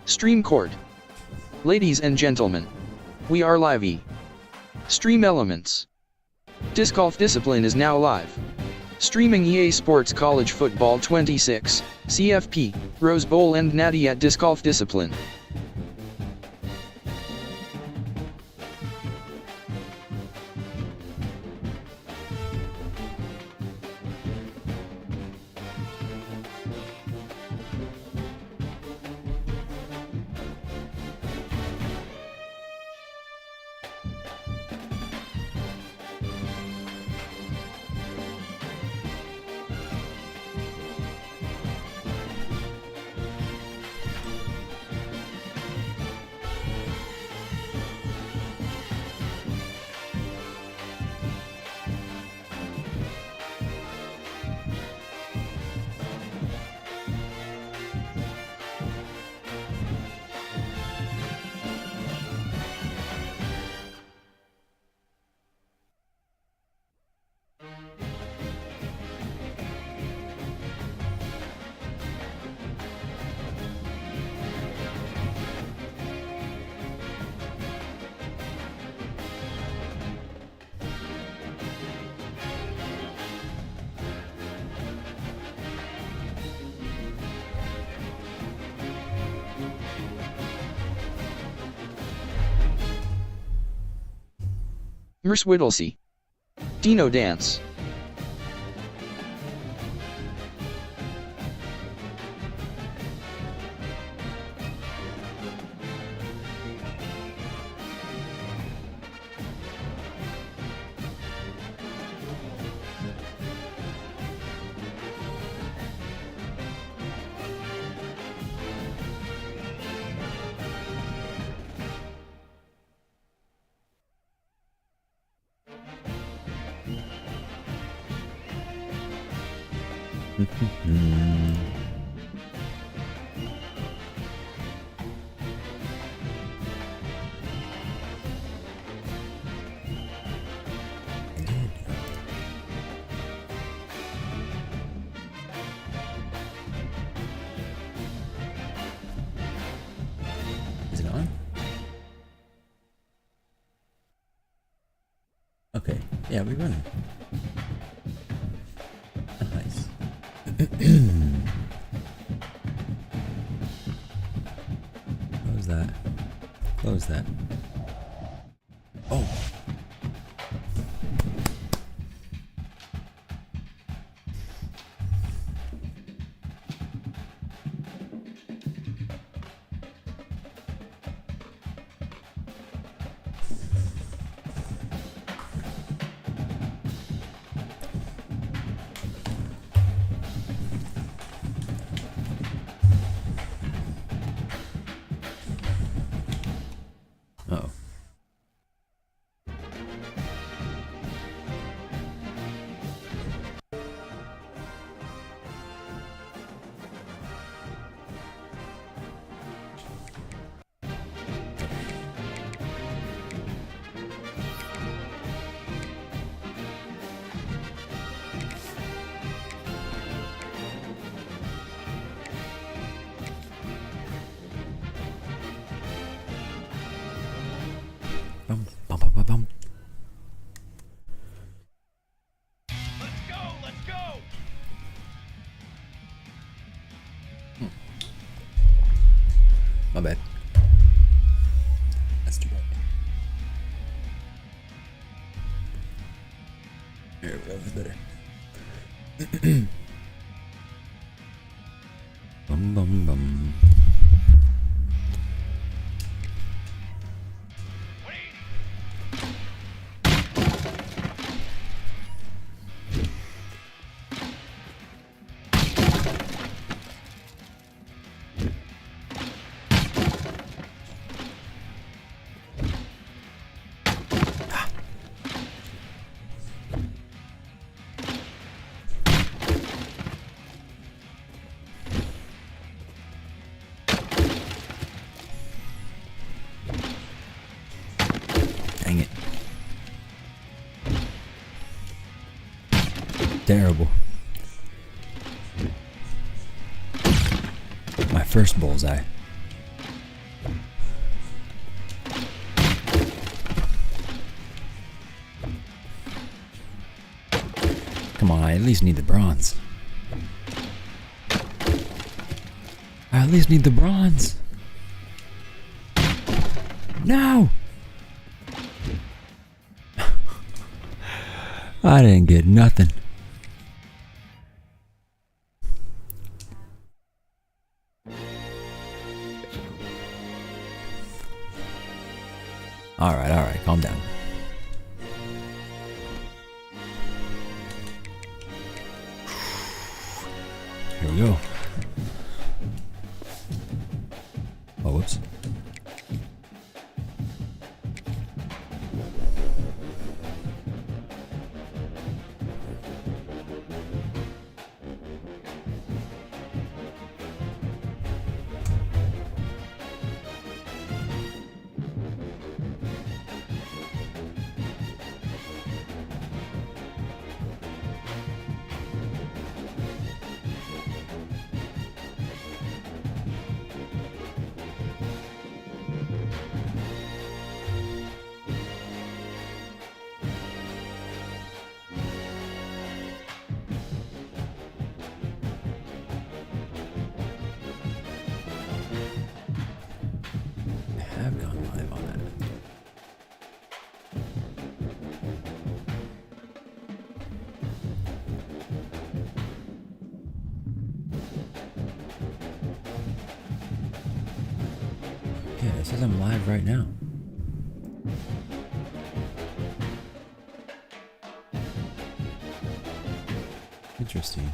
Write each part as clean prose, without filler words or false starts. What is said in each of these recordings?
Stream cord. Ladies and gentlemen, we are live. Stream elements. Disc golf discipline is now live. Streaming EA Sports College Football 26, CFP, Rose Bowl and Natty at disc golf discipline. Merce Whittlesey. Dino Dance. Is it on? Okay, yeah, we're running. Nice. Close that. Close that. Oh! Uh-oh. Bum, bum, bum, bum, bum. Let's go! My bad. That's too bad. Here, that was better. Bum, bum, bum. Dang it. Terrible. My first bullseye. at least need the bronze. I at least need the bronze. No! I didn't get nothing. Alright, calm down. Here we go. Oh, whoops. Have gone live on that. Yeah, it says I'm live right now. Interesting.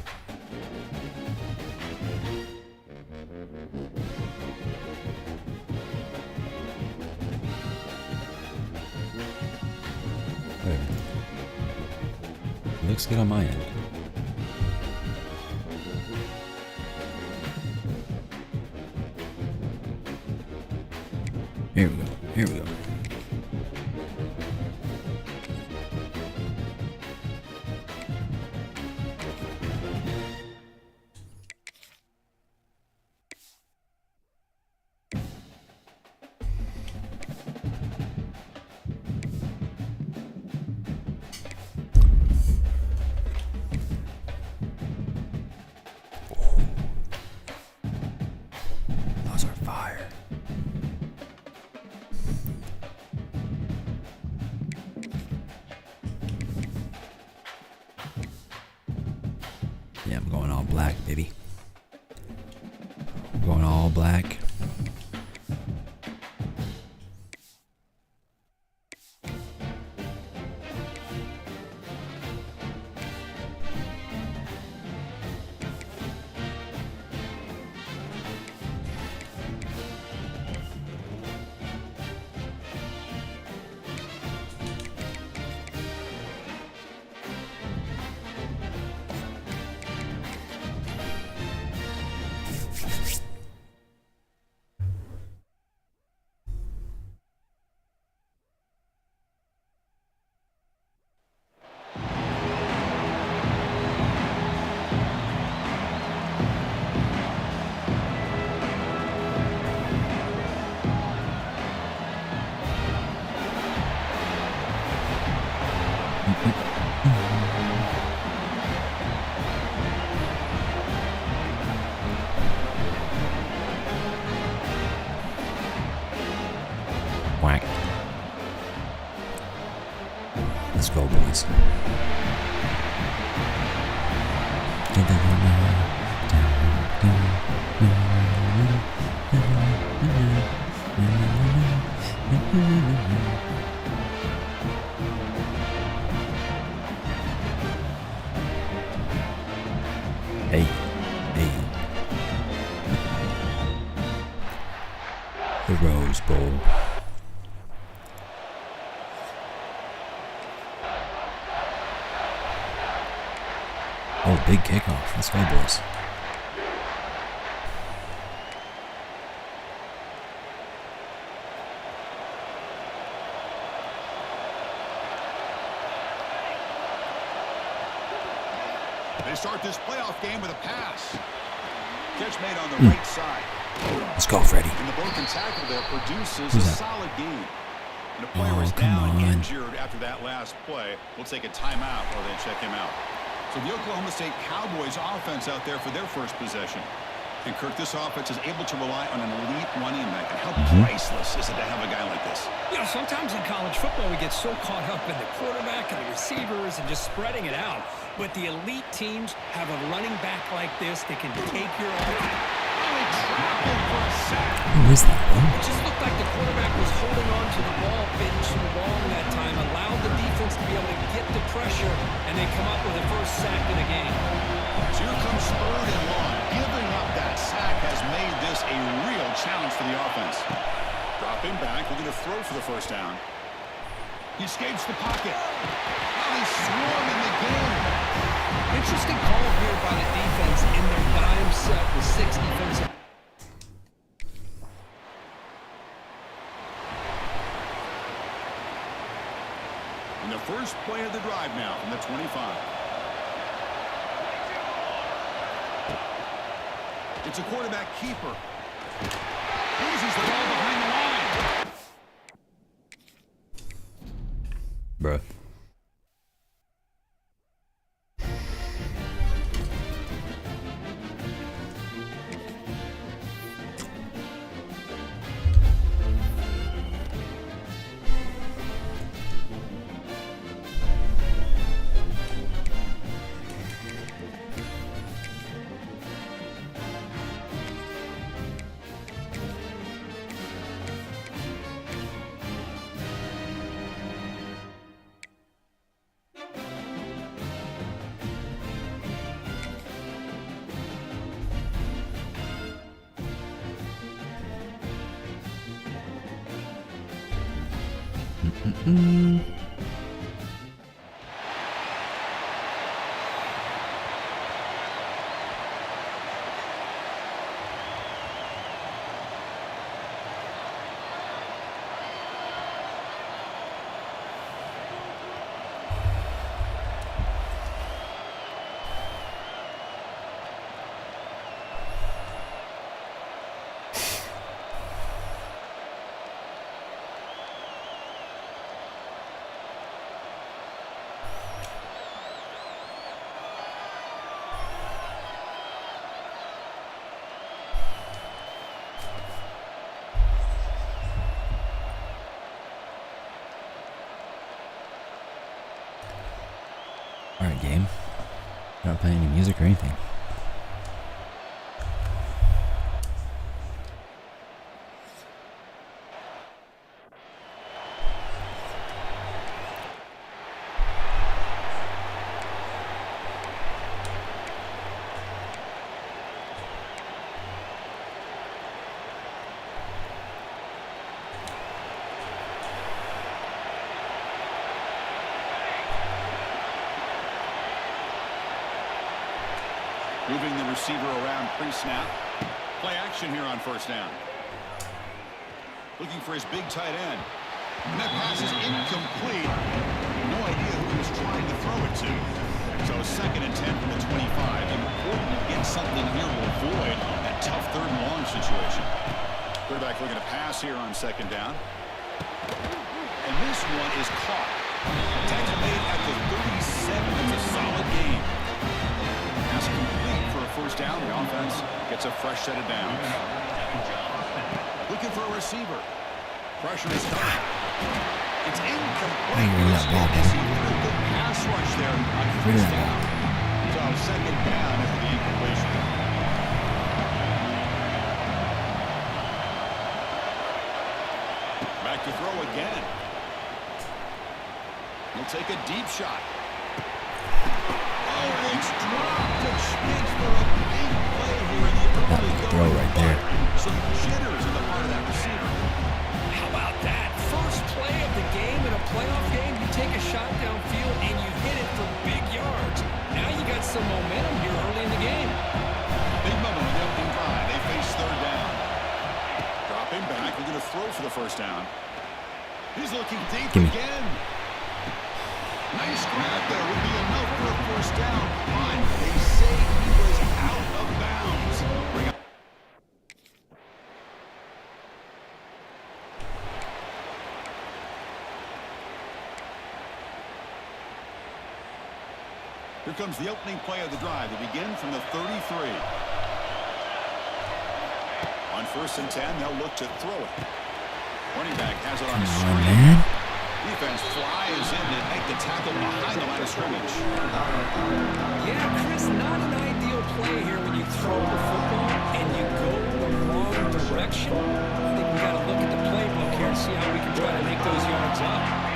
Wait a minute. It looks good on my end. Here we go. Here we go. Those are fire. Yeah, I'm going all black, baby. I'm going all black. Whack. Let's go, boys. Hey, hey. The Rose Bowl. Oh, big kickoff. Let's go, boys. They start this playoff game with a pass. Catch made on the right side. Let's go, Freddie. And the broken tackle there produces Who's a that? solid gain. And the player is come down on. injured after that last play. We'll take a timeout while they check him out. So the Oklahoma State Cowboys offense out there for their first possession. And Kirk, this offense is able to rely on an elite running back. And how priceless is it to have a guy like this? You know, sometimes in college football we get so caught up in the quarterback and the receivers and just spreading it out. But the elite teams have a running back like this that can take your offense. Who is that? It just looked like the quarterback was holding on to the ball a bit too long that time, allowed the defense to be able to get the pressure, and they come up with the first sack of the game. So here comes 3rd and long. Giving up that sack has made this a real challenge for the offense. Dropping back, looking to throw for the first down. He escapes the pocket. Now he's swarming the game. Interesting call here by the defense in their dime set with 6 defensive. In the first play of the drive now from the 25. It's a quarterback keeper. Loses the ball behind the line. Bruh. Alright, game. Not playing any music or anything. Moving the receiver around pre-snap. Play action here on first down. Looking for his big tight end. And that pass is incomplete. No idea who he was trying to throw it to. So 2nd and 10 from the 25. Important to get something here to avoid that tough 3rd and long situation. Quarterback looking to pass here on 2nd down. And this one is caught. Tackle made at the 37. It's a solid game. Pass complete for a first down. The offense gets a fresh set of downs. Looking for a receiver. Pressure is coming. It's incomplete. Good pass rush there on first down. So 2nd down after the incompletion. Back to throw again. He'll take a deep shot. Oh, it's dropped to Schmitz for a big play here in the early throw right there. Some jitters in the part of that receiver. How about that? First play of the game in a playoff game, you take a shot downfield and you hit it for big yards. Now you got some momentum here early in the game. Big moment on the opening drive. They face 3rd down. Dropping back. We're going to throw for the first down. He's looking deep again. Nice grab there. Would be enough for a first down. But they say he was out of bounds. Bring up. Here comes the opening play of the drive. They begin from the 33. On 1st and 10, they'll look to throw it. Running back has it on a screen. Man. Defense flies in to make the tackle behind the line of scrimmage. Yeah, Chris, not an ideal play here when you throw the football and you go the wrong direction. I think we got to look at the playbook here and see how we can try to make those yards up.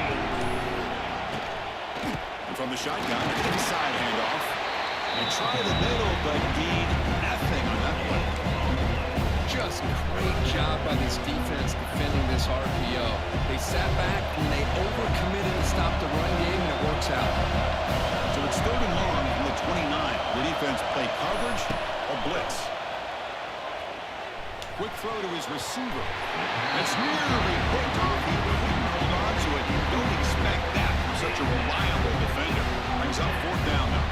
And from the shotgun, inside handoff. They try the middle, but need nothing on that play. Just great job by this defense defending this RPO. They sat back and they overcommitted to stop the run game, and it works out. So it's 3rd and long from the 29. The defense play coverage or blitz. Quick throw to his receiver. It's nearly picked off. He couldn't hold on to it. You don't expect that from such a reliable defender. Brings up 4th down now.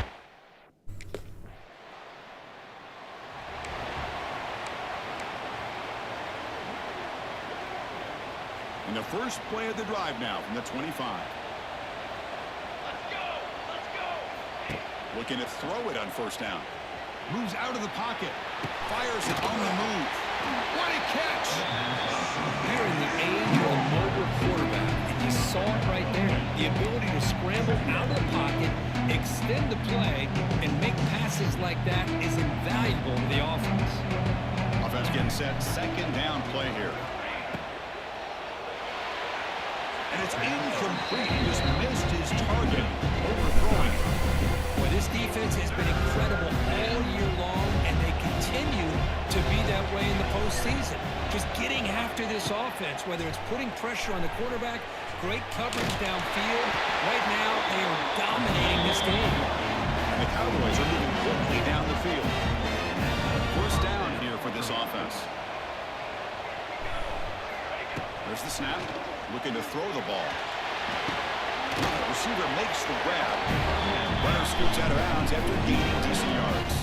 And the first play of the drive now from the 25. Let's go. Looking to throw it on 1st down. Moves out of the pocket. Fires it on the move. What a catch! Here in the age of a mobile quarterback, and you saw it right there, the ability to scramble out of the pocket, extend the play, and make passes like that is invaluable to the offense. Offense getting set. 2nd down play here. And it's incomplete. He just missed his target, overthrowing it. Well, this defense has been incredible all year long, and they continue to be that way in the postseason. Just getting after this offense, whether it's putting pressure on the quarterback, great coverage downfield. Right now, they are dominating this game. And the Cowboys are moving quickly down the field. 1st down here for this offense. There's the snap. Looking to throw the ball. Receiver makes the grab. Runner scoots out of bounds after gaining decent yards.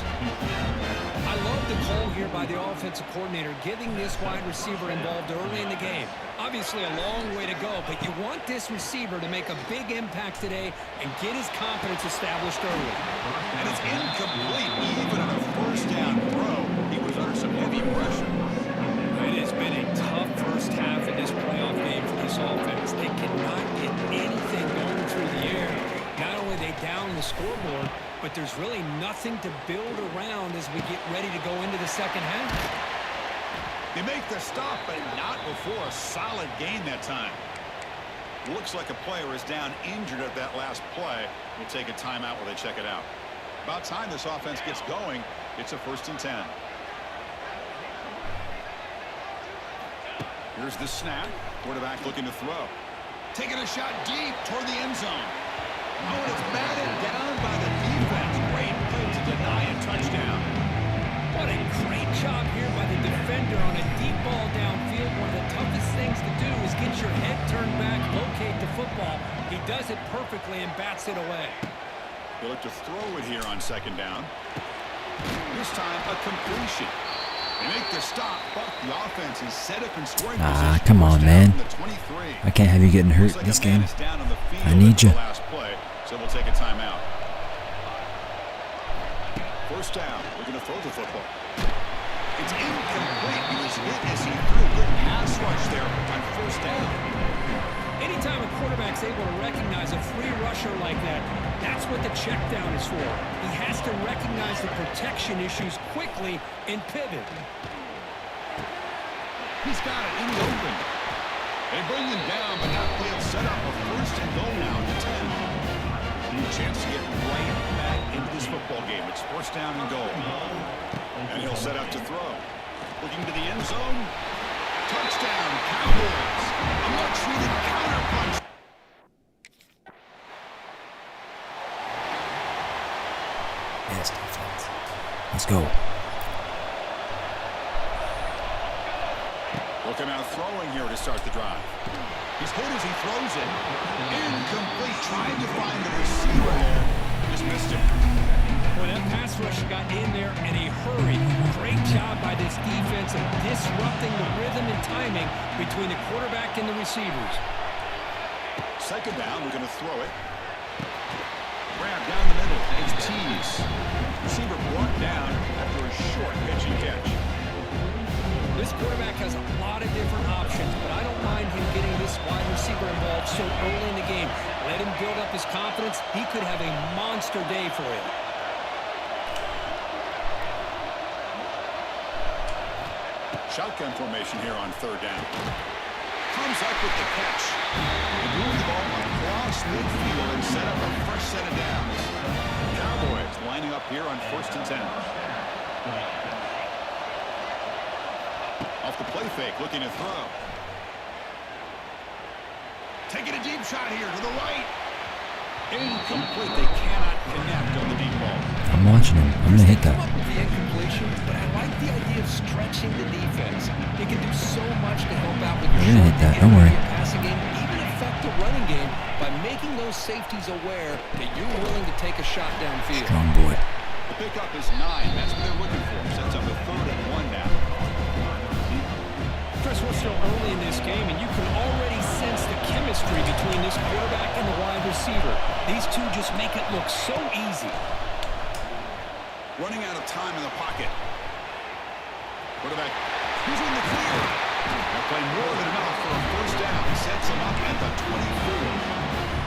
I love the call here by the offensive coordinator, getting this wide receiver involved early in the game. Obviously a long way to go, but you want this receiver to make a big impact today and get his confidence established early. And it's incomplete. Even on a 1st down throw, he was under some heavy pressure. It has been a tough first half in this playoff game for this offense. They cannot get anything going through the air. Not only are they down the scoreboard, but there's really nothing to build around as we get ready to go into the 2nd half. They make the stop, but not before a solid gain that time. Looks like a player is down injured at that last play. We'll take a timeout while they check it out. About time this offense gets going. It's a 1st and 10. Here's the snap. Quarterback looking to throw. Taking a shot deep toward the end zone. Oh, and it's batted down by the defense. Great play to deny a touchdown. What a great job here by the defender on a deep ball downfield. One of the toughest things to do is get your head turned back, locate the football. He does it perfectly and bats it away. They look to throw it here on 2nd down. This time a completion. They make the stop, but the offense is set up in scoring position. Come on, man. I can't have you getting hurt Like this a man game. is down on the field I need after you. the last play, so we'll take a timeout. 1st down. Looking to throw the football. It's incomplete. He was hit as he threw a good pass rush there on 1st down. Anytime a quarterback's able to recognize a free rusher like that, that's what the check down is for. He has to recognize the protection issues quickly and pivot. He's got it in the open. They bring him down, but now they'll set up a 1st and goal now at the 10. Chance to get right back into this football game. It's 1st down and goal. And he'll set up to throw. Looking to the end zone. Touchdown, Cowboys. A much-needed counterpunch. Yes, defense. Let's go. Looking out throwing here to start the drive. He's hit as he throws it. Incomplete. Trying to find the receiver there. Just missed him. When that pass rusher got in there in a hurry, great job by this defense of disrupting the rhythm and timing between the quarterback and the receivers. 2nd down, we're going to throw it. Grab down the middle. It's tease. Receiver brought down after a short pitch and catch. This quarterback has a lot of different options, but I don't mind him getting this wide receiver involved so early in the game. Let him build up his confidence. He could have a monster day for him. Shotgun formation here on third down. Comes up with the catch. They move the ball across midfield and set up a fresh set of downs. Cowboys lining up here on 1st and 10. Off the play fake, looking to throw. Taking a deep shot here to the right. Incomplete. They cannot connect on the deep ball. I'm watching him. I'm gonna hit that. Come up with the incompletion, but I like the idea of stretching the defense. They can do so much to help out with your We're gonna hit that. Don't worry. passing game, even affect the running game by making those safeties aware that you're willing to take a shot downfield. Strong boy. The pickup is 9. That's what they're looking for. Sets up a 3rd and 1 now. Chris, we're still early in this game, and you can already sense the chemistry between this quarterback and the wide receiver. These two just make it look so easy. Running out of time in the pocket. Quarterback, he's in the clear. They'll play more than enough for a 1st down. Sets him up at the 24.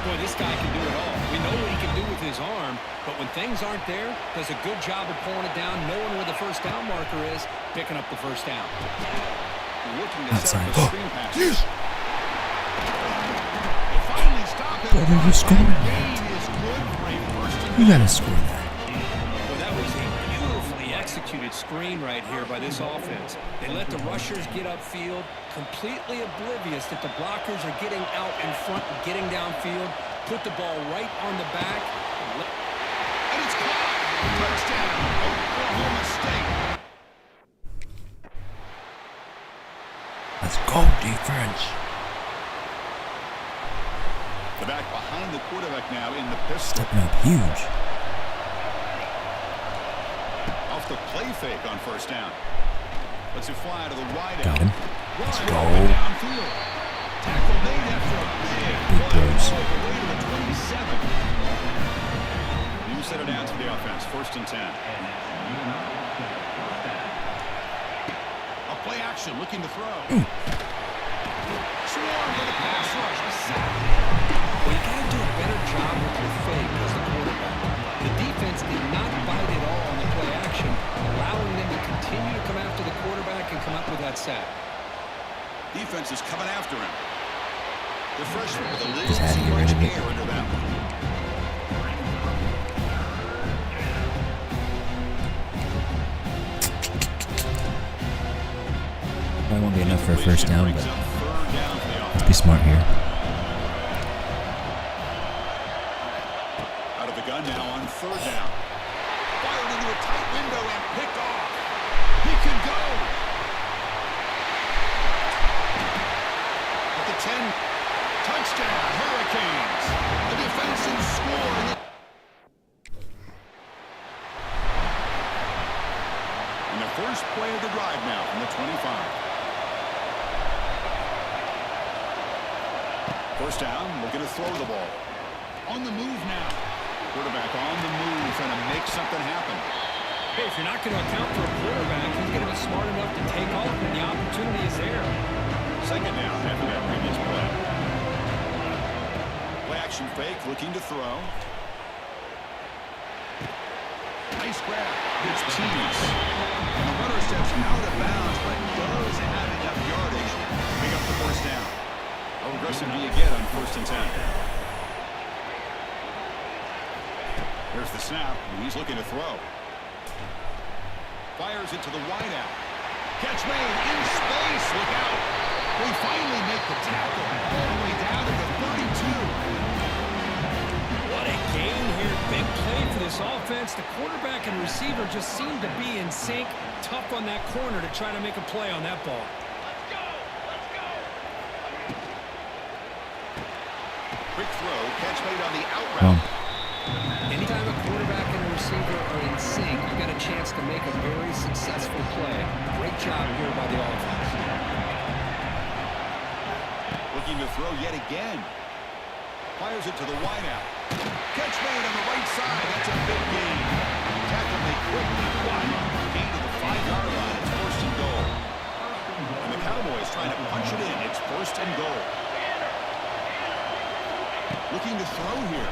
Boy, this guy can do it all. We know what he can do with his arm, but when things aren't there, does a good job of pulling it down, knowing where the 1st down marker is, picking up the 1st down. Looking to set Outside. up a screen pass. Yes. They finally stop him. Brother, you scored. Gain is good for a 1st and You gotta score that. Well, that was a beautifully executed screen right here by this offense. They let the rushers get upfield, completely oblivious that the blockers are getting out in front and getting downfield, put the ball right on the back. And it's caught. Touchdown. Oklahoma State. Let's go, defense. The back behind the quarterback now in the pistol. Stepping up huge. Off the play fake on 1st down. Lets it fly to the wide Got end. him. Let's Wide go. open downfield. Tackle made after a big Big play throws. all the way to the 27. New set of downs for the offense. 1st and 10. A play action looking to throw. Swarm with a pass rush. A sack. Well, you got to do a better job with your fake as the quarterback. The defense did not bite at all on the play action, allowing them to continue to come after the quarterback and come up with that sack. Defense is coming after him. The freshman with a little Just had to too get rid much of it. air under that one. Probably won't be enough for a 1st down, Brings but up 3rd down for the let's offense. be smart here. Out of the gun now on 3rd down. Fired into a tight window and picked off. He can go. At the 10, touchdown, Hurricanes. The defensive score. And the first play of the drive now from the 25. 1st down, looking to throw the ball. On the move now. Quarterback on the move, trying to make something happen. Hey, if you're not going to account for a quarterback, he's going to be smart enough to take off when the opportunity is there. 2nd down after that previous play. Play action fake, looking to throw. Nice grab. It's tease. And the runner steps out of bounds, but does have enough yardage to pick up the 1st down. How aggressive do you get on 1st and 10? There's the snap, and he's looking to throw. Fires it to the wideout. Catch made in space. Look out. They finally make the tackle all the way down to the 32. What a game here. Big play for this offense. The quarterback and receiver just seem to be in sync. Tough on that corner to try to make a play on that ball. Quick throw. Catch made on the out route. Anytime a quarterback and a receiver are in sync, you got a chance to make a very successful play. Great job here by the offense. Looking to throw yet again. Fires it to the wideout. Catch made on the right side. That's a big gain. Tackle made quickly, quiet. Gain to the 5-yard line. It's first and goal. And the Cowboys trying to punch it in. It's first and goal. Looking to throw here.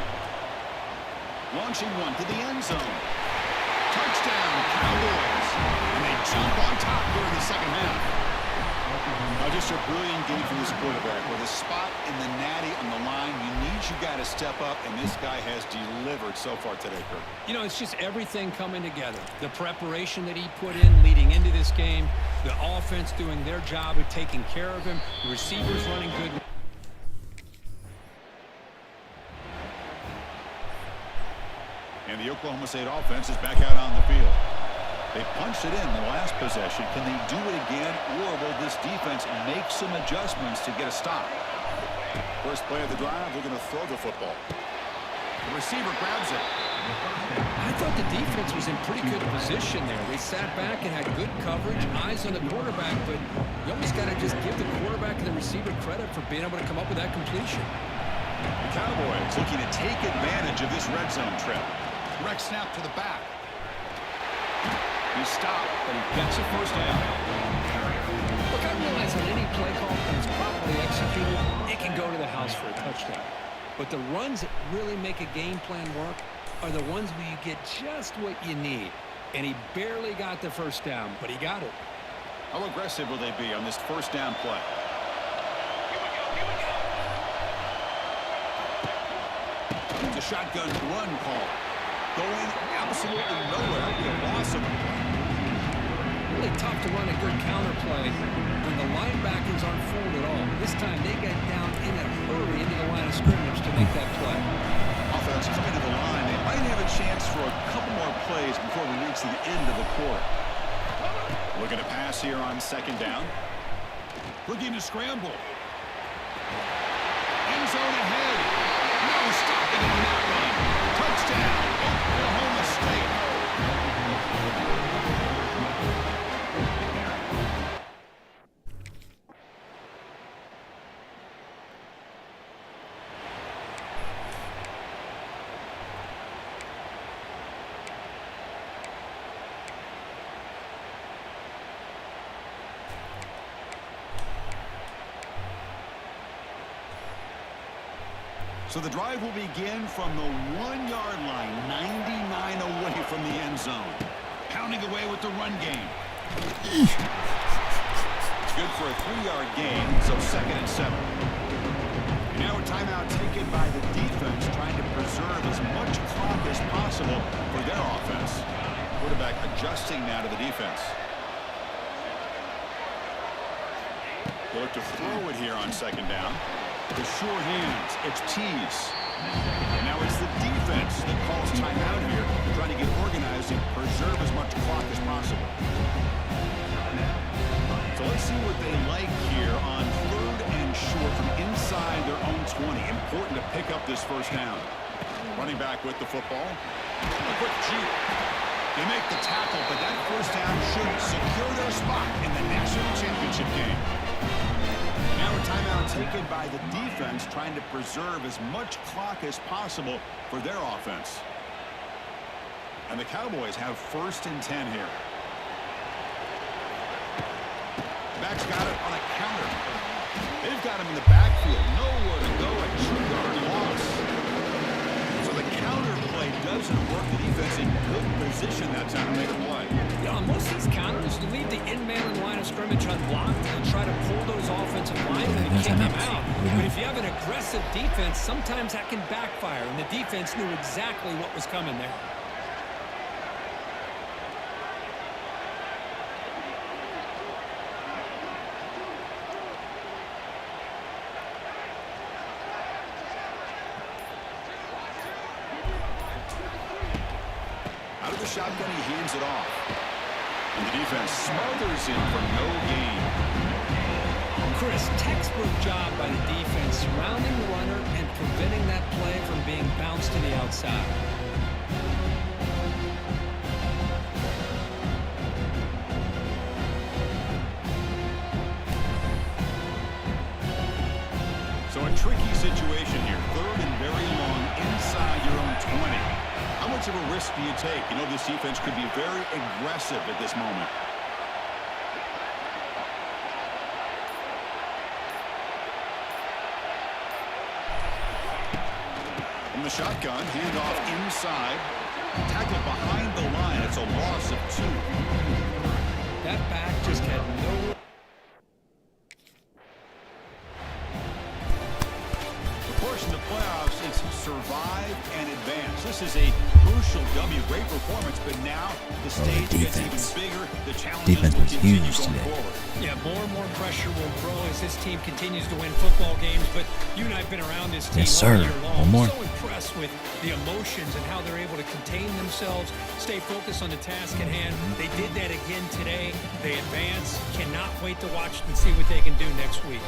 Launching one to the end zone. Touchdown, Cowboys. And they jump on top here in the second half. Just a brilliant game from this quarterback. With a spot in the Natty on the line, you got to step up, and this guy has delivered so far today, Kurt. You know, it's just everything coming together. The preparation that he put in leading into this game, the offense doing their job of taking care of him, the receivers running good. And the Oklahoma State offense is back out on the field. They punched it in the last possession. Can they do it again, or will this defense make some adjustments to get a stop? First play of the drive, they're going to throw the football. The receiver grabs it. I thought the defense was in pretty good position there. They sat back and had good coverage, eyes on the quarterback, but you always got to just give the quarterback and the receiver credit for being able to come up with that completion. The Cowboys looking to take advantage of this red zone trip. Direct snap to the back. He stopped, but he gets a first down. Look, I realize on any play call that is properly executed, it can go to the house for a touchdown. But the runs that really make a game plan work are the ones where you get just what you need. And he barely got the first down, but he got it. How aggressive will they be on this first down play? It's a shotgun run call. Going absolutely nowhere. It'll be a loss of really tough to run a good counter play when the linebackers aren't fooled at all. This time they got down in a hurry into the line of scrimmage to make that play. Offense coming to the line. They might have a chance for a couple more plays before we reach the end of the quarter. Looking to pass here on second down. Looking to scramble. End zone ahead. No stopping in that run. Touchdown, Oklahoma State. So the drive will begin from the 1-yard line, 99 away from the end zone. Pounding away with the run game. Good for a 3-yard gain, so 2nd and 7. And now a timeout taken by the defense, trying to preserve as much clock as possible for their offense. Quarterback adjusting now to the defense. They look to throw it here on second down. The sure hands, it's Tees. And now it's the defense that calls timeout here, trying to get organized and preserve as much clock as possible. So let's see what they like here on 3rd and short from inside their own 20. Important to pick up this first down. Running back with the football. A quick juke. They make the tackle, but that first down should secure their spot in the national championship game. Now a timeout taken by the defense, trying to preserve as much clock as possible for their offense. And the Cowboys have 1st and 10 here. Back's got it on a counter. They've got him in the backfield. Nowhere to go. A 2-yard loss. So the counter play doesn't work. The defense in good position that time to make a play. You know, on most of these counters, you leave the in-man in line of scrimmage unblocked and try to pull those offensive linemen and kick them out. But if you have an aggressive defense, sometimes that can backfire, and the defense knew exactly what was coming there. Out of the shotgun, he hands it off. And the defense smothers him for no gain. Chris, textbook job by the defense surrounding the runner and preventing that play from being bounced to the outside. So a tricky situation here. 3rd and very long inside your own 20. How much of a risk do you take? You know, this defense could be very aggressive at this moment. From the shotgun, handoff inside. Tackled behind the line. It's a loss of 2. That back just had no... The portion of the playoffs is survive and advance. This is a crucial W. Great performance, but now the stage gets even bigger. The challenges Defense will was continue huge going today. forward. Yeah, more and more pressure will grow as this team continues to win football games, but you and I have been around this team Yes, all sir. year long. One more. So impressed with the emotions and how they're able to contain themselves, stay focused on the task at hand. They did that again today. They advance. Cannot wait to watch and see what they can do next week.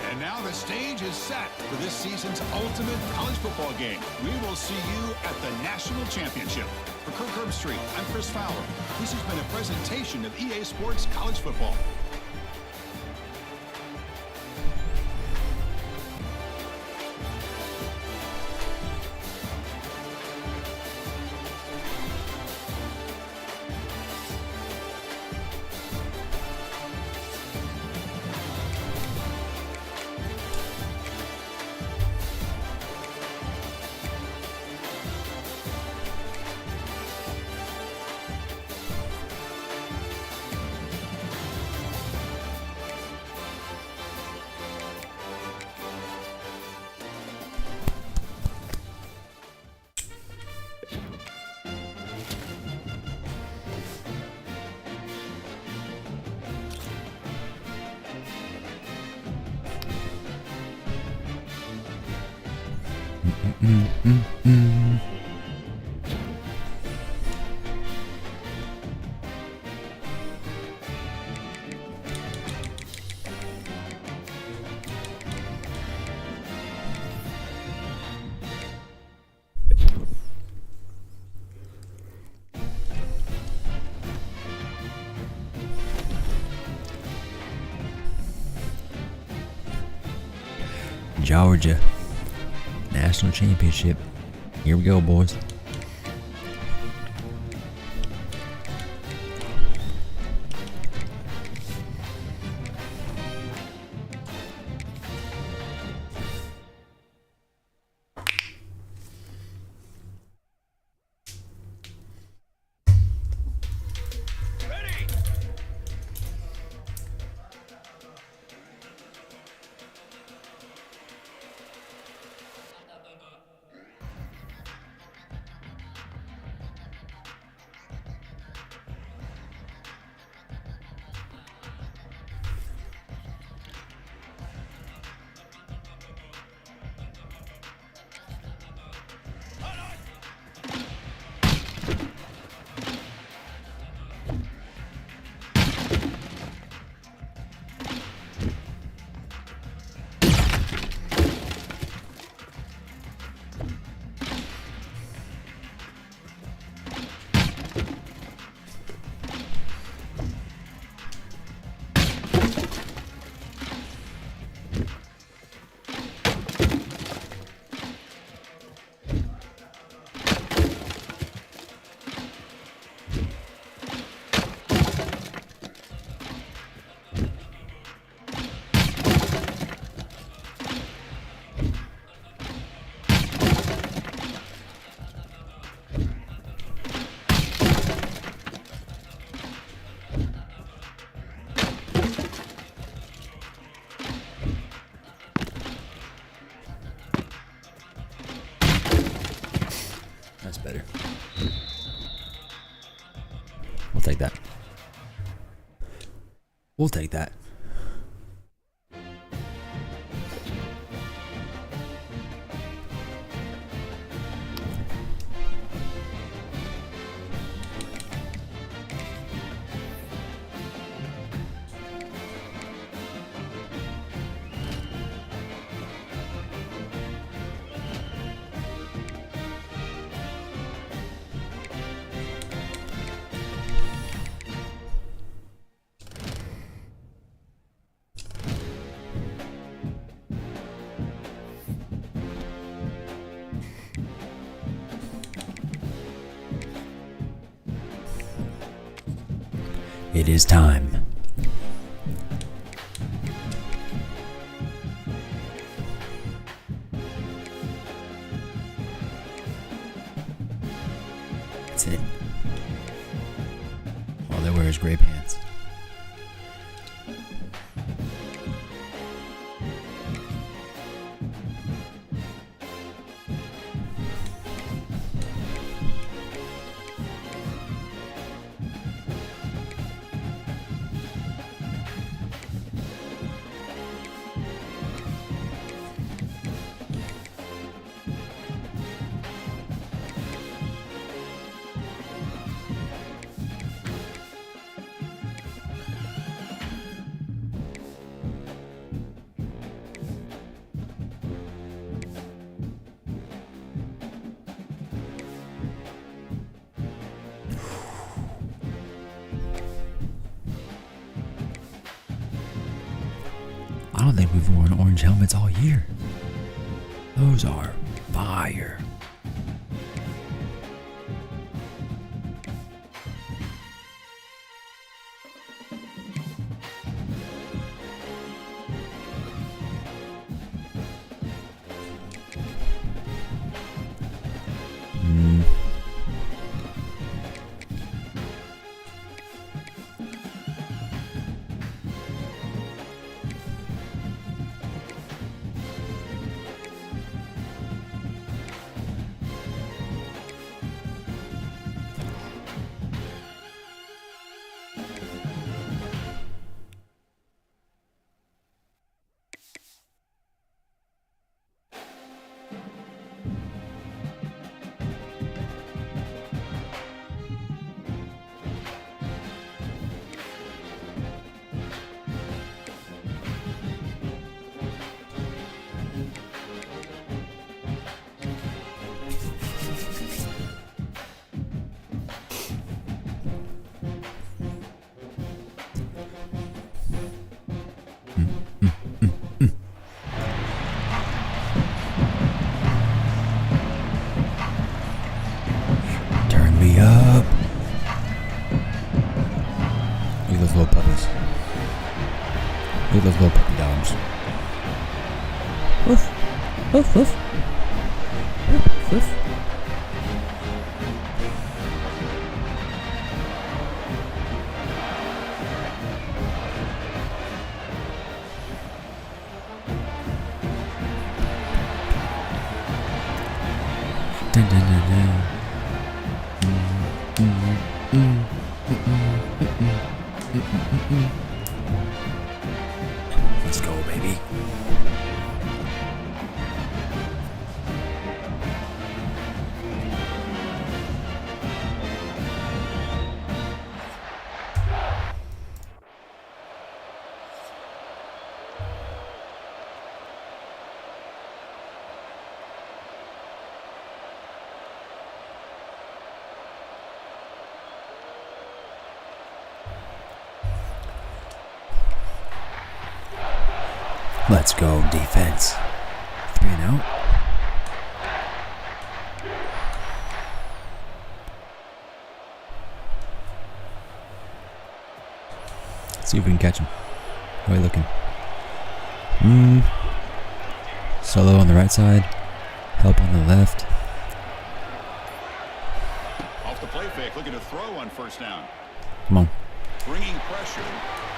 And now the stage is set for this season's ultimate college football game. We will see you at the National Championship. For Kirk Herbstreit, I'm Chris Fowler. This has been a presentation of EA Sports College Football. Georgia National Championship. Here we go, boys. That's better. We'll take that. We'll take that. It is time. That's it. All they wear is gray pants. I don't think we've worn orange helmets all year. Those are fire. Turn me up. Look at those little puppies. Look at those little puppy dogs. Woof. Woof, woof. Woof, woof. Dun, dun, dun, dun. Let's go, baby. Let's go, defense. 3 and out. Let's see if we can catch him. How are you looking? Solo on the right side. Help on the left. Off the play fake, looking to throw on first down. Come on. Bringing pressure.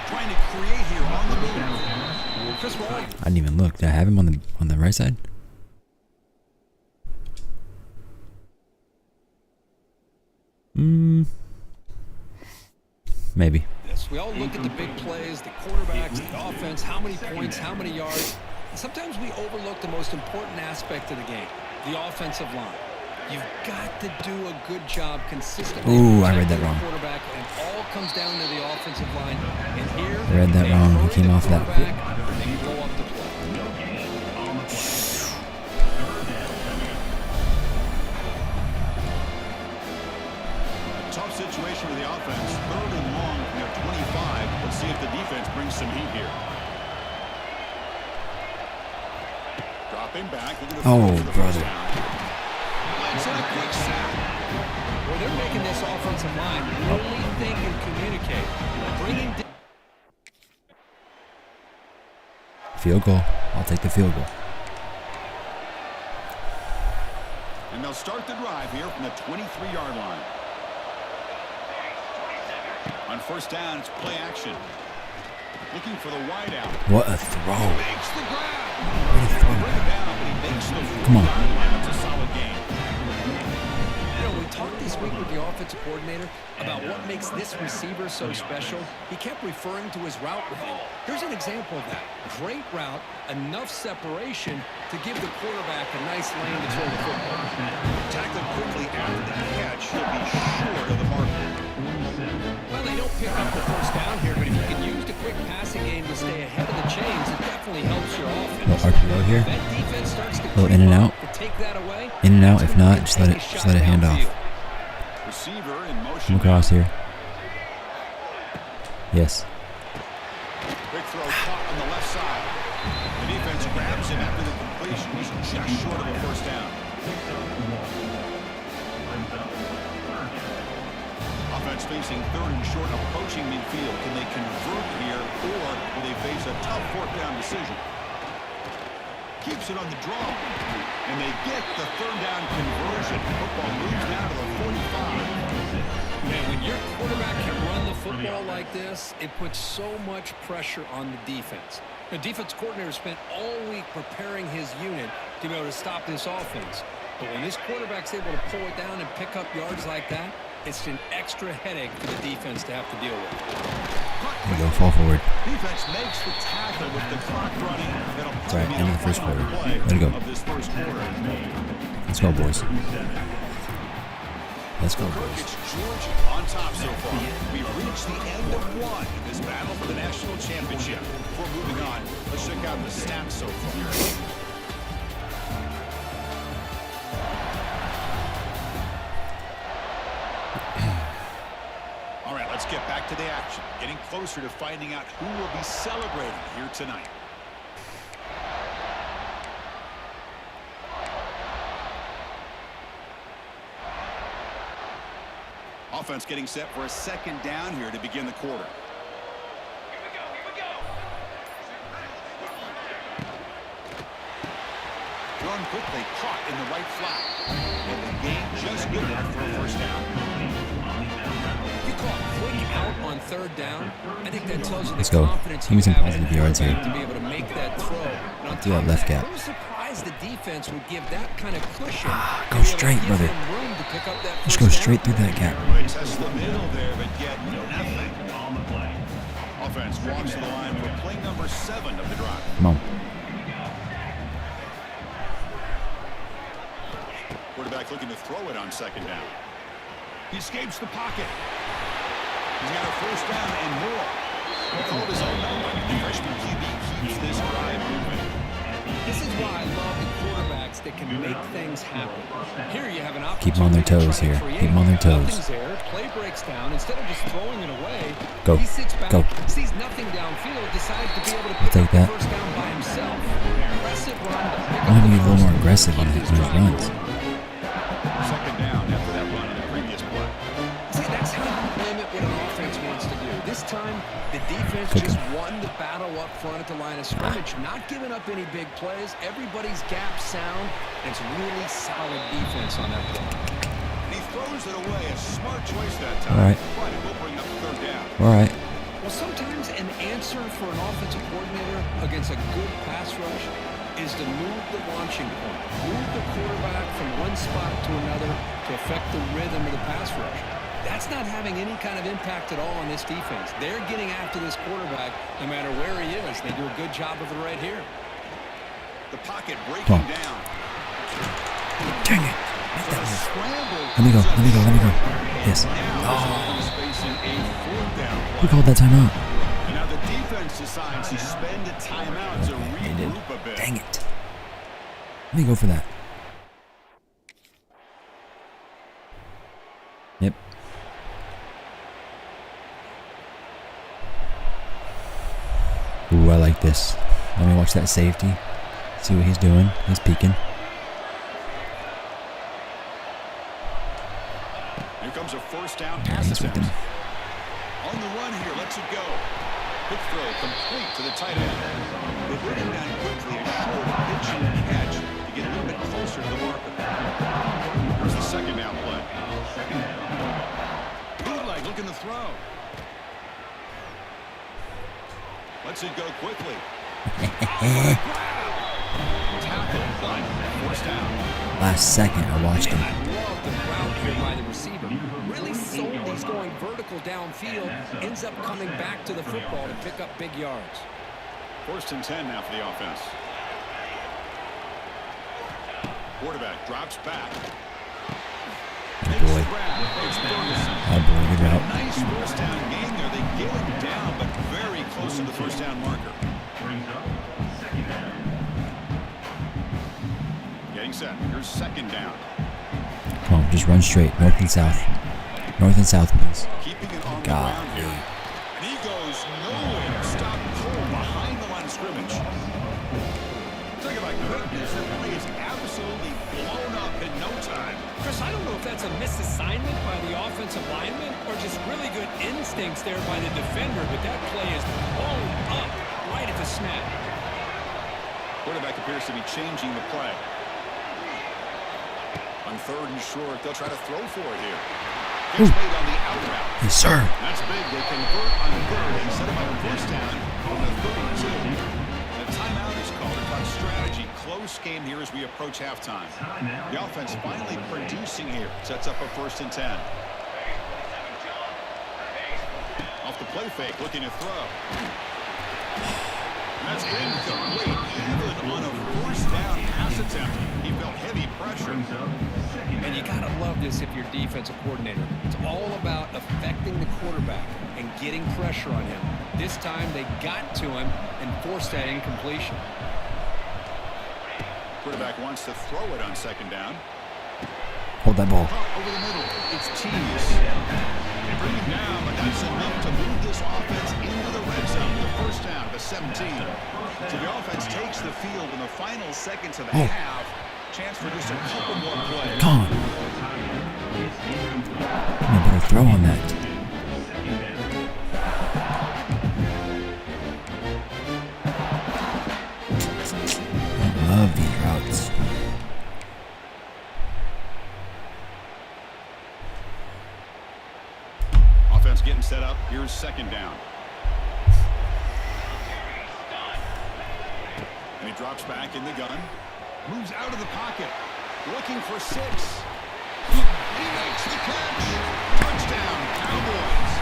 Trying to create here on the move. Chris Roy. I didn't even look. Did I have him on the right side? Maybe. We all look at the big plays, the quarterbacks, the offense, how many points, how many yards. And sometimes we overlook the most important aspect of the game, the offensive line. You've got to do a good job consistently. Ooh, I read that wrong. Quarterback, and all comes down to the offensive line. And here, I read that wrong. He came off that. They blow up the play. Tough situation for the offense. 3rd and long from their 25. Let's see if the defense brings some heat here. Dropping back. Oh, brother. It's a quick sack. Well, they're making this offensive line really think and communicate. Bringing Field goal. I'll take the field goal. And they'll start the drive here from the 23-yard line. On first down, it's play action. Looking for the wide out. What a throw. Makes the grab. What a throw. Bring it down, but he makes the Come on. 40-yard line. It's a solid game. You know, we talked this week with the offensive coordinator about what makes this receiver so special. He kept referring to his route running. Here's an example of that. Great route, enough separation to give the quarterback a nice lane to throw the football. Tackled quickly after the catch. He'll be short of the mark. Well, they don't pick up the first down here, but if you can use the quick passing game to stay ahead of the chains, it definitely helps your offense. Little RPO here. That defense starts to Little in and out. to take that away. In and out. If not, just let it hand off. Receiver in motion. Come across here. Yes. Quick throw caught on the left side. The defense grabs him after the completion. He's just short of a first down. Offense facing third and short, approaching midfield. Can they convert here, or will they face a tough fourth down decision? Keeps it on the draw, and they get the third down conversion. Football moves down to the 45. Man, when your quarterback can run the football like this, it puts so much pressure on the defense. The defense coordinator spent all week preparing his unit to be able to stop this offense. But when this quarterback's able to pull it down and pick up yards like that, it's an extra headache for the defense to have to deal with. There you go. Fall forward. Defense makes the tackle with the clock running. That's right. End of the first quarter. Way to go. Let's go, boys. Let's go, boys. It's Georgia on top so far. We've reached the end of one in this battle for the national championship. Before moving on, let's check out the stats so far. All right, let's get back to the action. Getting closer to finding out who will be celebrating here tonight. Offense getting set for a second down here to begin the quarter. Run quickly, caught in the right flat. And the game just good enough for a first down. You call quick out on third down. I think that tells you the Let's go. confidence Give me you some have positive in your yards here. to be able to make that throw. And on Do that top of left that, gap. I'm surprised the defense would give that kind of cushion. Go to be able to straight, give brother. them room to pick up that Just first go down. straight through that gap. Right, test the middle there, but get nothing. Offense walks to the line for play number 7 of the drive. Come on. Quarterback looking to throw it on second down. He escapes the pocket. He's got a first down and more. He called his own number. The freshman QB keeps this drive moving. This is why I love the quarterbacks that can make things happen. Here you have an opportunity Keep them on their to toes try here. to create. Keep them on their toes. Nothing's there. Play breaks down. Instead of just throwing it away, Go. he sits back, Go. sees nothing downfield, decides to be able to pick Take up that. the first down by himself. Aggressive run. to pick I up want him to the get a little first more aggressive on of his this drive. runs. Second down after that run on the previous play. See, that's how you limit what an offense wants to do. This time, the defense Cook just 'em. won the battle up front at the line of scrimmage, not giving up any big plays. Everybody's gap sound, and it's really solid defense on that play. And he throws it away. A smart choice that time. All right. But it will bring up third down. All right. Well, sometimes an answer for an offensive coordinator against a good pass rush is to move the launching point, move the quarterback from one spot to another to affect the rhythm of the pass rush. That's not having any kind of impact at all on this defense. They're getting after this quarterback no matter where he is. They do a good job of it right here. The pocket breaking Come on. down. Dang it. Make that move. Scramble. Let me go. Let me go. Let me go. Yes. Now he's facing a fourth down Who play. called that timeout? And now the defense decides to spend a timeout to They did. regroup a bit. Dang it. Let me go for that. Yep. Ooh, I like this. Let me watch that safety. See what he's doing. He's peeking. They first down Yeah, pass he's with attempt. him. On the run here, lets it go. Quick throw complete to the tight end. They bring him down quickly, a short pitch and catch to get a little bit closer to the marker. Here's the second down play. Bootleg looking to throw. Lets it go quickly. Tackle done. Forced down. Last second, I watched him. I love the route here by the receiver. Really sold he's going vertical downfield. Ends up coming back to the football to pick up big yards. 1st and 10 now for the offense. Quarterback drops back. Good boy. It's Ferguson. Oh boy, good route. Nice first down gain there. They get him down, but very close to the first down marker. Getting set. Here's second down. Come on, just run straight, north and south. North and south, please. Keeping it on the God, ground here. And he goes nowhere. Stop cold behind the line of scrimmage. Talk about quickness. That play is absolutely blown up in no time. Chris, I don't know if that's a misassignment by the offensive lineman or just really good instincts there by the defender, but that play is blown up right at the snap. Quarterback appears to be changing the play. On 3rd and short, they'll try to throw for it here. Gets made on the out route. Yes, sir. That's big. They convert on 3rd and set him up a first down on the 32. The timeout is called. About strategy. Close game here as we approach halftime. The offense finally producing here. Sets up a 1st and 10. Off the play fake, looking to throw. That's incomplete. Even on a first down pass attempt, he felt heavy pressure. And you gotta love this if you're defensive coordinator. It's all about affecting the quarterback and getting pressure on him. This time they got to him and forced that incompletion. Quarterback wants to throw it on 2nd down. Hold that ball. Over the middle, it's Tease. They bring him down, but that's enough to move this offense into the red zone. The first down, the 17. So the offense takes the field in the final seconds of the half. Chance for just a couple more plays. Come on. I better throw on that. I love these routes. Offense getting set up. Here's 2nd down. And he drops back in the gun. Moves out of the pocket. Looking for 6. He makes the catch. Touchdown, Cowboys.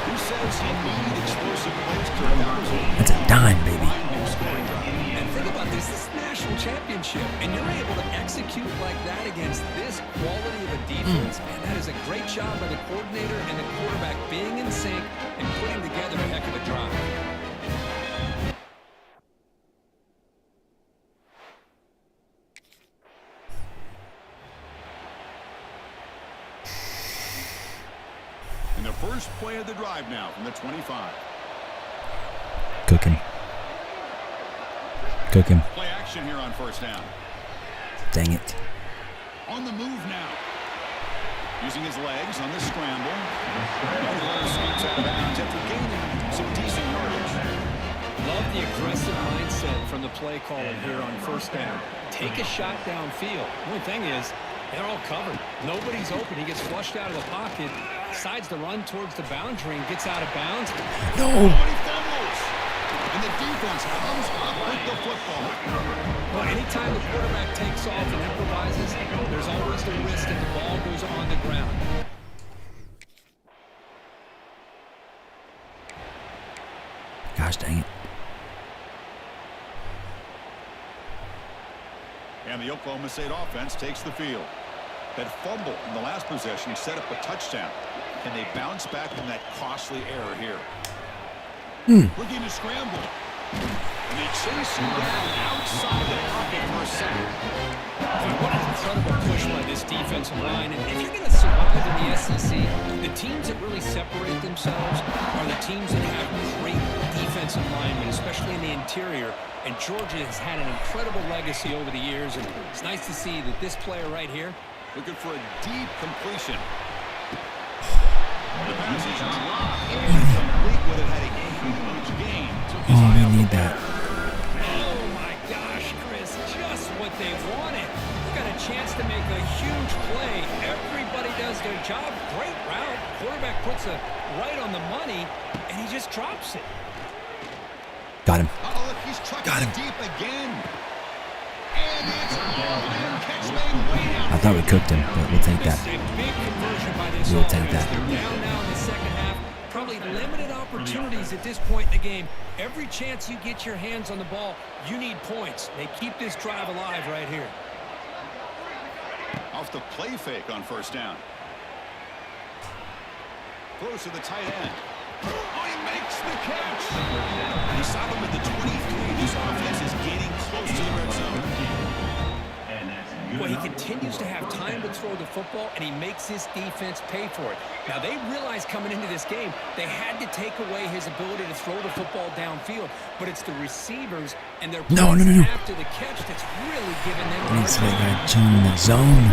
Who says he needed explosive plays to accomplish? That's a dime, baby. And think about this is a national championship, and you're able to execute like that against this quality of a defense. Man, that is a great job by the coordinator and the quarterback being in sync and putting together a heck of a drive. And the first play of the drive now from the 25. Cook him. Cook him. Play action here on 1st down. Dang it. On the move now. Using his legs on the scramble. And scoots out of bounds after gaining some decent yardage. Love the aggressive mindset from the play caller here on 1st down. Take a shot downfield. The only thing is, they're all covered. Nobody's open. He gets flushed out of the pocket, decides to run towards the boundary and gets out of bounds. No. And he fumbles. And the defense comes up with the football. Well, anytime the quarterback takes off and improvises, there's always the risk that the ball goes on the ground. Gosh dang it. And the Oklahoma State offense takes the field. That fumble in the last possession set up a touchdown. Can they bounce back from that costly error here? Looking to scramble. And they chase him down outside the pocket for a second. What an incredible push by this defensive line. And if you're going to survive in the SEC, the teams that really separate themselves are the teams that have great defensive linemen, especially in the interior. And Georgia has had an incredible legacy over the years. And it's nice to see that this player right here, Looking for a deep completion. The pass is dropped. Incomplete, but it had a huge gain. Took his Oh, eye off we the need that. Oh my gosh, Chris, just what they wanted. They got a chance to make a huge play. Everybody does their job. Great route. Quarterback puts it right on the money, and he just drops it. Got him. Oh, look, he's trucking Got him. it deep again. And it's catch made way out. I thought we cooked him, but we'll take that. This is a big conversion by this We'll take offense. that. They're down now in the second half. Probably limited opportunities at this point in the game. Every chance you get your hands on the ball, you need points. They keep this drive alive right here. Off the play fake on first down. Throws to the tight end. Oh, he makes the catch. He saw him at the 23. This offense is getting close to the red zone. Well, he continues to have time to throw the football, and he makes his defense pay for it. Now, they realized coming into this game, they had to take away his ability to throw the football downfield, but it's the receivers and their No. after the catch that's really giving them Needs to make that tune in the zone.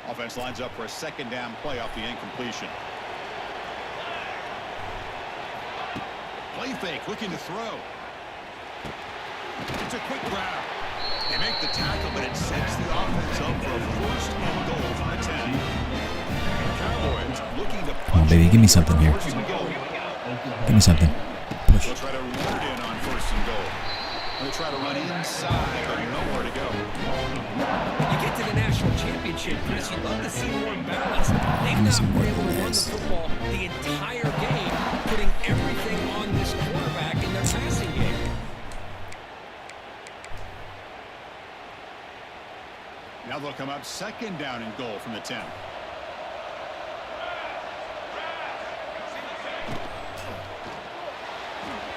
Offense lines up for a second down play off the incompletion. Play fake, looking to throw. It's a quick grab. They make the tackle, but it sets the offense up for a first and goal from the 10. Cowboys looking to Come on, baby, give me something here. First and goal. Give me something. Push. They'll try to run it in on first and goal. They'll try to run inside, but nowhere to go. You get to the national championship, Chris, you'd love to see more balance. They've Need not some been more able to run the balance. football the entire game, putting everything on this quarterback in their passing game. Now they'll come up second down and goal from the 10.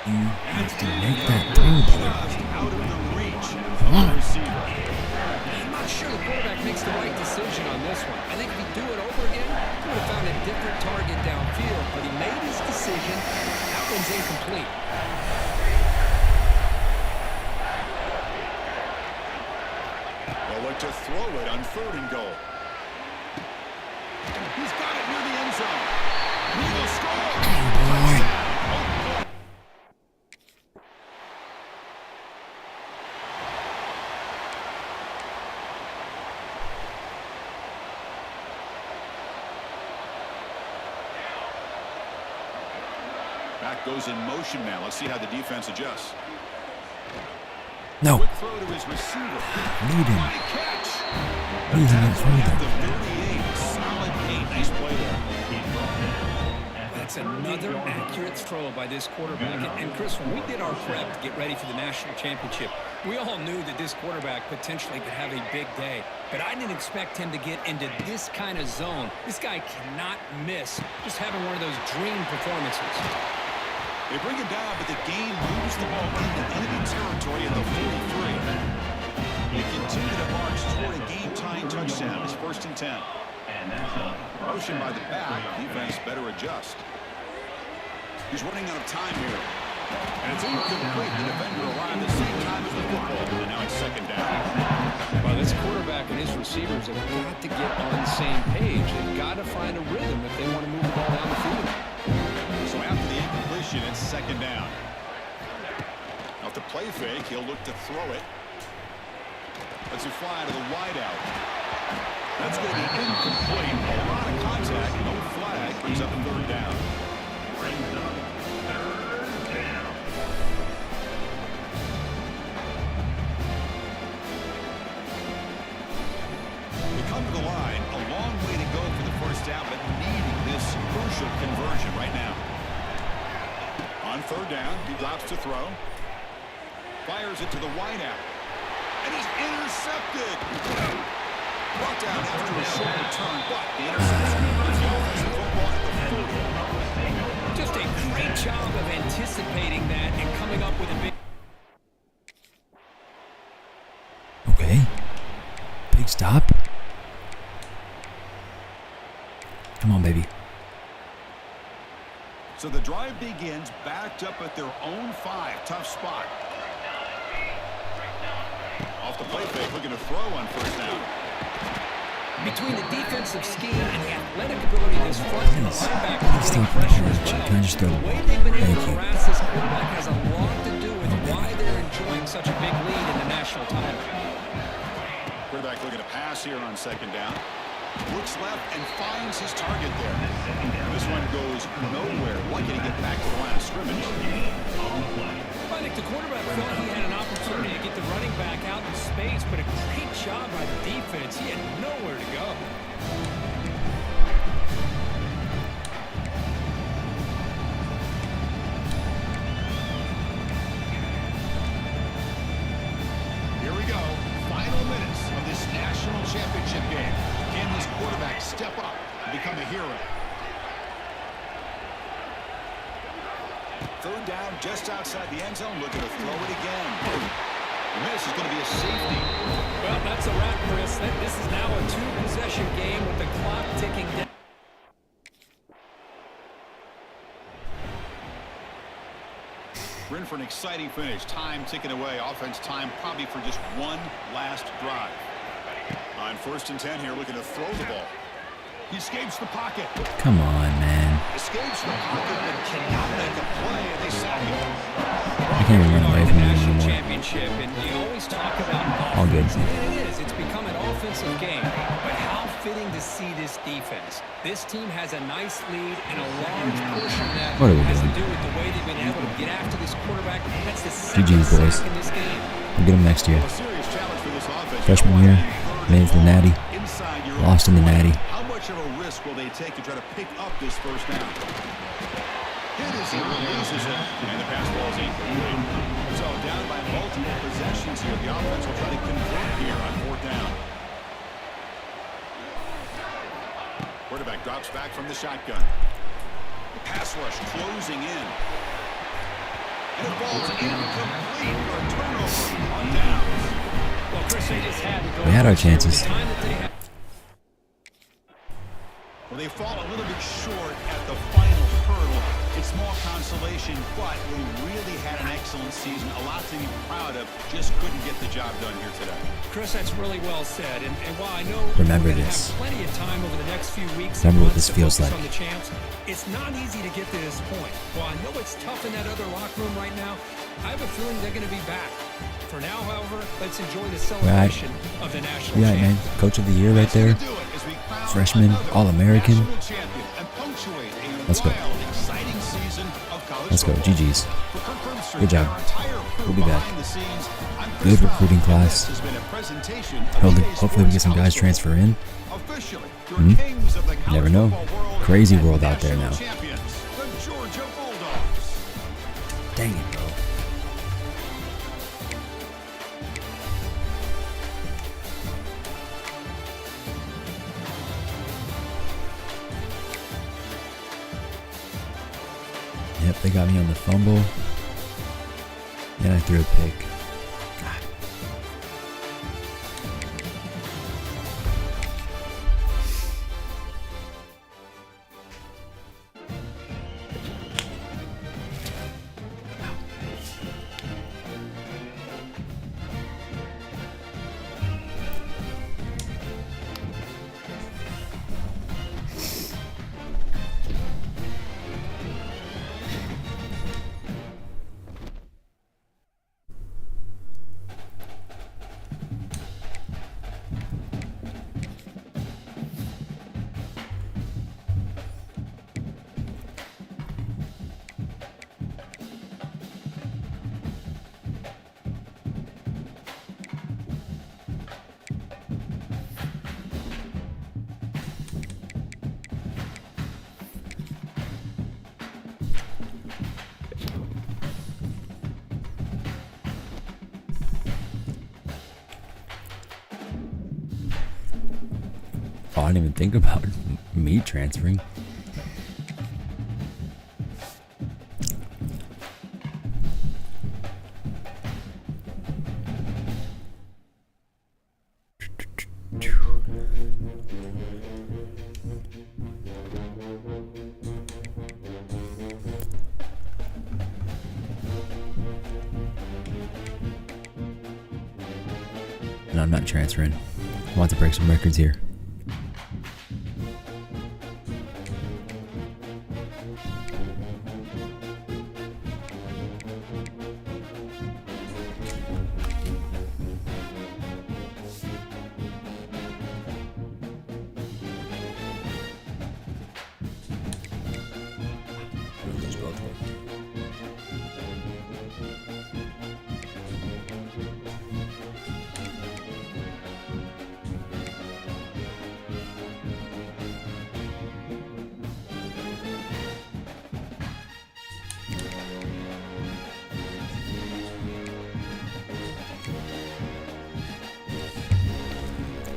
You have to make that throw, brother. Out of the reach Come of on. the receiver. I'm not sure the quarterback makes the right decision on this one. I think if he'd do it over again, he would have found a different target downfield, but he made his decision. That one's incomplete. They'll look to throw it on third and goal. He's got it near the end zone. He will score. Boy. Back goes in motion now. Let's see how the defense adjusts. No. Quick throw to his receiver. Lead him. Nice catch. Lead him Tackle at further. the 38. Solid gain. Nice play there. That's another accurate throw by this quarterback. And Chris, when we did our prep to get ready for the national championship, we all knew that this quarterback potentially could have a big day. But I didn't expect him to get into this kind of zone. This guy cannot miss. Just having one of those dream performances. They bring him down, but the game moves the ball into enemy territory at the 43. They continue to march toward a game-tying touchdown. It's first and 10. Motion by the back. Defense better adjust. He's running out of time here. And it's incomplete. The defender arrived at the same time as the football. And now it's second down. Well, this quarterback and his receivers have got to get on the same page. They've got to find a rhythm if they want to move the ball down the field. So after the incompletion, it's second down. Off the play fake, he'll look to throw it. Lets it fly to the wideout. That's going to be incomplete. A lot of contact, no flag, brings up a third down. They come to the line, a long way to go for the first down, but needing this crucial conversion right now. On third down, he drops to throw. Fires it to the wideout. And he's intercepted. Brought down after a short return, but the interception is the offensive football at the 40. Just a great job of anticipating that and coming up with a big... Okay. Big stop. Come on, baby. So the drive begins backed up at their own 5. Tough spot. Off the play fake, looking to throw on first down. Between the defensive scheme and the athletic ability of this front and the linebacker getting pressure as well, Can I just throw? the way they've been able Thank to you. harass this quarterback has a lot to do with why they're enjoying such a big lead in the national title. Quarterback looking to pass here on second down. Looks left and finds his target there. This one goes nowhere. Lucky to get back to the line of scrimmage. I think the quarterback felt he had an opportunity to get the running back out in space, but a great job by the defense. He had nowhere to go. Here we go. Final minutes of this national championship game. Can this quarterback step up and become a hero? Third down just outside the end zone. Looking to throw it again. The miss is going to be a safety. Well, that's a wrap, Chris. This is now a 2-possession game with the clock ticking down. We're in for an exciting finish. Time ticking away. Offense time probably for just one last drive. On 1st and 10 here, looking to throw the ball. He escapes the pocket. Come on, man. Escapes the pocket and cannot make a play, and they sack him. I can't even run away from him National anymore. championship, and you always talk about All good. offense, and it is. It's become an offensive game. But how fitting to see this defense. This team has a nice lead, and a large portion of that What are we has to doing? do with the way they've been able to get after this quarterback. That's the second GG's, boys. sack in this game. We'll get him next year. A serious challenge for this offense. Freshman year, made it to the Natty. Inside your Lost in the Natty. How much of a risk will they take to try to pick up this first down? Hit as he releases it, and the pass ball is incomplete. So down by multiple possessions here. The offense will try to convert here on 4th down. Quarterback drops back from the shotgun. The pass rush closing in. And it falls incomplete for a turnover on downs. Well, Chris, they just had to go. We had our first here with chances. the time that they had. Well, they fall a little bit short at the final hurdle. It's small consolation, but they really had an excellent season. A lot to be proud of. Just couldn't get the job done here today. Chris, that's really well said. And while I know Remember we're gonna this. have plenty of time over the next few weeks, Remember what and months this to feels focus like. on the champs, it's not easy to get to this point. While I know it's tough in that other locker room right now, I have a feeling they're going to be back. For now, however, let's enjoy the celebration of the national Yeah, man. champion. Coach of the year right there. Freshman, All-American. Let's go. Let's go. GG's. Good job. We'll be back. Good recruiting class. Hopefully we get some guys transfer in. Never know. Crazy world out there now. Dang it, bro. Yep, they got me on the fumble. And I threw a pick. Oh, I didn't even think about me transferring. No, I'm not transferring. I want to break some records here.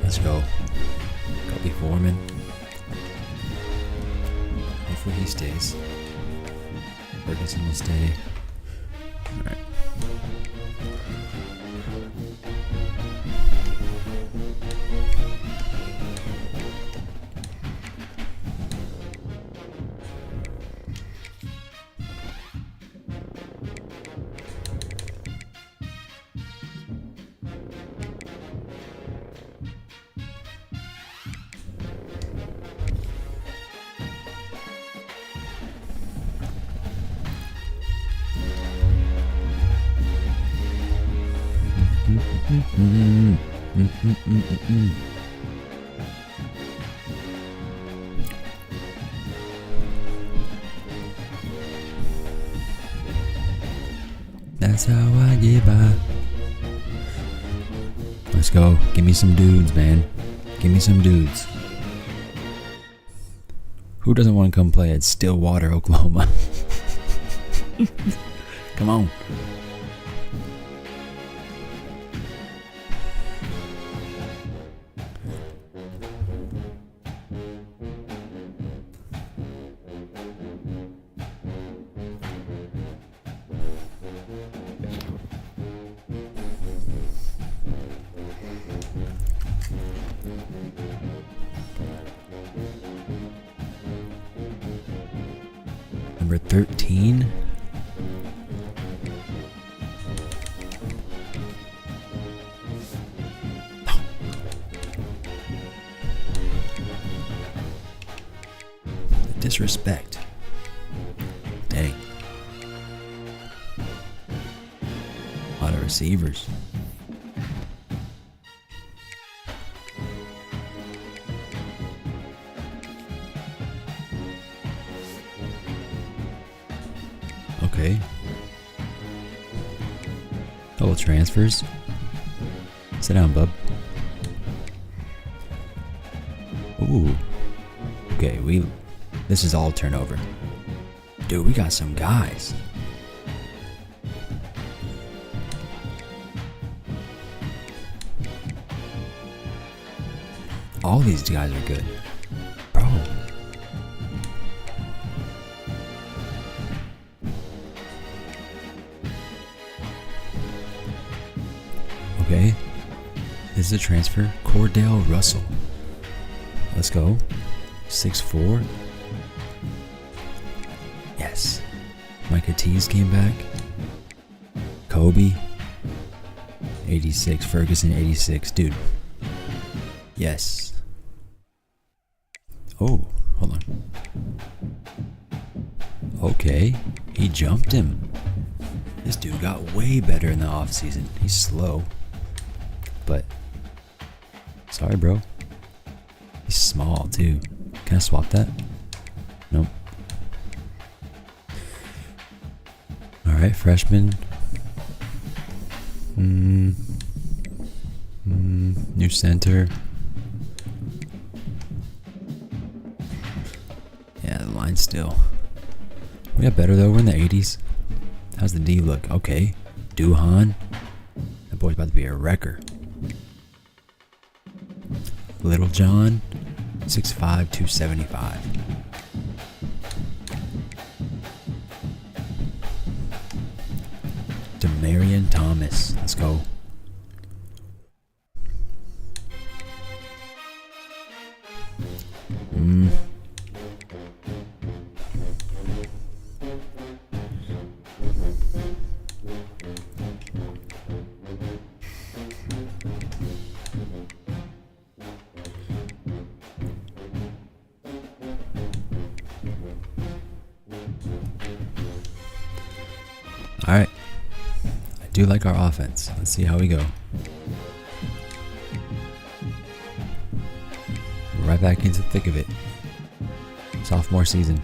Let's go. Kobe Foreman. Hopefully he stays. Ferguson will stay. Alright. That's how I get by. Let's go. Give me some dudes, man. Give me some dudes. Who doesn't want to come play at Stillwater, Oklahoma? Come on. Number 13. The disrespect. Dang. A lot of receivers. Okay. Double transfers. Sit down, bub. Ooh. Okay, this is all turnover. Dude, we got some guys. All these guys are good. Bro. Okay, this is a transfer. Cordell Russell. Let's go. 6'4". Yes. Micah Tease came back. Kobe. 86. Ferguson, 86. Dude. Yes. Oh, hold on. Okay, he jumped him. This dude got way better in the offseason. He's slow. But, sorry, bro. He's small, too. Can I swap that? Nope. Alright, freshman. New center. Yeah, the line's still. We got better, though. We're in the 80s. How's the D look? Okay. Duhan. That boy's about to be a wrecker. Little John, 6'5", 275. Demarion Thomas, let's go. Alright. I do like our offense. Let's see how we go. We're right back into the thick of it. Sophomore season.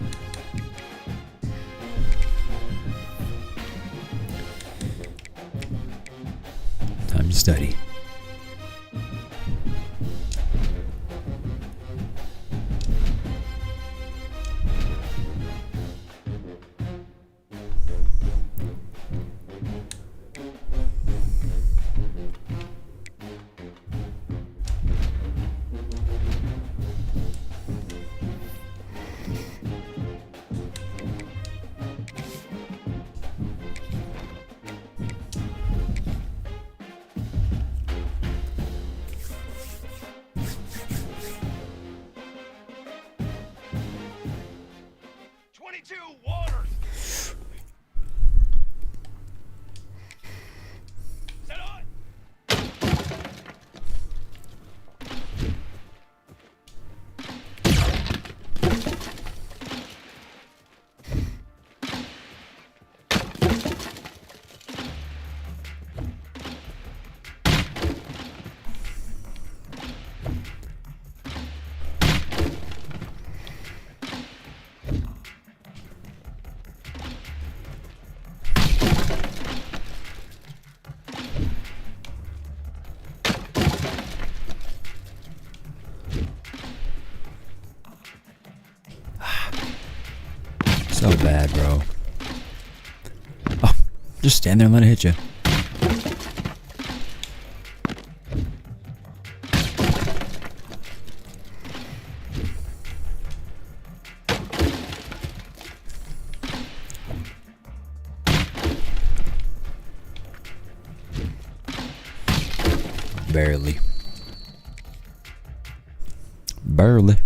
Time to study. So bad, bro. Oh, just stand there and let it hit you. Barely. Barely.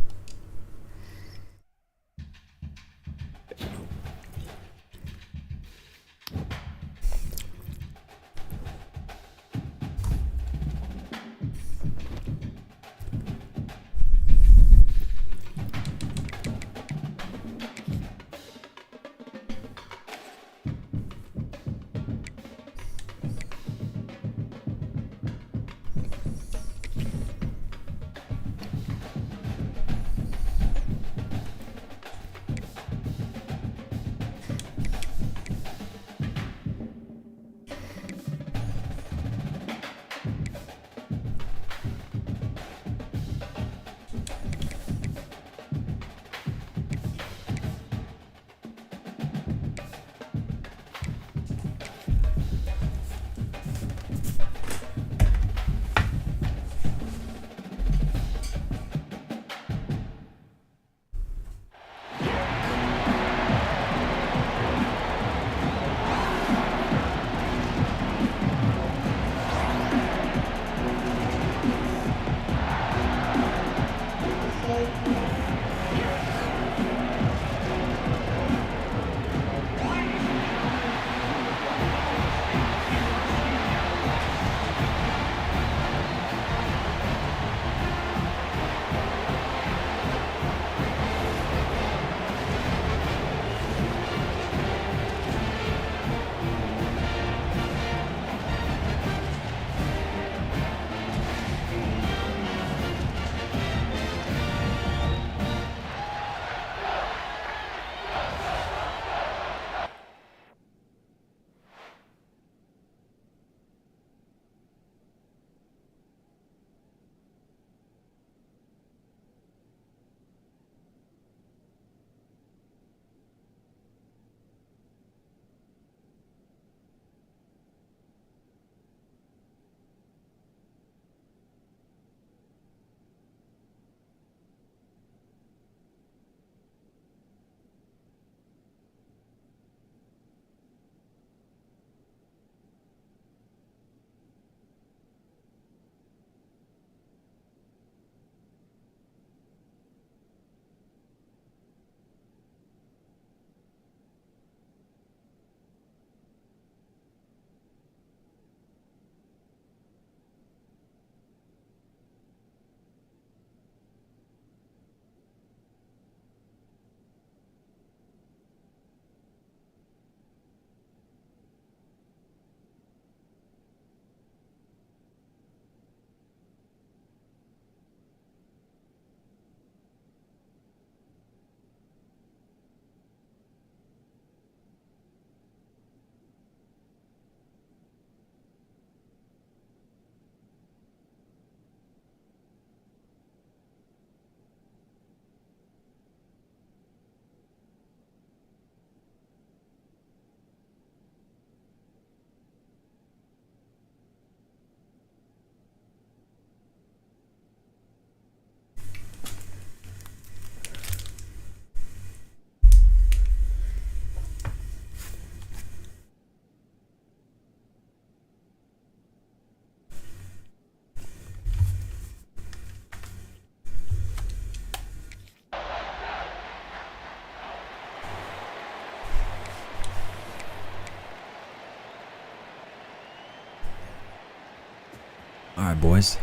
Alright, boys.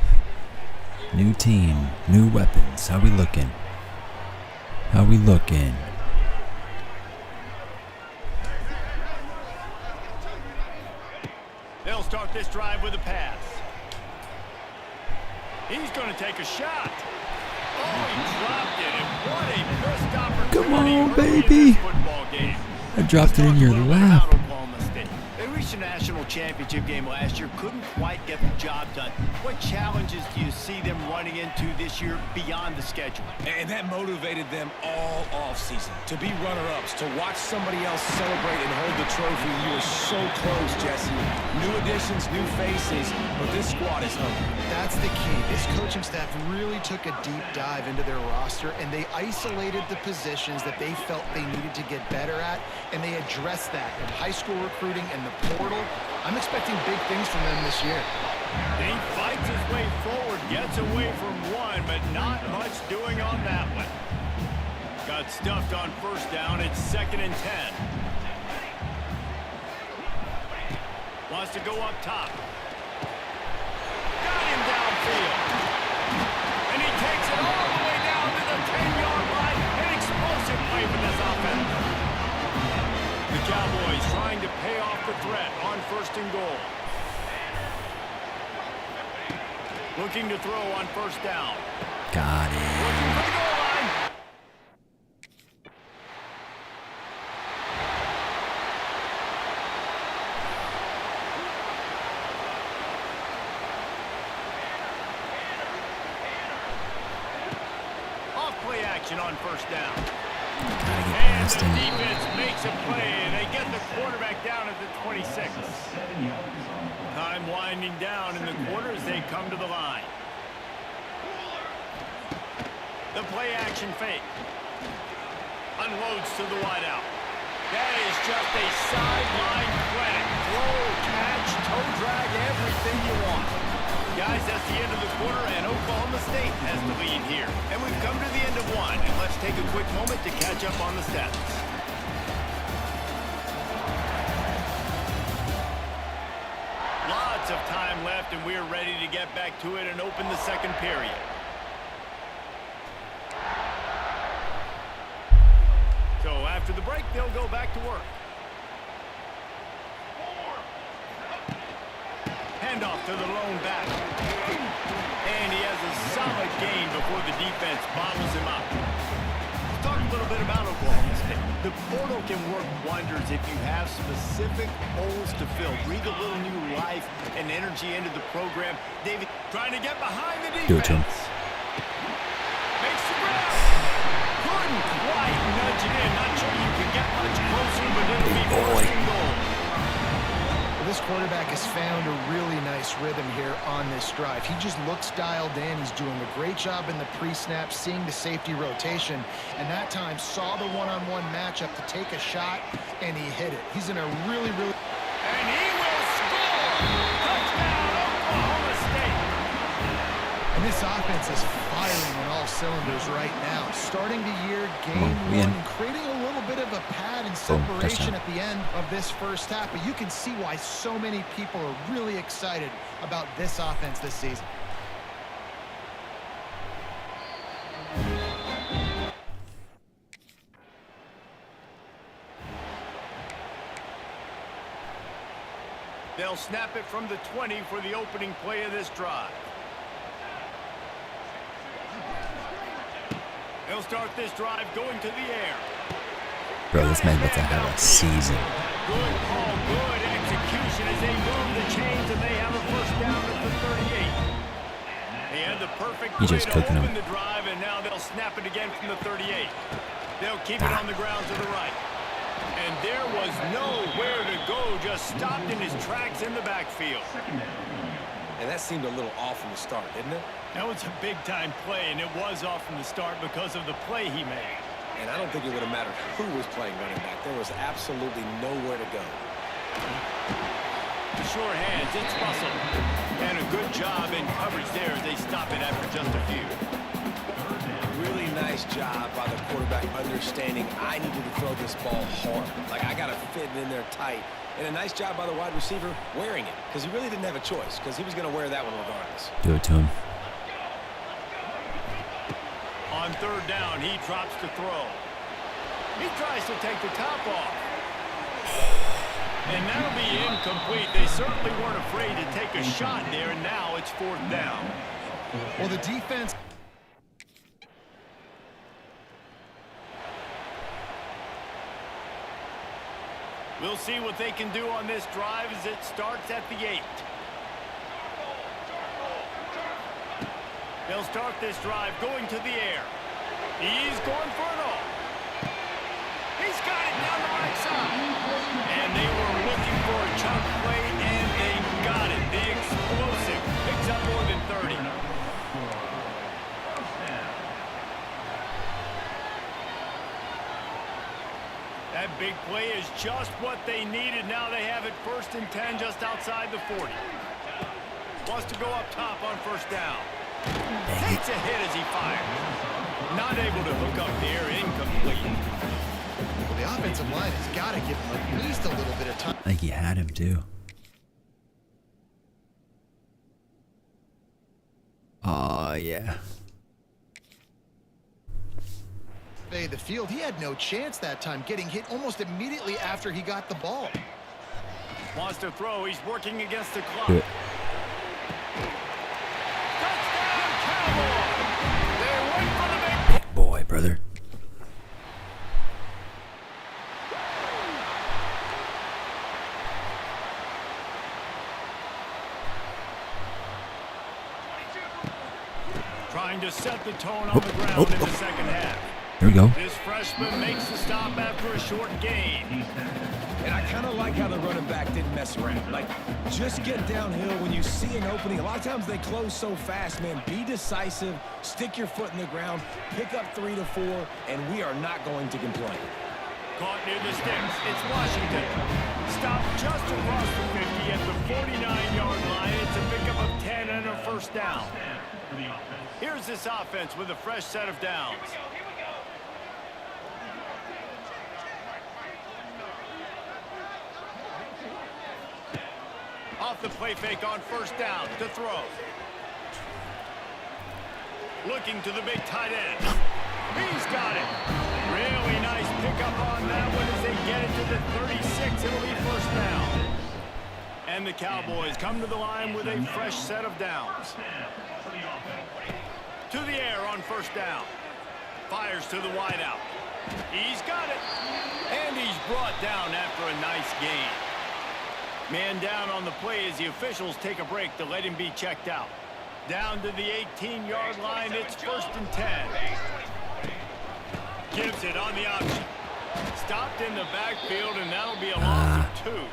New team, new weapons. How we looking? How we looking? They'll start this drive with a pass. He's going to take a shot. Oh, he dropped it, and what a missed opportunity. Come on, early in baby. this football game. I dropped it in your Let's talk a little bit lap. about Oklahoma State. They reached a national championship game last year, couldn't quite get the job done. What challenges do you see them running into this year beyond the schedule? And that motivated them all offseason. To be runner-ups, to watch somebody else celebrate and hold the trophy. You are so close, Jesse. New additions, new faces, but this squad is hungry. That's the key. This coaching staff really took a deep dive into their roster, and they isolated the positions that they felt they needed to get better at, and they addressed that in high school recruiting and the portal. I'm expecting big things from them this year. He fights his way forward, gets away from one, but not much doing on that one. Got stuffed on first down. It's 2nd and 10. Wants to go up top. Got him downfield. And he takes it all the way down to the 10-yard line. An explosive play for this offense. The Cowboys trying to pay off the threat on 1st and goal. Looking to throw on 1st down. Got Looking it. for the goal line. Off play action on 1st down. Gotta get And past the him. defense makes a play, and they get the quarterback down at the 26. Time winding down in the quarter as they come to the line. The play action fake. Unloads to the wideout. That is just a sideline clinic. Throw, catch, toe drag, everything you want. Guys, that's the end of the quarter, and Oklahoma State has the lead here. And we've come to the end of one, and let's take a quick moment to catch up on the stats. Lots of time left, and we're ready to get back to it and open the 2nd period. So after the break, they'll go back to work. Handoff to the lone back. And he has a solid gain before the defense bottles him up. Let's talk a little bit about Oklahoma State. The portal can work wonders if you have specific holes to fill. Breathe a little new life and energy into the program. David trying to get behind the defense. Do it to him. Makes the grab. Couldn't quite nudge it in. Not sure you can get much closer, but it'll be 1st and goal. Well, this quarterback has found a really nice rhythm here on this drive. He just looks dialed in. He's doing a great job in the pre-snap, seeing the safety rotation, and that time saw the one-on-one matchup to take a shot, and he hit it. He's in a really... And he will score! Touchdown, Oklahoma State! And this offense is firing on all cylinders right now. Starting the year, game we in. one, creating a little bit of a pad and Boom, separation touchdown. at the end of this first half. But you can see why so many people are really excited about this offense this season. They'll snap it from the 20 for the opening play of this drive. They'll start this drive going to the air. Bro, this man about to have a season. Good call, good execution as they move the chains, and they have a 1st down at the 38. They had the perfect He play just to cooking open him. the drive, and now they'll snap it again from the 38. They'll keep it on the ground to the right. And there was nowhere to go, just stopped in his tracks in the backfield. And that seemed a little off from the start, didn't it? That was a big-time play, and it was off from the start because of the play he made. And I don't think it would have mattered who was playing running back. There was absolutely nowhere to go. Sure hands, it's Russell. And a good job in coverage there as they stop it after just a few. Really nice nice job by the quarterback understanding I needed to throw this ball hard. Like, I got to fit it in there tight. And a nice job by the wide receiver wearing it, because he really didn't have a choice, because he was going to wear that one regardless. Do it to him. On third down, he drops to throw. He tries to take the top off. And that'll be incomplete. They certainly weren't afraid to take a shot there, and now it's fourth down. Well, the defense... We'll see what they can do on this drive as it starts at the 8. They'll start this drive going to the air. He's going for it all. He's got it down the right side. And they were looking for a chunk play, and they got it. The explosive picks up more than 30. That big play is just what they needed. Now they have it 1st and 10 just outside the 40. Wants to go up top on first down. Takes a hit as he fires. Not able to hook up there, incomplete. Well, the offensive line has got to give him at least a little bit of time. Like he had him too. Oh, yeah. The field, he had no chance that time, getting hit almost immediately after he got the ball. Wants to throw. He's working against the clock. Do it. Touchdown, Cowboys! They wait for the big... Big boy, brother. Trying to set the tone on the ground in the second half. There we go. This freshman makes the stop after a short gain. And I kind of like how the running back didn't mess around. Like, just get downhill when you see an opening. A lot of times they close so fast, man. Be decisive, stick your foot in the ground, pick up 3 to 4, and we are not going to complain. Caught near the sticks. It's Washington. Stopped just across the 50 at the 49-yard line. It's a pickup of 10 and a first down. Here's this offense with a fresh set of downs. Off the play fake on first down to throw. Looking to the big tight end. He's got it. Really nice pickup on that one as they get it to the 36. It'll be first down. And the Cowboys come to the line with a fresh set of downs. To the air on first down. Fires to the wideout. He's got it. And he's brought down after a nice gain. Man down on the play as the officials take a break to let him be checked out. Down to the 18-yard line, it's 1st and 10. Gives it on the option. Stopped in the backfield, and that'll be a loss of 2.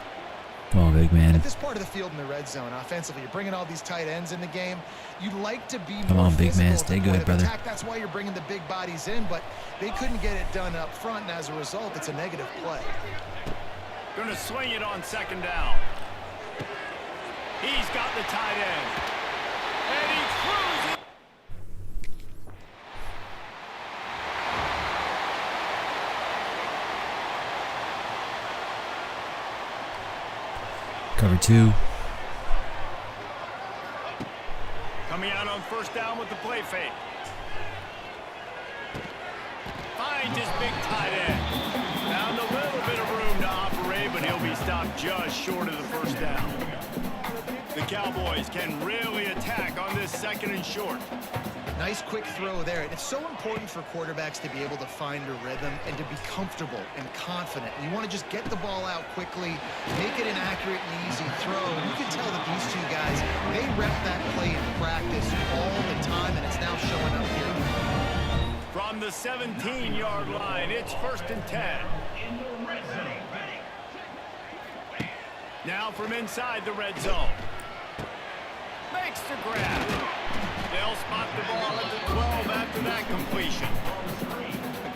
Come on, big man. At this part of the field in the red zone, offensively, you're bringing all these tight ends in the game. You'd like to be Come more on, big man. physical Stay at the good, point of brother. attack. That's why you're bringing the big bodies in, but they couldn't get it done up front, and as a result, it's a negative play. Going to swing it on second down. He's got the tight end. And he throws it. Cover 2. Coming out on first down with the play fake. Finds his big tight end. Found a little bit of room to operate, but he'll be stopped just short of the first down. The Cowboys can really attack on this 2nd and short. Nice quick throw there. And it's so important for quarterbacks to be able to find a rhythm and to be comfortable and confident. You want to just get the ball out quickly, make it an accurate and easy throw. And you can tell that these two guys, they rep that play in practice all the time, and it's now showing up here. From the 17-yard line, it's 1st and 10. Now from inside the red zone. Makes the grab. They'll spot the ball at the 12 after that completion.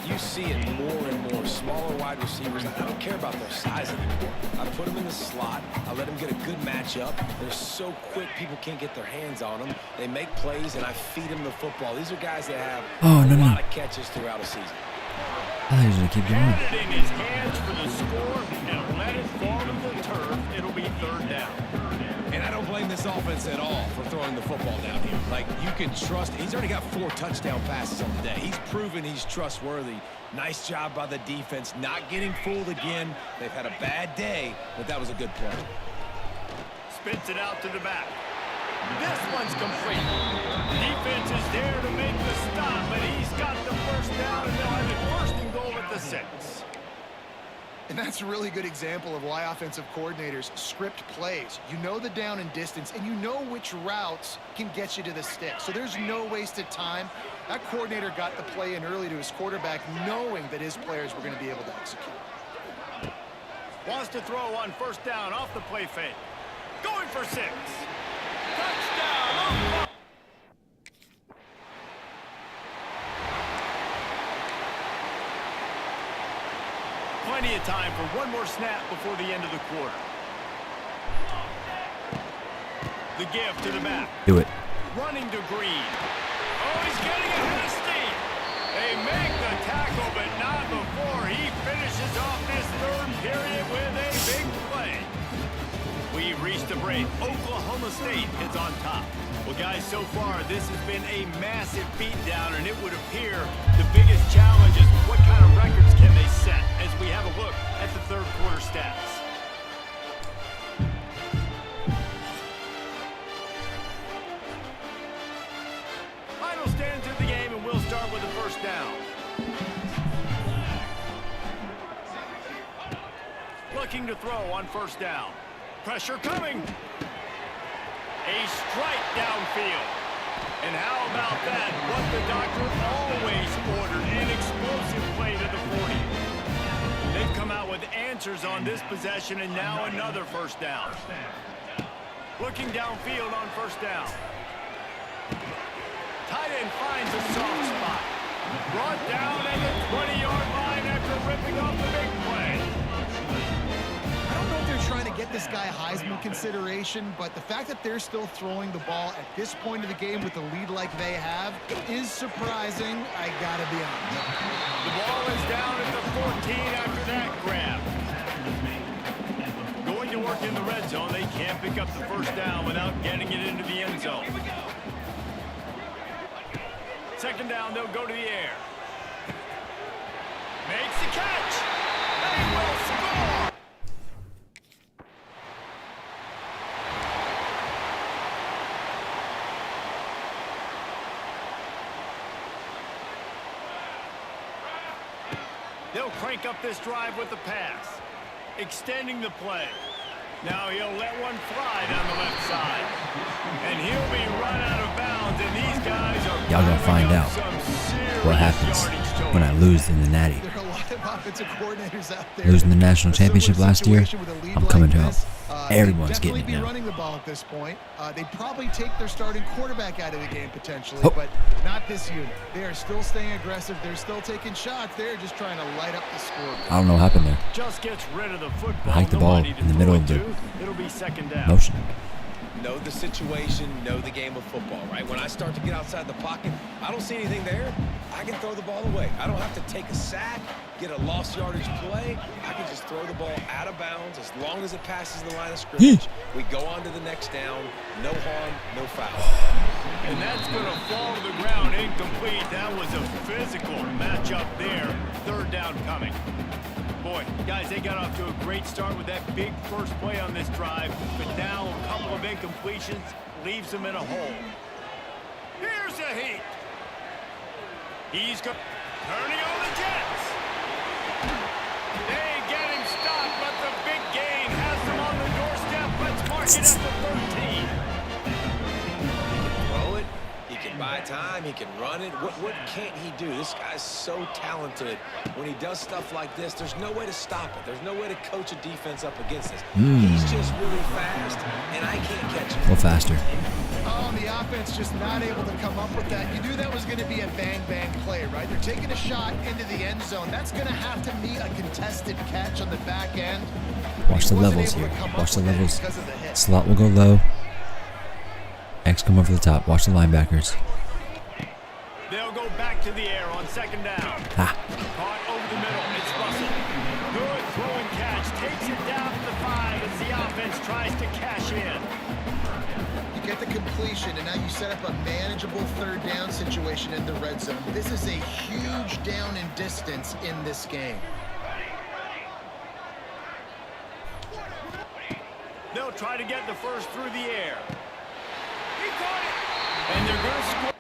You see it more and more. Smaller wide receivers, I don't care about their size anymore. I put them in the slot. I let them get a good matchup. They're so quick, people can't get their hands on them. They make plays, and I feed them the football. These are guys that have a lot of catches throughout a season. I thought he was going to keep going. Had it in his hands for the score and let it fall to the turf. It'll be third down. And I don't blame this offense at all for throwing the football down here. Like, you can trust. He's already got 4 touchdown passes on the day. He's proven he's trustworthy. Nice job by the defense, not getting fooled again. They've had a bad day, but that was a good play. Spits it out to the back. This one's complete. Defense is there to make the stop, but he's got the first down, and they'll have it first and goal at the 6. And that's a really good example of why offensive coordinators script plays. You know the down and distance, and you know which routes can get you to the stick. So there's no wasted time. That coordinator got the play in early to his quarterback, knowing that his players were going to be able to execute. Wants to throw on first down off the play fake. Going for 6. Touchdown! Plenty of time for one more snap before the end of the quarter. The give to the back. Do it. Running to Green. Oh, he's getting ahead of steam. They make the tackle, but not before he finishes off this third period with a big play. We've reached the break. Oklahoma State is on top. Well, guys, so far, this has been a massive beatdown, and it would appear the biggest challenge is what kind of records can they set as we have a look at the third quarter stats. Final stands of the game, and we'll start with the first down. Looking to throw on first down. Pressure coming. A strike downfield. And how about that? What the doctor always ordered. An explosive play to the 40. They've come out with answers on this possession, and now another first down. Looking downfield on first down. Tight end finds a soft spot. Brought down at the 20-yard line after ripping off the big play. I don't know if they're trying to get this guy Heisman consideration, but the fact that they're still throwing the ball at this point of the game with the lead like they have is surprising. I gotta be honest. The ball is down at the 14 after that grab. Going to work in the red zone. They can't pick up the first down without getting it into the end zone. Second down, they'll go to the air. Makes the catch. They will score. They'll crank up this drive with the pass. Extending the play. Now he'll let one fly down the left side. And he'll be run out of bounds, and these guys are Y'all gonna find out what happens when I lose in the Natty. There are a lot of offensive coordinators out there. Losing the national championship last year, I'm coming to help. Everyone's getting it Definitely be now. running the ball at this point. They'd probably take their starting quarterback out of the game potentially, Oh. but not this unit. They are still staying aggressive. They're still taking shots. They're just trying to light up the scoreboard. I don't know what happened there. Just gets rid of the football. I hiked the ball Nobody to in the throw middle it of the to. It'll be second down. motion. Know the situation, know the game of football, right? When I start to get outside the pocket, I don't see anything there. I can throw the ball away. I don't have to take a sack, get a lost yardage play. I can just throw the ball out of bounds as long as it passes the line of scrimmage. We go on to the next down. No harm, no foul. And that's going to fall to the ground incomplete. That was a physical matchup there. Third down coming. Boy, guys, they got off to a great start with that big first play on this drive, but now a couple of incompletions leaves them in a hole. Here's a heat. He's turning on the Jets. They get him stopped, but the big gain has them on the doorstep. Let's mark it at the 13. Throw it. He can buy time. He can run it. What can't he do? This guy's so talented. When he does stuff like this, there's no way to stop it. There's no way to coach a defense up against this. He's just really fast, and I can't catch him. A little faster. Oh, and the offense just not able to come up with that. You knew that was going to be a bang-bang play, right? They're taking a shot into the end zone. That's going to have to meet a contested catch on the back end. Watch the levels here. Watch the levels. Slot will go low. X come over the top. Watch the linebackers. They'll go back to the air on second down. Ah. Caught over the middle. It's Russell. Good throw and catch. Takes it down to the 5 as the offense tries to cash in. You get the completion, and now you set up a manageable third down situation in the red zone. This is a huge down in distance in this game. They'll try to get the first through the air. He caught it. And they're going to score.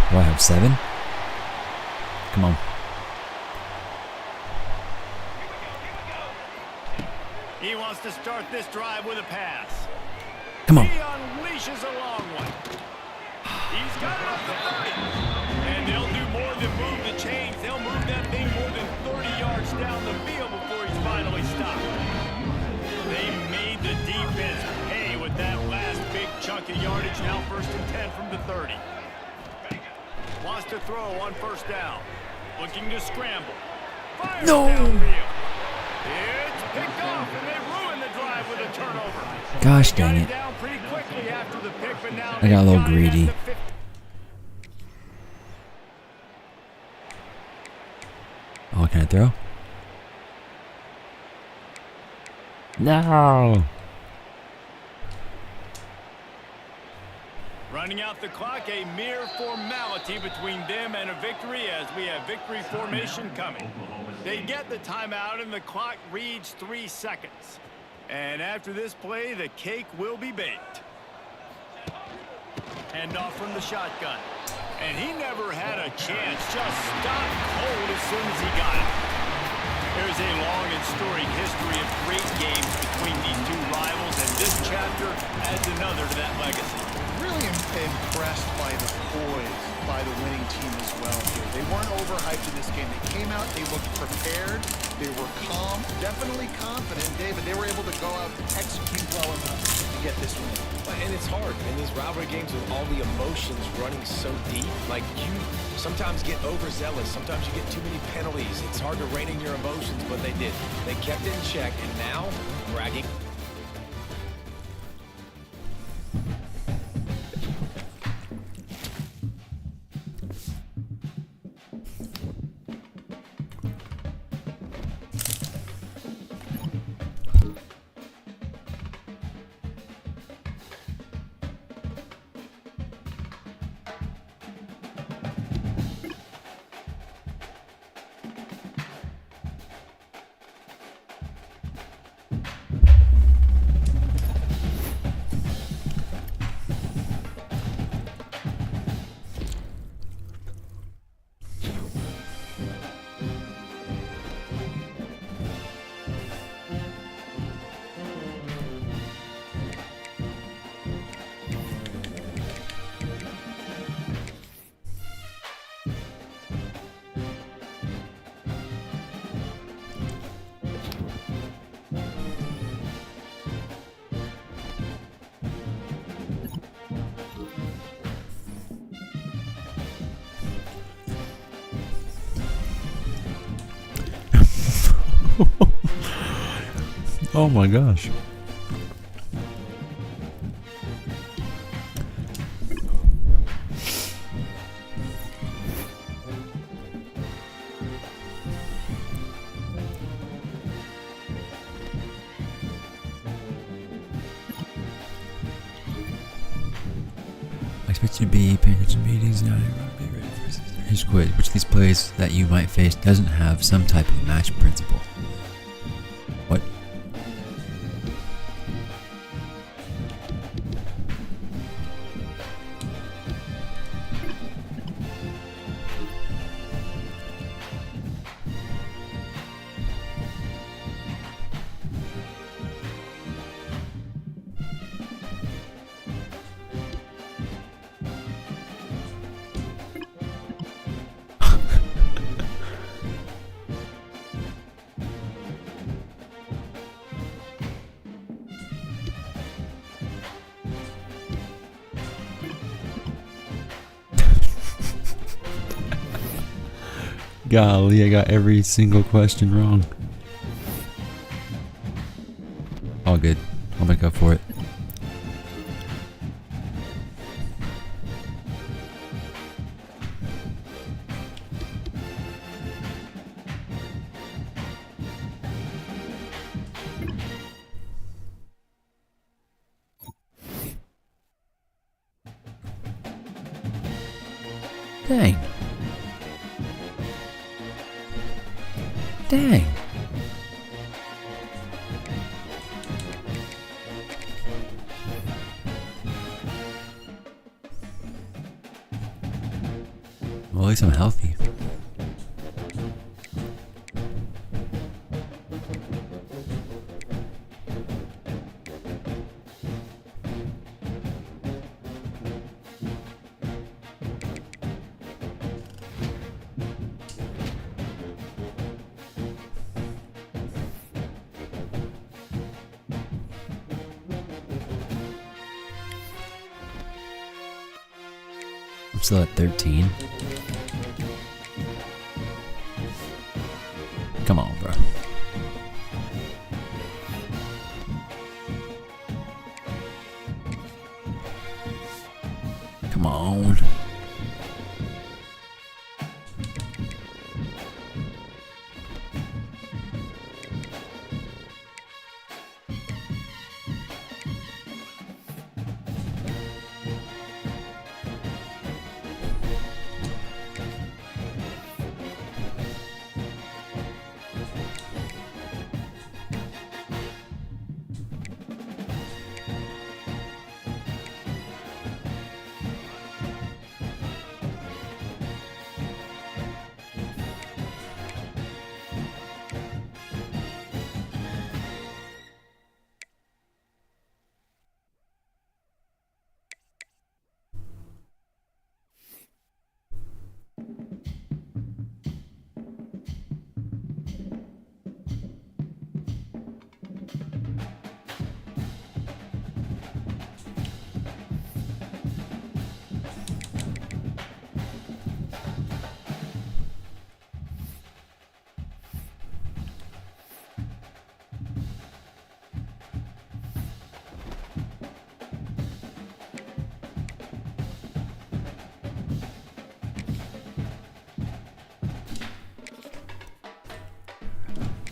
Do I have 7? Come on. He wants to start this drive with a pass. Come on. He unleashes a long one. He's got it up to 30. And they'll do more than move the chains. They'll move that thing more than 30 yards down the field before he's finally stopped. They made the defense pay with that last big chunk of yardage. Now 1st and 10 from the 30. Wants to throw on 1st down. Looking to scramble. Fires downfield. It's picked off, and they ruin the drive with a turnover. Gosh dang it. Down pretty quickly after the pick, but now I got a little greedy. Oh, can I throw? No. Running out the clock, a mere formality between them and a victory as we have victory formation coming. They get the timeout and the clock reads 3 seconds. And after this play, the cake will be baked. Handoff from the shotgun. And he never had a chance, just stopped cold as soon as he got it. There's a long and storied history of great games between these two rivals, and this chapter adds another to that legacy. Really impressed by the poise by the winning team as well here. They weren't overhyped in this game. They came out, they looked prepared, they were calm, definitely confident. David, they were able to go out and execute well enough to get this win. And it's hard in these rivalry games with all the emotions running so deep. Like, you sometimes get overzealous. Sometimes you get too many penalties. It's hard to rein in your emotions, but they did. They kept it in check, and now bragging. Oh my gosh. I expect you to be paying attention to meetings now. Be ready for this. Here's a quiz. Which of these plays that you might face doesn't have some type of match principle? What? Golly, I got every single question wrong. All good. I'll make up for it. Dang. Dang. Well, at least I'm healthy. I'm still at 13. Come on, bro. Come on.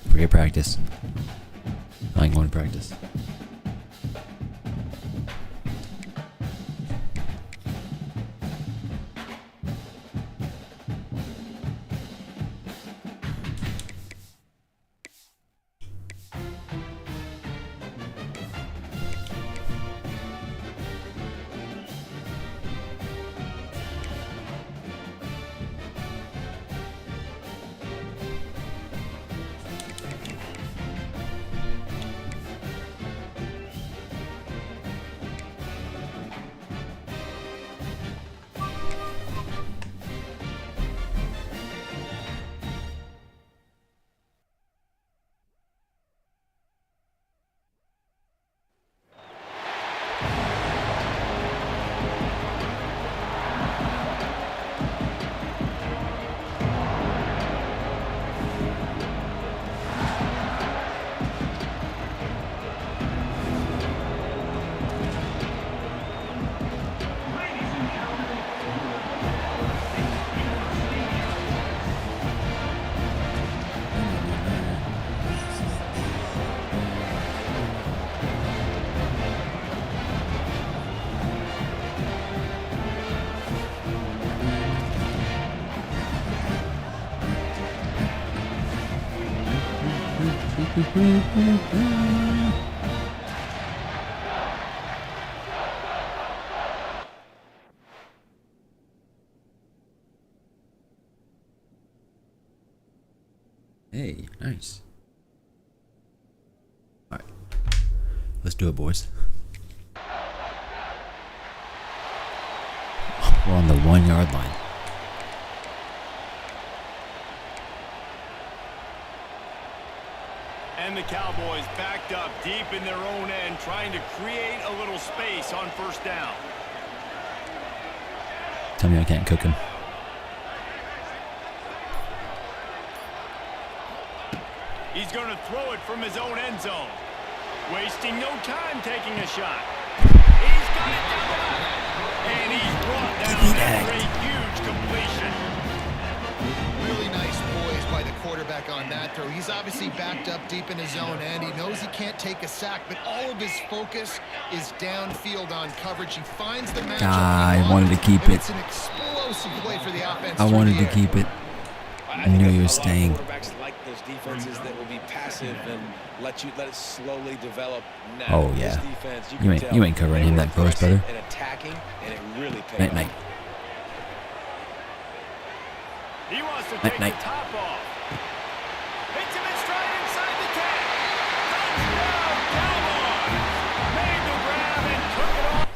Forget practice. I ain't going to practice. Hey, nice. Alright. Let's do it, boys. We're on the 1 yard line. And the Cowboys backed up deep in their own end, trying to create a little space on first down. Tell me I can't cook him. He's going to throw it from his own end zone. Wasting no time taking a shot. He's got it down the left. And he's brought down after a huge completion. Really nice poise by the quarterback on that throw. He's obviously backed up deep in his own end. He knows he can't take a sack, but all of his focus is downfield on coverage. He finds the matchup. I wanted to keep it. It's an explosive play for the offense. I wanted to keep it. I knew he was staying. Quarterbacks like those defenses that will be passive and let it slowly develop. Now, Oh yeah. this defense, You ain't covering him that close, brother. And attacking, and it really paid Night off. night. He wants to Night, take night. the top off. Hits him in stride inside the 10. Touchdown, Cowboys! Made the grab and took it off.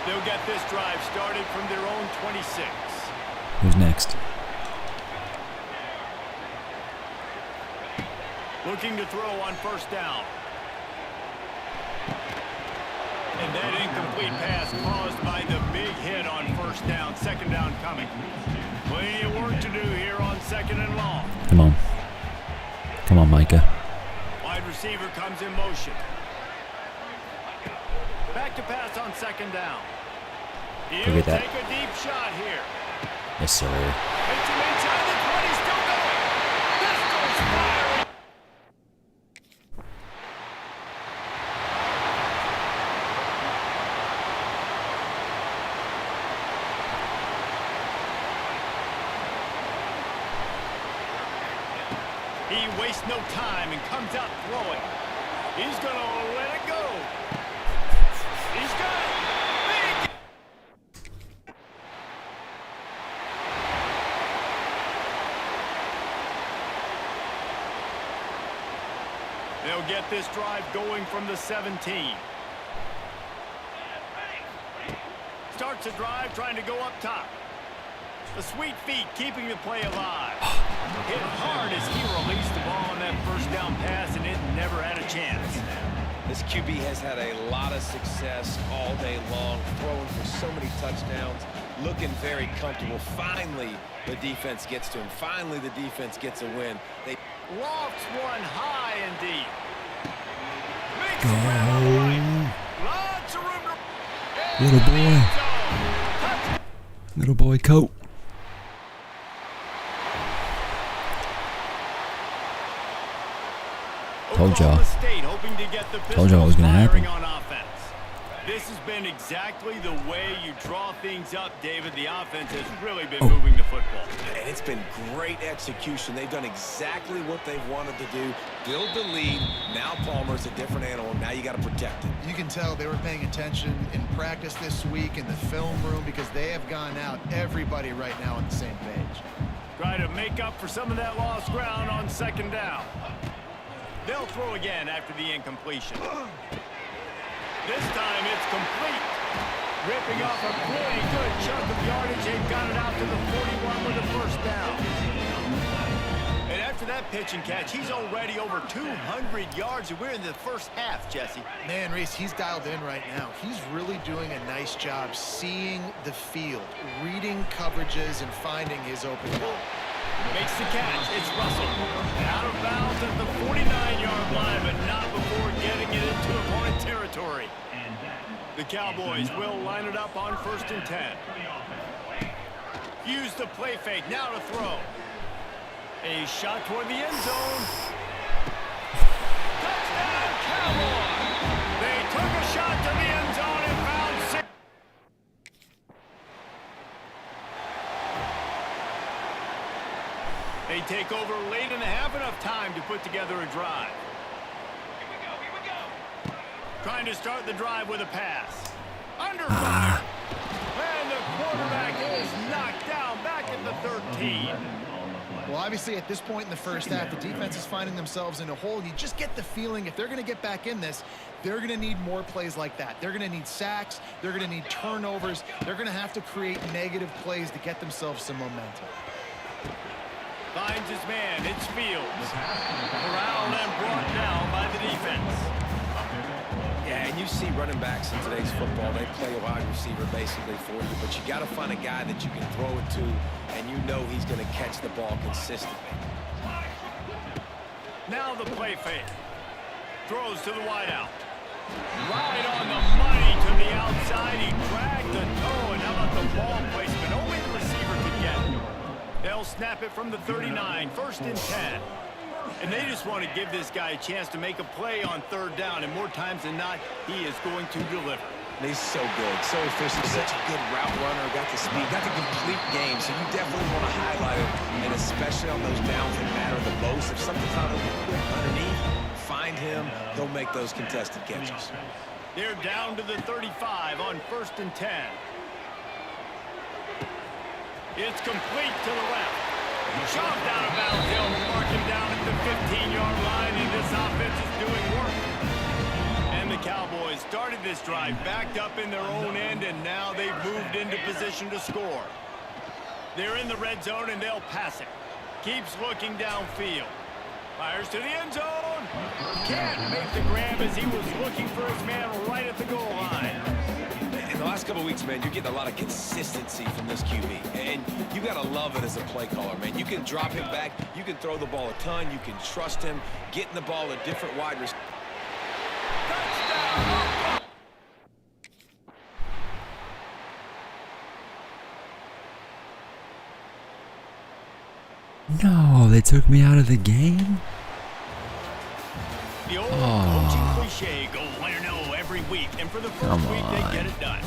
They'll get this drive started from their own 26. Who's next? Looking to throw on first down. And that incomplete pass caused by the big hit on first down. Second down coming. Plenty of work to do here on second and long. Come on. Come on, Micah. Wide receiver comes in motion. Back to pass on second down. He'll Look at that. take a deep shot here. Yes, sir. Hits him inside the 20, still going. Pistols firing. He wastes no time and comes out throwing. He's going to let it go. He's got it. Big. They'll get this drive going from the 17. Starts a drive trying to go up top. The sweet feet keeping the play alive. Hit hard as he released the ball on that first down pass, and it never had a chance. This QB has had a lot of success all day long, throwing for so many touchdowns, looking very comfortable. Finally, the defense gets to him. Finally, the defense gets a win. They Lofts one high and deep. Makes Go. a grab on the right. Lots of room to... Little boy. Touchdown. Little boy coat. Told y'all. Oklahoma State hoping to get the Told y'all it was gonna Pistols happen. firing on offense. This has been exactly the way you draw things up, David. The offense has really been moving the football. And it's been great execution. They've done exactly what they've wanted to do. Build the lead. Now Palmer's a different animal. Now you got to protect it. You can tell they were paying attention in practice this week in the film room because they have gone out, everybody right now on the same page. Try to make up for some of that lost ground on second down. They'll throw again after the incompletion. This time it's complete. Ripping off a pretty good chunk of yardage. They've got it out to the 41 with the first down. And after that pitch and catch, he's already over 200 yards, and we're in the first half, Jesse. Man, Reese, he's dialed in right now. He's really doing a nice job seeing the field, reading coverages, and finding his open goal. Makes the catch. It's Russell. Out of bounds at the 49-yard line, but not before getting it into opponent territory. The Cowboys will line it up on 1st and 10. Use the play fake. Now to throw. A shot toward the end zone. Touchdown, Cowboys! They took a shot to the end zone and found 6. They take over late and have enough time to put together a drive. Here we go. Trying to start the drive with a pass. Under fire. And the quarterback is knocked down back at the 13. Well, obviously, at this point in the first half, the defense is finding themselves in a hole. You just get the feeling if they're going to get back in this, they're going to need more plays like that. They're going to need sacks. They're going to need turnovers. They're going to have to create negative plays to get themselves some momentum. Finds his man. It's Fields. Corralled and brought down by the defense. Yeah, and you see running backs in today's football, they play a wide receiver basically for you, but you got to find a guy that you can throw it to, and you know he's going to catch the ball consistently. Now the play fake. Throws to the wideout. Right on the money to the outside. He dragged the toe, and how about the ball placement? Only the receiver could get it. They'll snap it from the 39, 1st and 10. And they just want to give this guy a chance to make a play on 3rd down, and more times than not, he is going to deliver. And he's so good, so efficient, such a good route runner, got the speed, got the complete game, so you definitely want to highlight it, and especially on those downs that matter the most. If something's not underneath, find him, he'll make those contested catches. They're down to the 35 on 1st and 10. It's complete to the left. Shoved out of bounds. They'll mark him down at the 15-yard line, and this offense is doing work. And the Cowboys started this drive backed up in their own end, and now they've moved into position to score. They're in the red zone, and they'll pass it. Keeps looking downfield. Fires to the end zone. Can't make the grab as he was looking for his man right at the goal line. In the last couple of weeks, man, you're getting a lot of consistency from this QB. And you got to love it as a play caller, man. You can drop him back. You can throw the ball a ton. You can trust him. Getting the ball a different wide receiver. No, they took me out of the game? The old coaching cliche, go win or no every week, and for the first week they get it done.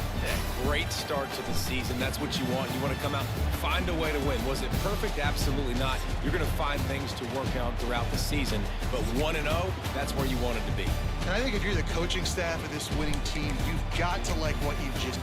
Great start to the season. That's what you want. You want to come out, find a way to win. Was it perfect? Absolutely not. You're going to find things to work out throughout the season, but 1-0, that's where you want it to be. And I think if you're the coaching staff of this winning team, you've got to like what you've just...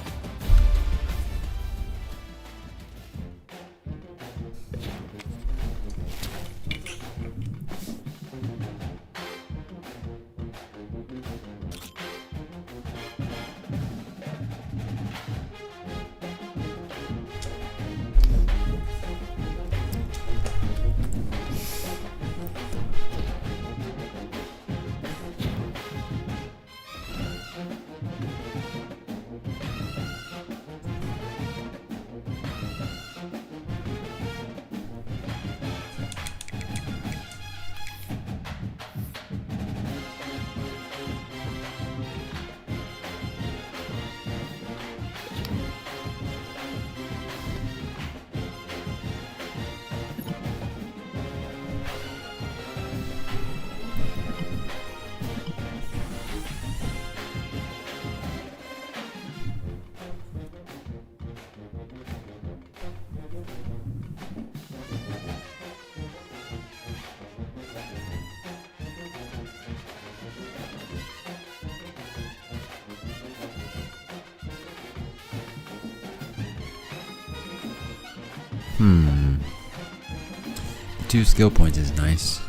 The 2 skill points is nice.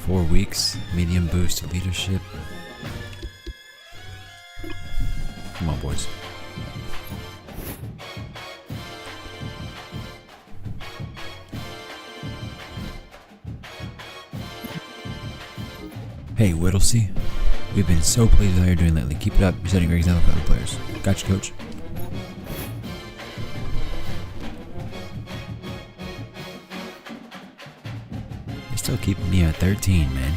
4 weeks, medium boost to leadership. Come on, boys. Hey, Whittlesey. We've been so pleased with how you're doing lately. Keep it up. You're setting a great example for other players. Gotcha, coach. Still keeping me at 13, man.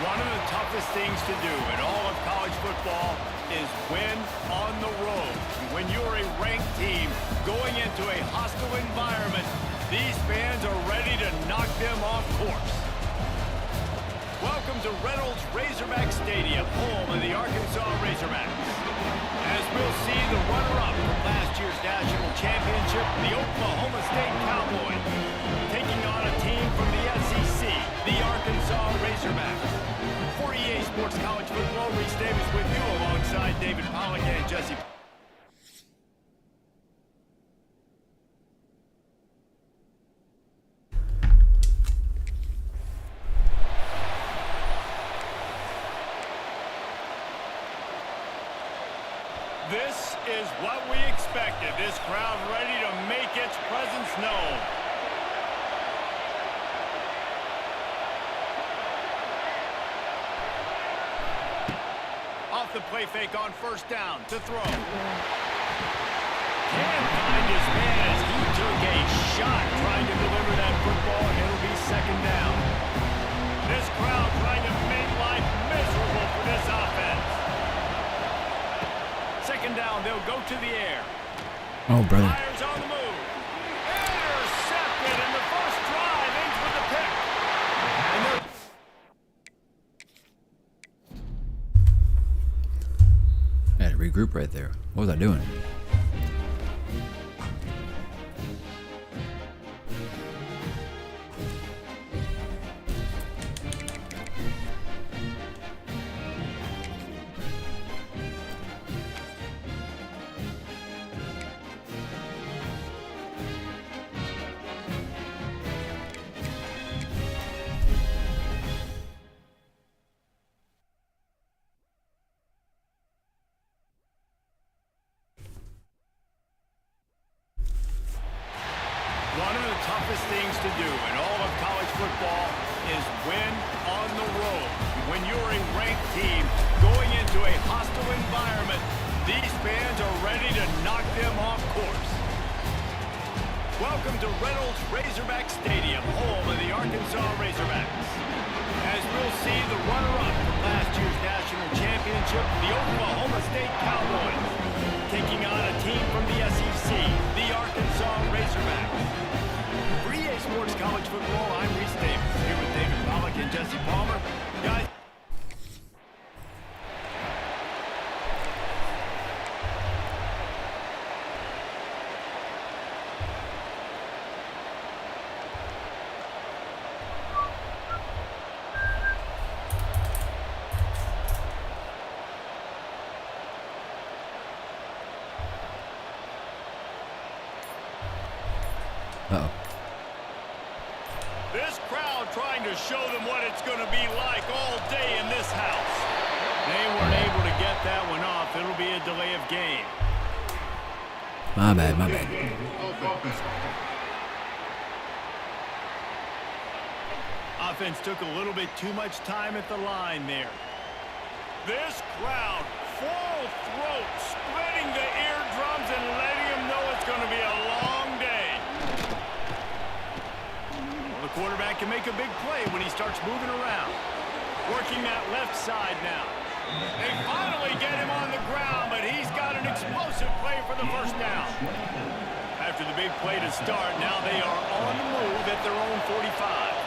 One of the toughest things to do in all of college football is win on the road. When you're a ranked team going into a hostile environment, these fans are ready to knock them off course. Welcome to Reynolds Razorback Stadium, home of the Arkansas Razorbacks. As we'll see the runner-up from last year's national championship, the Oklahoma State Cowboys, taking on a team from the SEC, the Arkansas Razorbacks. For EA Sports College Football, Reese Davis with you alongside David Pollack and Jesse. This is what we expected. This crowd ready to make its presence known. Off the play fake on first down to throw. Can't find his man as he took a shot trying to deliver that football, and it'll be second down. This crowd trying to make life miserable for this offense. Second down, they'll go to the air. Oh, brother. Fires on the move. Intercepted, and the first drive ends with a pick. And I had to regroup right there. What was I doing? one of the toughest things to do in all of college football is win on the road. When you're a ranked team going into a hostile environment, these fans are ready to knock them off course. Welcome to Reynolds Razorback Stadium, home of the Arkansas Razorbacks. As we'll see the runner-up from last year's national championship, the Oklahoma State Cowboys, taking on a team from the SEC, the Arkansas Razorbacks. For EA Sports College Football, I'm Reese Davis, here with David Pollack and Jesse Palmer. Guys, Uh-oh. this crowd trying to show them what it's going to be like all day in this house. They weren't able to get that one off. It'll be a delay of game. My bad, my bad. Offense took a little bit too much time at the line there. This crowd, full throat, splitting the eardrums and letting them know it's going to be a long day. Well, the quarterback can make a big play when he starts moving around. Working that left side now. They finally get him on the ground, but he's got an explosive play for the first down. After the big play to start, now they are on the move at their own 45.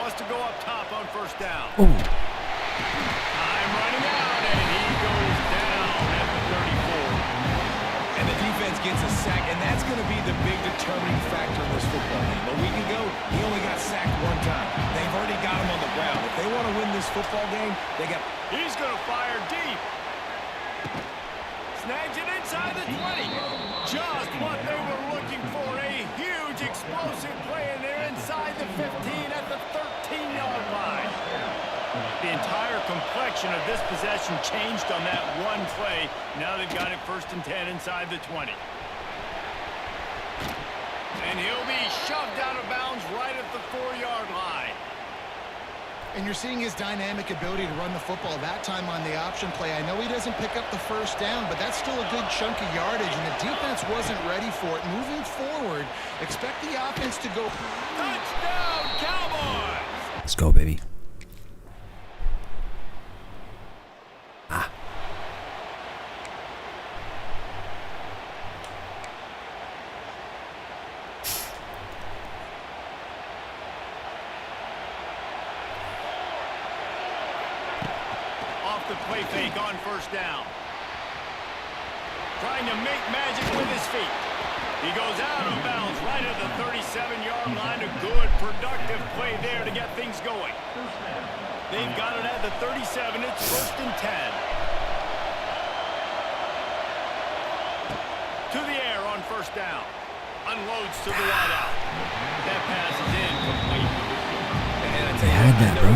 Wants to go up top on first down. Oh. Time running out, and he goes down at the 34. And the defense gets a sack, and that's going to be the big determining factor in this football game. A week ago, he only got sacked one time. They've already got him on the ground. If they want to win this football game, they got... He's going to fire deep. Snags it inside the 20. Just what they were looking for. A huge explosive play, and they're inside the 15 at the 13-yard line. The entire complexion of this possession changed on that one play. Now they've got it 1st and 10 inside the 20. And he'll be shoved out of bounds right at the 4-yard line. And you're seeing his dynamic ability to run the football, that time on the option play. I know he doesn't pick up the first down, but that's still a good chunk of yardage, and the defense wasn't ready for it. Moving forward, expect the offense to go. Touchdown, Cowboys! Let's go, baby. The play fake on first down. Trying to make magic with his feet. He goes out of bounds right at the 37-yard line. A good, productive play there to get things going. They've got it at the 37. It's 1st and 10. To the air on first down. Unloads to the wideout. That pass is incomplete. They had that, bro.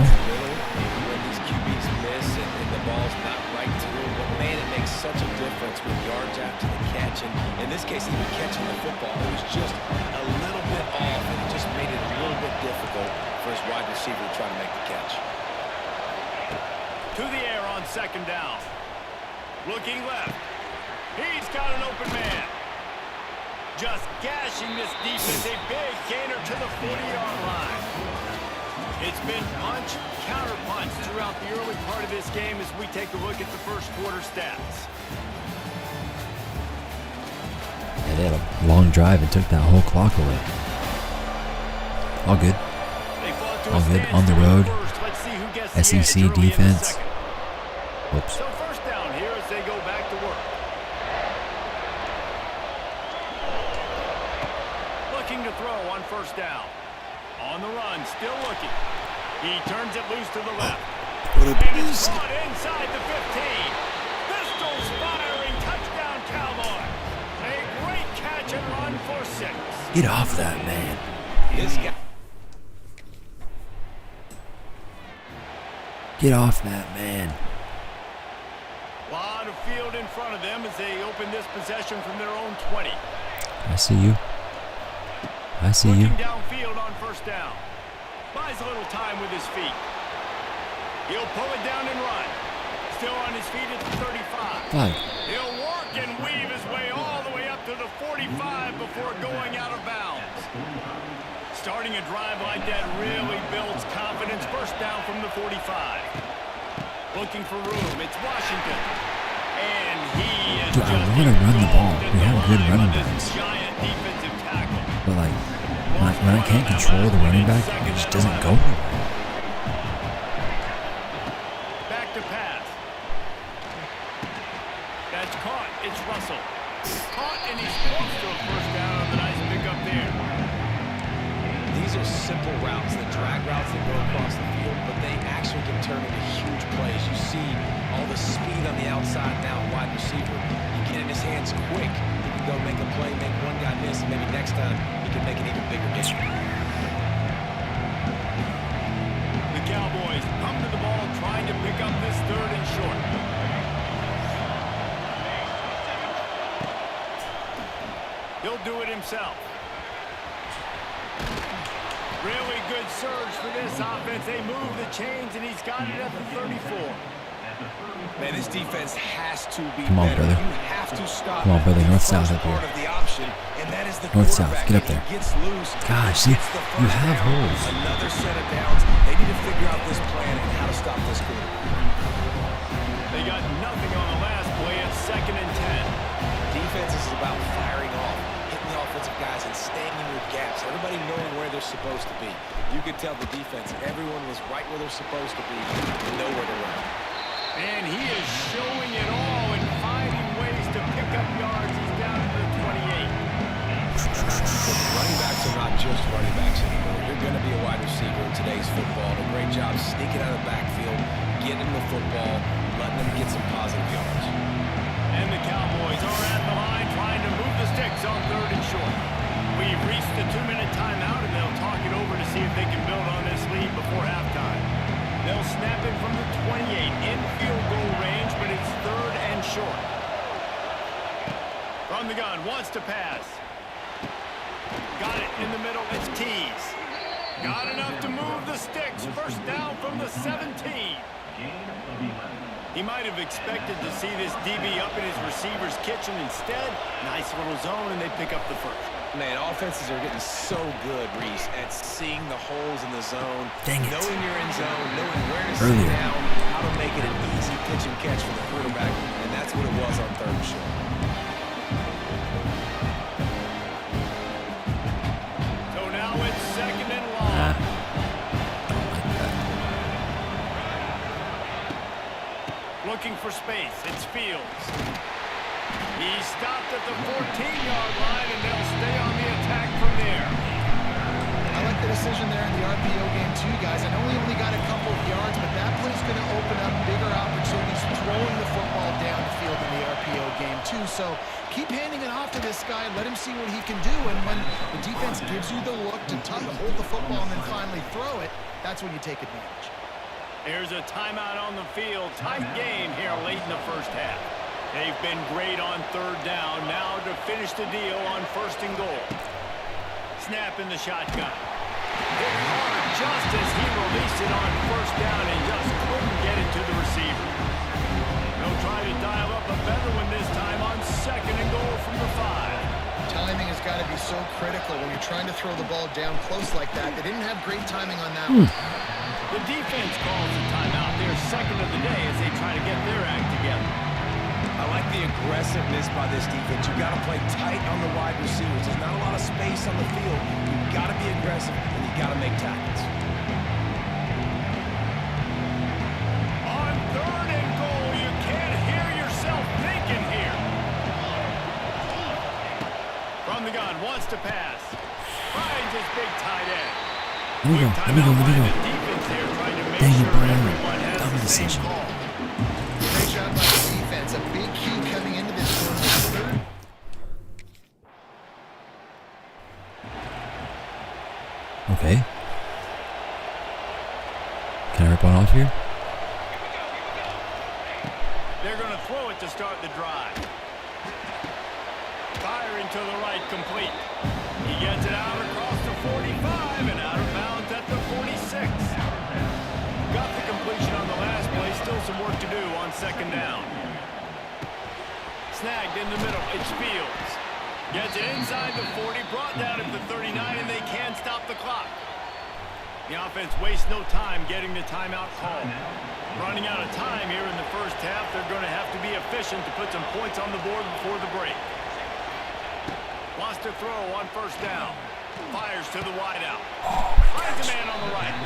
Ball's not right to him, but man, it makes such a difference with yards after the catch, and in this case, even catching the football, it was just a little bit off, and it just made it a little bit difficult for his wide receiver to try to make the catch. To the air on 2nd down. Looking left. He's got an open man. Just gashing this defense, a big gainer to the 40-yard line. It's been punch, counter punch throughout the early part of this game as we take a look at the first quarter stats. Yeah, they had a long drive and took that whole clock away. All good. All good. On the road. SEC defense. Whoops. So first down here as they go back to work. Looking to throw on first down. On the run, still looking. He turns it loose to the left. What a and it's beast. caught inside the 15. Pistols firing, touchdown Cowboys. A great catch and run for 6. Get off that, man. This guy. Get off that, man. Lot of field in front of them as they open this possession from their own 20. I see you. I see you. Looking downfield on first down. Buys a little time with his feet. He'll pull it down and run. Still on his feet at the 35. Flag. He'll work and weave his way all the way up to the 45 before going out of bounds. Starting a drive like that really builds confidence. First down from the 45. Looking for room. It's Washington. And he is Dude, I want to run the ball. We have good running backs. Giant defensive tackle. But like, when I can't control the running back, it just doesn't go anywhere. Back to pass. That's caught. It's Russell. Caught, and he's close to a first down on the nice pickup there. These are simple routes, the drag routes that go across the field, but they actually can turn into huge plays. You see all the speed on the outside now, wide receiver. You get in his hands quick. He can go make a play, make one guy miss, and maybe next time he can make an even bigger miss. The Cowboys come to the ball trying to pick up this 3rd and short. He'll do it himself. Really good surge for this offense. They move the chains, and he's got it at the 34. Man, this defense has to be Come on, better. brother. You have to stop. Come on, brother. the North-south first up here. part of the option, and that is the North-south. quarterback. Get up If he there. gets loose, Gosh, see, gets the you first have down, holes. Another set of downs. They need to figure out this plan and how to stop this quarterback. They got nothing on the last play. It's 2nd and 10. Defense is about firing off, hitting the offensive guys, and staying in your gaps. Everybody knowing where they're supposed to be. You could tell the defense, everyone was right where they're supposed to be, and nowhere to run. And he is showing it all and finding ways to pick up yards. He's down to the 28. Running backs are not just running backs anymore. You're going to be a wide receiver in today's football. A great job sneaking out of the backfield, getting the football, letting them get some positive yards. And the Cowboys are at the line trying to move the sticks on 3rd and short. We've reached the 2-minute timeout, and they'll talk it over to see if they can build on this lead before halftime. They'll snap it from the 28 in field goal range, but it's 3rd and short. From the gun, wants to pass. Got it in the middle. It's Tees. Got enough to move the sticks. First down from the 17. He might have expected to see this DB up in his receiver's kitchen. Instead, nice little zone, and they pick up the first. Man, offenses are getting so good, Reese, at seeing the holes in the zone, Dang it. knowing you're in zone, knowing where to Earlier. sit down, how to make it an easy pitch and catch for the quarterback, and that's what it was on 3rd and short. So now it's 2nd and long. Looking for space. It's Fields. He stopped at the 14-yard line, and they'll stay on the attack from there. I like the decision there in the RPO game too, guys. I know we only got a couple of yards, but that play's going to open up bigger opportunities throwing the football down the field in the RPO game too. So keep handing it off to this guy. Let him see what he can do. And when the defense gives you the look to hold the football and then finally throw it, that's when you take advantage. Here's a timeout on the field. Tight game here late in the first half. They've been great on 3rd down. Now to finish the deal on 1st and goal. Snap in the shotgun. Hit hard just as he released it on 1st down and just couldn't get it to the receiver. They'll try to dial up a better one this time on 2nd and goal from the 5. Timing has got to be so critical when you're trying to throw the ball down close like that. They didn't have great timing on that one. The defense calls the timeout. They're 2nd of the day as they try to get their act together. I like the aggressiveness by this defense. You got to play tight on the wide receivers. There's not a lot of space on the field. You got to be aggressive, and you got to make tackles. On 3rd and goal, you can't hear yourself thinking here. From the gun, wants to pass. Finds his big tight end. Let me go. Dang it, Brian. Dumb decision. Great job by the defense. A big key coming into this one. Okay. Can I rip one off here? They're going to throw it to start the drive. Firing to the right, complete. He gets it out across the 45 and out of bounds at the 46. Got the completion on the last play. Still some work to do on 2nd down. Snagged in the middle. It's Fields. Gets it inside the 40. Brought down at the 39, and they can't stop the clock. The offense wastes no time getting the timeout called. Running out of time here in the first half. They're going to have to be efficient to put some points on the board before the break. Wants to throw on 1st down. Fires to the wideout. Finds a man on the right.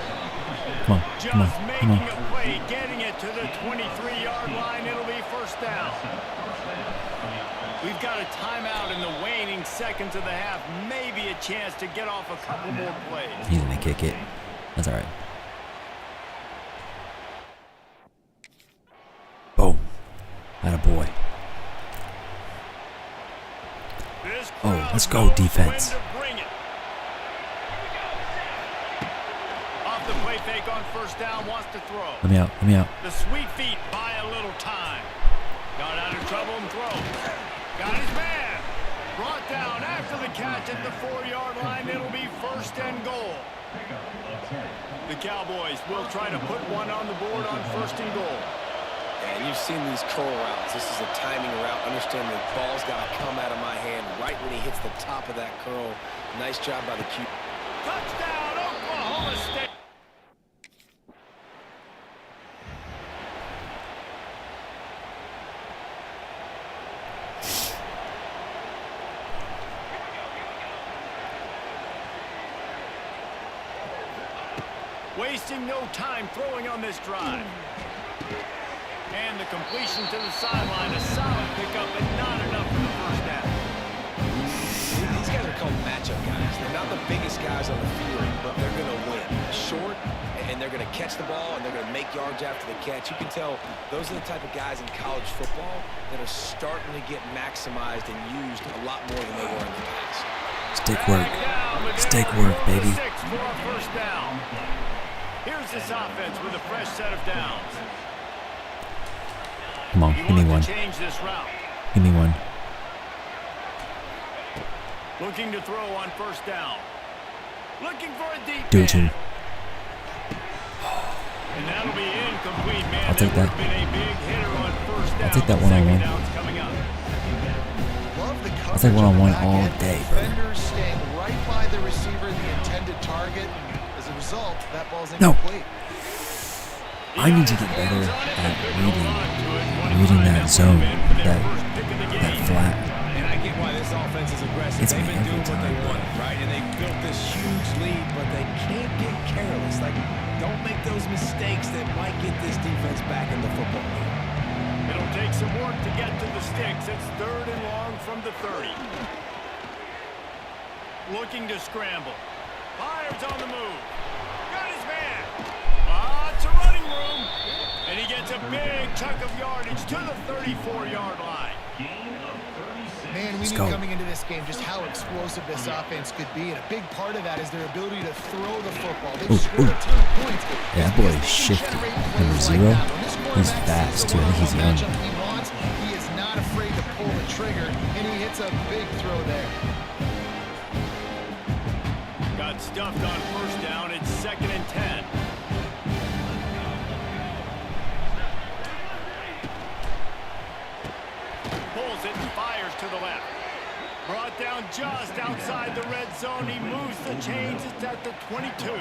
Just making a play, getting it to the 23-yard line. It'll be 1st down. We've got a timeout in the waning seconds of the half. Maybe a chance to get off a couple more plays. He's going to kick it. That's all right. Boom. Attaboy. Oh, let's go, defense. Off the play fake on 1st down, wants to throw. Let me out. Let me out. The sweet feet buy a little time. Got out of trouble and throw. Got his man. Brought down after the catch at the 4-yard line. It'll be 1st and goal. The Cowboys will try to put one on the board on 1st and goal. And you've seen these curl routes. This is a timing route. Understand the ball's got to come out of my hand right when he hits the top of that curl. Nice job by the Q. Touchdown, Oklahoma State. Wasting no time throwing on this drive. And the completion to the sideline, a solid pickup, but not enough for the 1st down. These guys are called matchup guys. They're not the biggest guys on the field, but they're going to win. Short, and they're going to catch the ball, and they're going to make yards after the catch. You can tell those are the type of guys in college football that are starting to get maximized and used a lot more than they were in the past. Stick work. Stick work, baby. 6 for a 1st down. Here's this offense with a fresh set of downs. Come on, give me one. Change this route. Give me one. Looking to throw on 1st down. Looking for a deep Do it to man. him. And that'll be incomplete, man. I'll take that. Would have been a big hitter on first down. I'll take that one-on-one. Second down's coming up. Love the I'll take coverage on the one-on-one back all end. day, brother. Defenders staying right by the receiver, the intended target. As a result, that ball's No. incomplete. I need to get better at reading that zone, that flat. And I get why this offense is aggressive. It's They've me been every doing what they time. want, right? And they built this huge lead, but they can't get careless. Like, don't make those mistakes that might get this defense back in the football game. It'll take some work to get to the sticks. It's 3rd and long from the 30. Looking to scramble. Fires on the move. Got his man. Lots of running room. And he gets a big chunk of yardage to the 34-yard line. Man, we Let's knew go. coming into this game just how explosive this offense could be, and a big part of that is their ability to throw the football. They've scored a ton of points. Yeah, that boy is shifty. Number 0, he's fast too. I think he's young. He wants, he is not afraid to pull the trigger, and he hits a big throw there. Got stuffed on first down. It's 2nd and 10. Pulls it and fires to the left. Brought down just outside the red zone. He moves the chains. It's at the 22.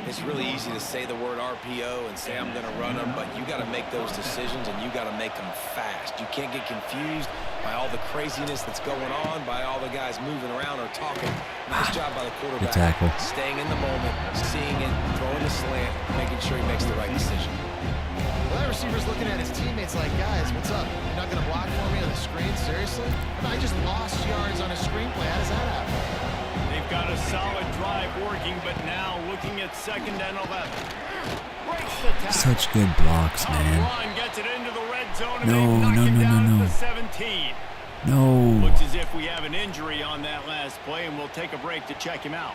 It's really easy to say the word RPO and say I'm going to run them, but you got to make those decisions and you got to make them fast. You can't get confused by all the craziness that's going on, by all the guys moving around or talking. Nice job by the quarterback. Good tackle. Staying in the moment, seeing it, throwing the slant, making sure he makes the right decision. Well, that receiver's looking at his teammates like, guys, what's up? You're not going to block for me on the screen? Seriously? I just lost yards on a screenplay. How does that happen? They've got a solid drive working, but now looking at 2nd and 11. Breaks the tackle. Such good blocks, Tough man. run, gets it into the red zone, and No, they knock no, him no, down no, at no. the 17. No. Looks as if we have an injury on that last play, and we'll take a break to check him out.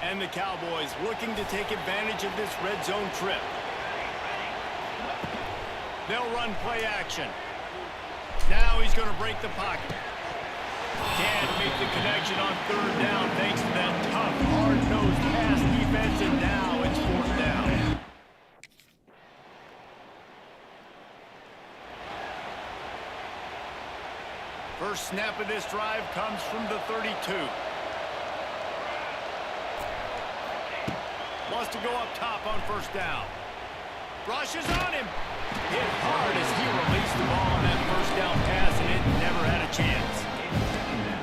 And the Cowboys looking to take advantage of this red zone trip. They'll run play action. Now he's going to break the pocket. Can't make the connection on 3rd down thanks to that tough, hard-nosed pass defense, and now it's 4th down. First snap of this drive comes from the 32. Wants to go up top on first down. Rushes on him. Hit hard as he released the ball on that first down pass, and it never had a chance.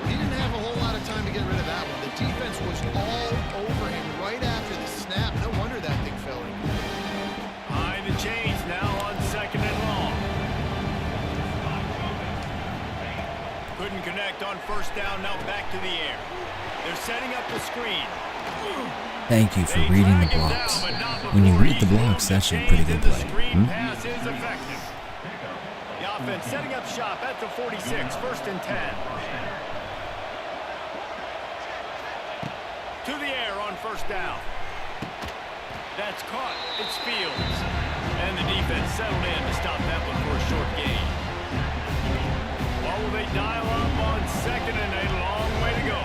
He didn't have a whole lot of time to get rid of that one. The defense was all over him right after the snap. No wonder that thing fell in. Behind the chains now on 2nd and long. Couldn't connect on first down, now back to the air. They're setting up the screen. Thank you for reading the blocks. When you read the blocks, that's a pretty good play. Screen pass is effective. The offense setting up shop at the 46, 1st and 10. To the air on first down. That's caught. It's Fields. And the defense settled in to stop that one for a short gain. Well, will they dial up on 2nd and a long way to go?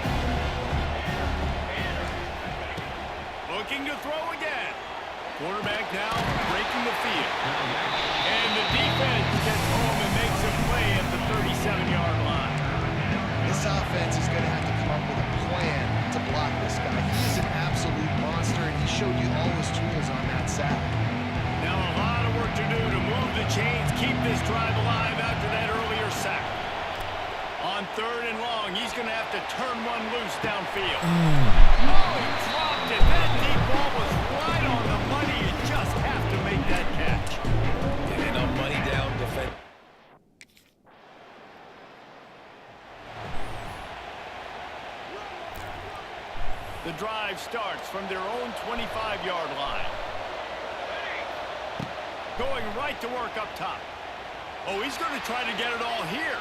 Looking to throw again. Quarterback now breaking the field. And the defense gets home and makes a play at the 37-yard line. This offense is going to have to come up with a plan to block this guy. He is an absolute monster, and he showed you all his tools on that sack. Now a lot of work to do to move the chains, keep this drive alive after that earlier sack. On 3rd and long, he's going to have to turn one loose downfield. Oh, he dropped it. That deep ball was right on the money. You just have to make that catch. And on money down defense. The drive starts from their own 25-yard line. Going right to work up top. Oh, he's going to try to get it all here.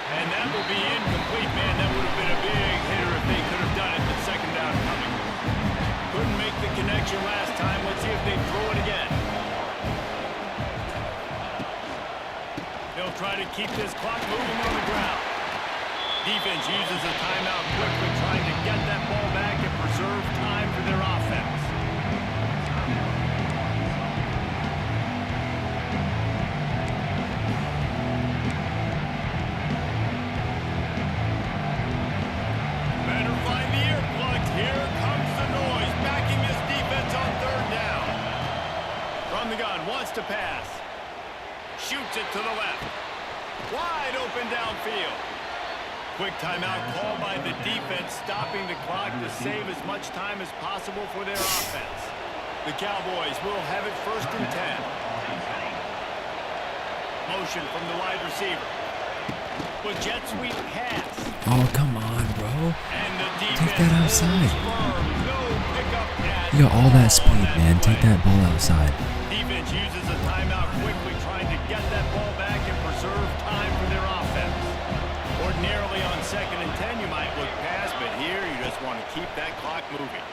And that will be incomplete, man. That would have been a big hitter if they could have done it, but 2nd down coming. Couldn't make the connection last time. Let's see if they throw it again. They'll try to keep this clock moving on the ground. Defense uses a timeout quickly, trying to get that ball back and preserve time for their offense. Better find the earplugs. Here comes the noise, backing this defense on third down. From the gun, wants to pass. Shoots it to the left. Wide open downfield. Quick timeout called by the defense, stopping the clock to save as much time as possible for their offense. The Cowboys will have it 1st and 10. Motion from the wide receiver. With jet sweep pass. Oh, come on, bro. And the Take that outside. No pickup pass. You got all that speed, man. Take that ball outside. Defense uses a timeout quickly, trying to get that ball back and preserve time for their offense. Ordinarily on 2nd and 10, you might look past, but here you just want to keep that clock moving.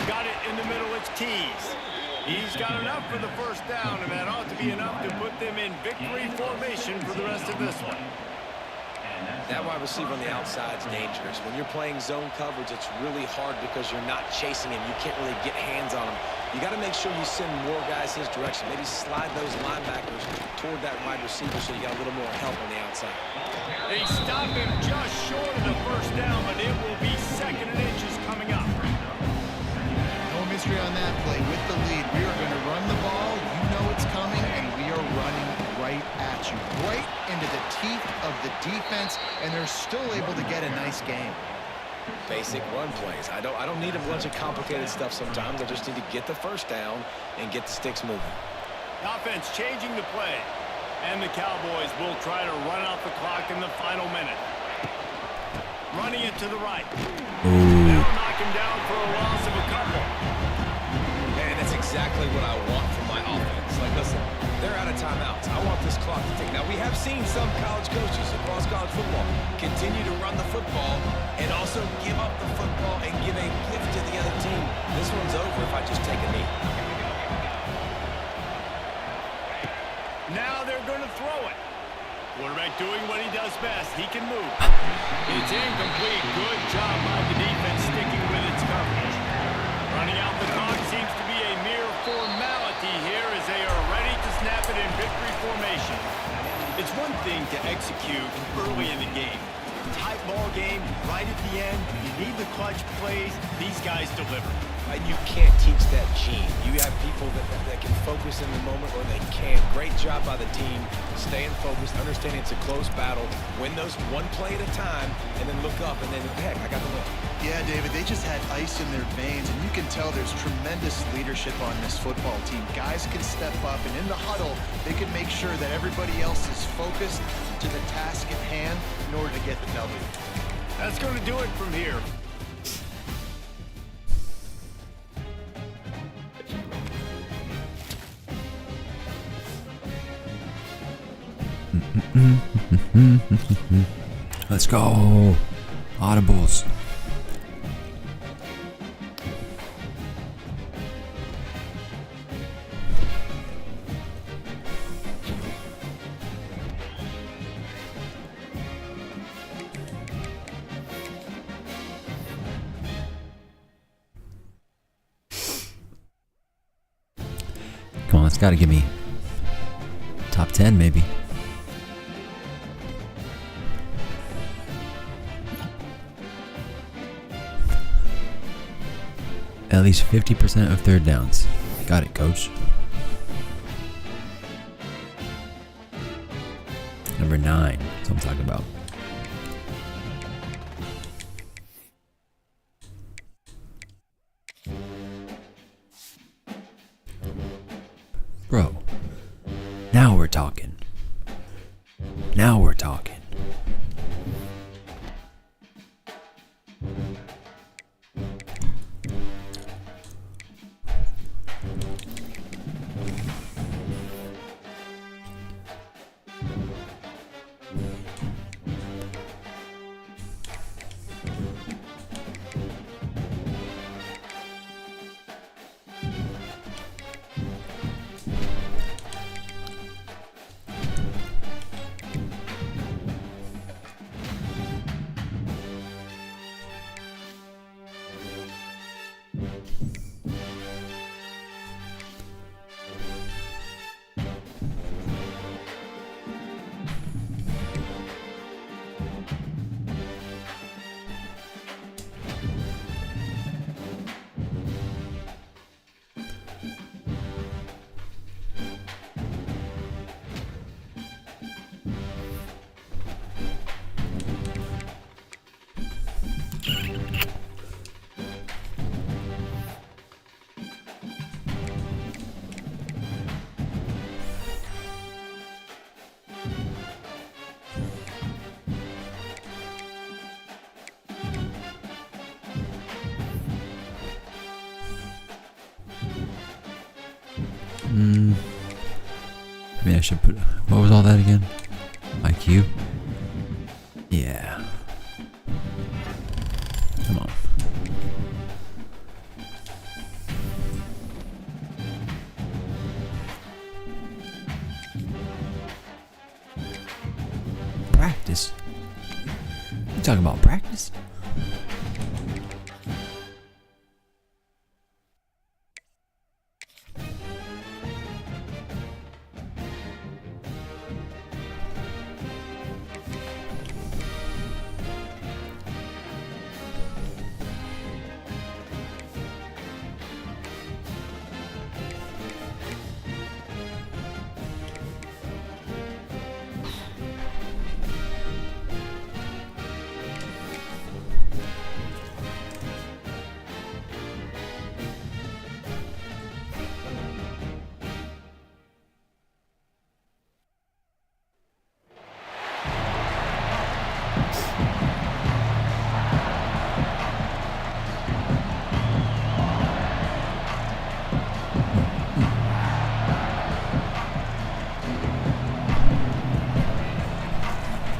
Got it in the middle, it's Keys. He's got enough for the 1st down, and that ought to be enough to put them in victory formation for the rest of this one. That wide receiver on the outside is dangerous. When you're playing zone coverage, it's really hard because you're not chasing him. You can't really get hands on him. You got to make sure you send more guys his direction. Maybe slide those linebackers toward that wide receiver so you got a little more help on the outside. They stop him just short of the 1st down, but it will be 2nd and inches coming up. No mystery on that play. With the lead, we are going to run the ball. You know it's coming, and we are running right at you. Right into the teeth of the defense, and they're still able to get a nice game. Basic run plays. I don't need a bunch of complicated stuff sometimes. I just need to get the 1st down and get the sticks moving. Offense changing the play. And the Cowboys will try to run out the clock in the final minute. Running it to the right. They'll knock him down for a loss of a couple. And that's exactly what I want from my offense. Like, listen, they're out of timeouts. I want this clock to tick. Now, we have seen some college coaches across college football continue to run the football and also give up the football and give a gift to the other team. This one's over if I just take a knee. Now they're going to throw it. Quarterback doing what he does best. He can move. It's incomplete. Good job by the defense sticking with its coverage. Running out the clock seems to be a mere formality here as they are ready to snap it in victory formation. It's one thing to execute early in the game. Tight ball game, right at the end. You need the clutch plays. These guys deliver. You can't teach that gene. You have people that can focus in the moment or they can't. Great job by the team, staying focused, understanding it's a close battle, win those one play at a time, and then look up and then, heck, I got the win. Yeah, David, they just had ice in their veins, and you can tell there's tremendous leadership on this football team. Guys can step up, and in the huddle, they can make sure that everybody else is focused to the task at hand in order to get the W. That's going to do it from here. Let's go. Audibles. Come on, it's got to give me top 10 maybe. At least 50% of 3rd downs. Got it, coach. Number 9. That's what I'm talking about. Bro. Now we're talking. Now we're talking. Maybe I should put. What was all that again? IQ? Yeah. Come on. Practice? You talking about practice?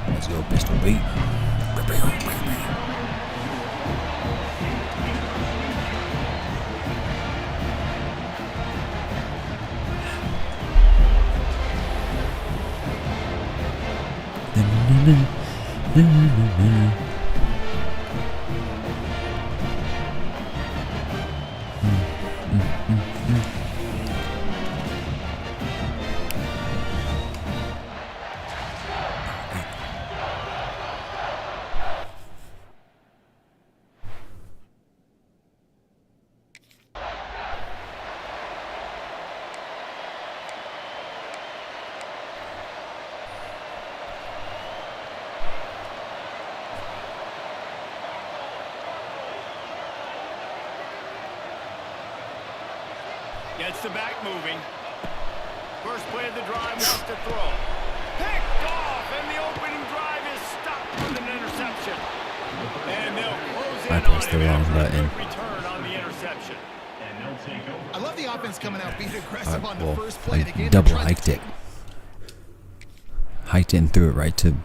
Let's go, pistol beat. Gets the back moving. First play of the drive, wants to throw. Picked off, and the opening drive is stopped with an interception. And they'll close in I on pressed the him wrong after a button. quick return on the interception. I love the offense coming out being aggressive on the Well, first play of the I game. double hiked it. Hiked it and threw it right to.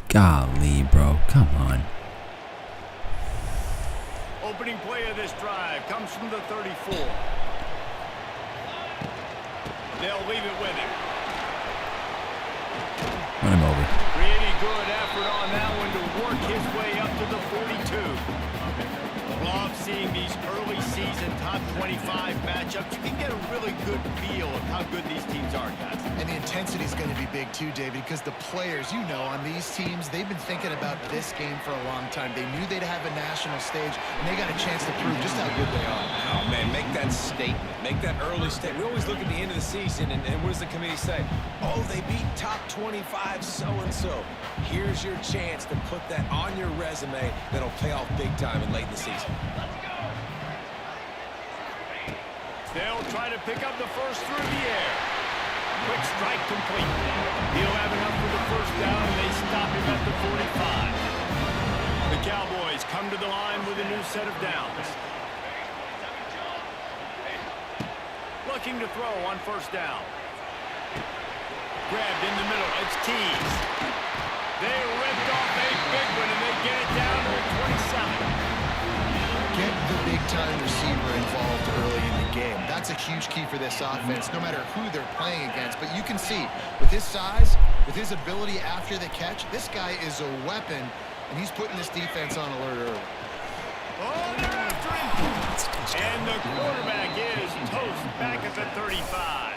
Golly, bro. Come on. Opening play of this drive comes from the 34. They'll leave it with him. Run him over. Pretty good effort on that one to work his way up to the 42. Love seeing these early season top 25 matchups. You can get a really good feel of how good these teams are, guys. And the intensity is going to be big too, David, because the players, you know, on these teams, they've been thinking about this game for a long time. They knew they'd have a national stage, and they got a chance to prove just how good they are. Oh, man, make that statement. Make that early statement. We always look at the end of the season, and what does the committee say? Oh, they beat top 25 so-and-so. Here's your chance to put that on your resume that'll pay off big time in late in the season. They'll try to pick up the first through the air. Quick strike complete. He'll have enough for the first down, and they stop him at the 45. The Cowboys come to the line with a new set of downs. Looking to throw on first down. Grabbed in the middle. It's teased. They ripped off a big one, and they get it down to the 27. Get the big-time receiver involved early in the game. That's a huge key for this offense, no matter who they're playing against. But you can see, with his size, with his ability after the catch, this guy is a weapon, and he's putting this defense on alert early. Oh, they're after him. And the quarterback is toast back at the 35.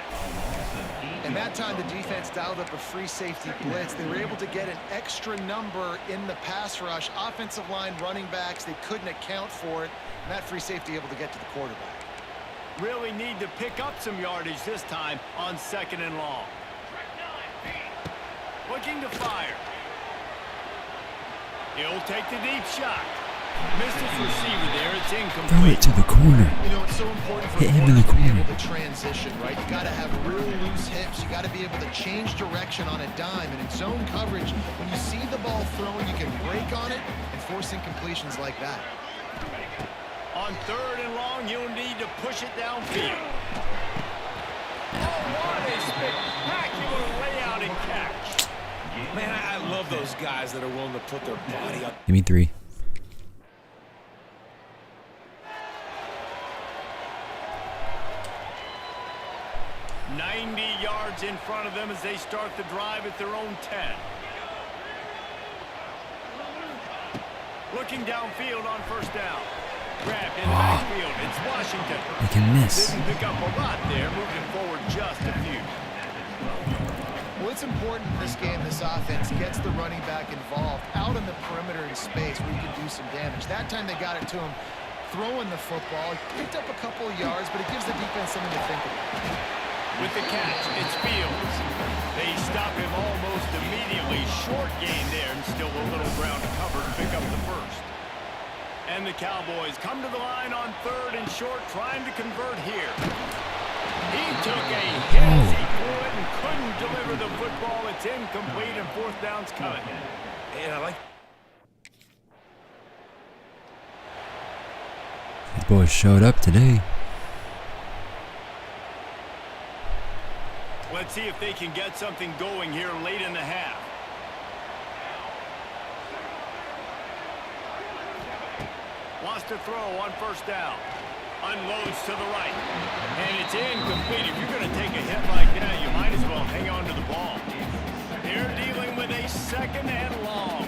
And that time the defense dialed up a free safety blitz. They were able to get an extra number in the pass rush. Offensive line, running backs, they couldn't account for it. And that free safety able to get to the quarterback. Really need to pick up some yardage this time on 2nd and long. Looking to fire. He'll take the deep shot. Missed his receiver there. It's incomplete. Throw it to the corner. You know, it's so important for Hit him in the to be corner. able to transition, right? You got to have real loose hips. You got to be able to change direction on a dime. And in zone coverage, when you see the ball thrown, you can break on it and force incompletions like that. On 3rd and long, you'll need to push it downfield. Oh, What a spectacular layout and catch. Man, I love those guys that are willing to put their body on. Give me 3. 90 yards in front of them as they start the drive at their own 10. Looking downfield on first down. Grabbed in the backfield. It's Washington. He can miss. Didn't pick up a lot there, moving forward just a few. Well, it's important in this game, this offense gets the running back involved out in the perimeter in space where you can do some damage. That time they got it to him throwing the football. Picked up a couple of yards, but it gives the defense something to think about. With the catch, it's Fields. They stop him almost immediately. Short gain there, and still a little ground to cover to pick up the first. And the Cowboys come to the line on 3rd and short, trying to convert here. He took a hit as he threw it and couldn't deliver the football. It's incomplete, and 4th down's coming. And I like. These boys showed up today. Let's see if they can get something going here late in the half. Wants to throw on 1st down. Unloads to the right. And it's incomplete. If you're going to take a hit like that, you might as well hang on to the ball. They're dealing with a 2nd and long.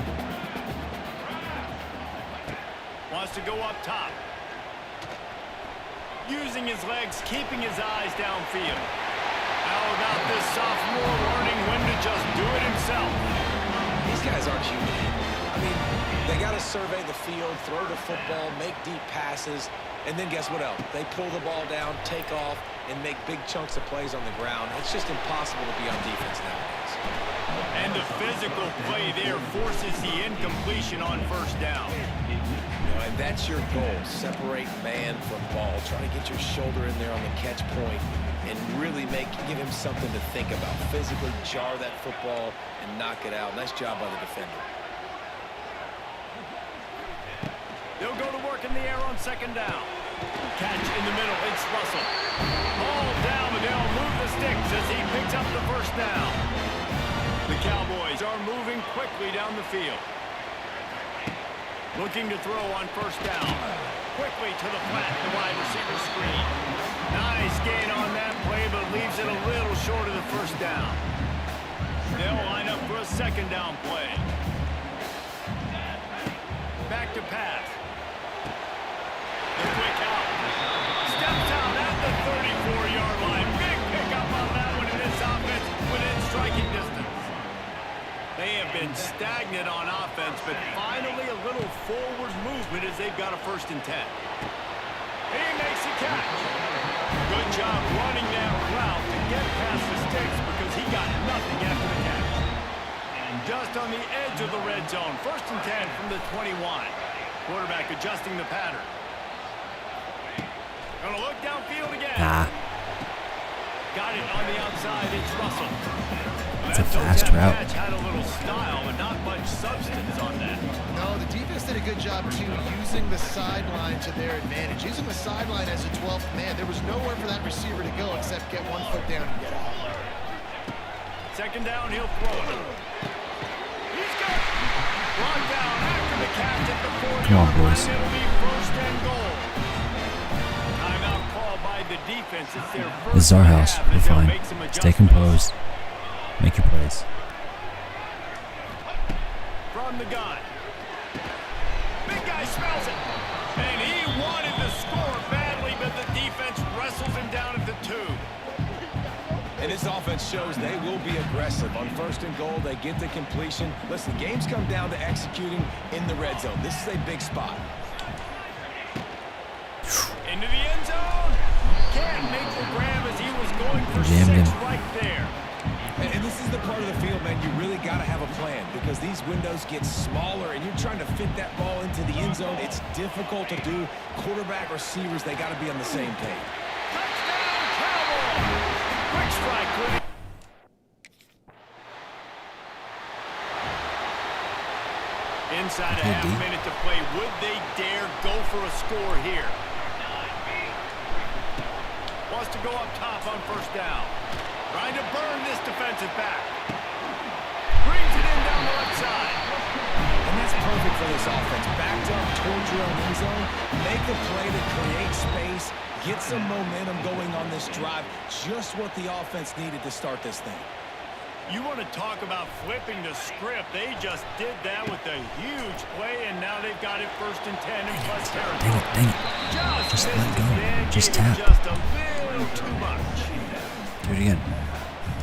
Wants to go up top. Using his legs, keeping his eyes downfield. How about this sophomore learning when to just do it himself? These guys aren't human. I mean, they got to survey the field, throw the football, make deep passes, and then guess what else? They pull the ball down, take off, and make big chunks of plays on the ground. It's just impossible to be on defense nowadays. And the physical play there forces the incompletion on 1st down. And that's your goal. Separate man from ball. Try to get your shoulder in there on the catch point and really give him something to think about. Physically jar that football and knock it out. Nice job by the defender. They'll go to work in the air on 2nd down. Catch in the middle. It's Russell. Ball down, and they'll move the sticks as he picks up the 1st down. The Cowboys are moving quickly down the field. Looking to throw on 1st down. Quickly to the flat, the wide receiver screen. Nice gain on that play, but leaves it a little short of the 1st down. They'll line up for a 2nd down play. Back to pass. The quick out. Steps out at the 34-yard line. Big pickup on that one in this offense within striking distance. They have been stagnant on offense, but finally a little forward movement as they've got a 1st and 10. He makes a catch. Good job running that route to get past the sticks because he got nothing after the catch. And just on the edge of the red zone. 1st and 10 from the 21. Quarterback adjusting the pattern. Gonna look downfield again. Got it on the outside. It's Russell. It's a fast route. Catch had a little style, but not much substance on that. No, the defense did a good job, too, using the sideline to their advantage. Using the sideline as a 12th man. There was nowhere for that receiver to go except get 1 foot down and get out. 2nd down, he'll throw it. He's got it. Brought down after the catch at the 40. Come on, boys. It'll be 1st and goal. Timeout called by the defense. It's their first. This is our house. half We're as they'll fine. make some Stay adjustments. composed. Make your plays. From the gun. Big guy smells it. And he wanted the score badly, but the defense wrestles him down at the 2. And this offense shows they will be aggressive. On 1st and goal, they get the completion. Listen, games come down to executing in the red zone. This is a big spot. Into the end zone. Can't make the grab as he was going for Jammed 6 him. right there. And this is the part of the field, man, you really got to have a plan because these windows get smaller and you're trying to fit that ball into the end zone. It's difficult to do. Quarterback, receivers, they got to be on the same page. Touchdown, Cowboys. Quick strike. Inside a half minute to play. Would they dare go for a score here? Wants to go up top on 1st down. Trying to burn this defensive back. Brings it in down the left side. And that's perfect for this offense. Backed up towards your own end zone. Make a play to create space. Get some momentum going on this drive. Just what the offense needed to start this thing. You want to talk about flipping the script. They just did that with a huge play, and now they've got it 1st and 10 in plus territory. Dang it. Just let go. Just tap. Just a little too much. Do it again.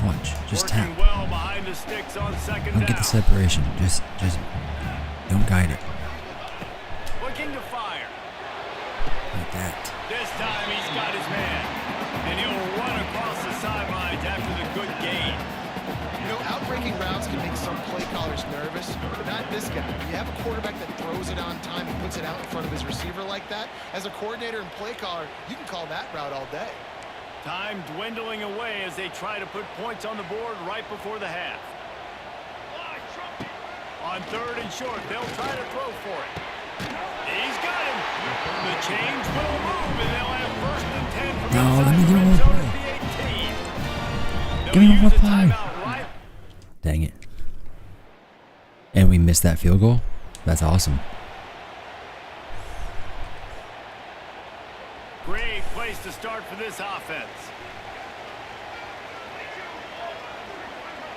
Watch. Just Working tap. well behind the sticks on 2nd Don't down. get the separation. Just don't guide it. Looking to fire. Like that. This time he's got his man, and he'll run across the sidelines after the good gain. You know, outbreaking routes can make some play callers nervous, but not this guy. When you have a quarterback that throws it on time and puts it out in front of his receiver like that, as a coordinator and play caller, you can call that route all day. Time dwindling away as they try to put points on the board right before the half. On 3rd and short, they'll try to throw for it. He's got him. The chains will move, and they'll have 1st and 10 from No, inside let me the get red one zone play. at the 18. They'll Give me one use a play. timeout right. Dang it. And we missed that field goal? That's awesome. Great place to start for this offense.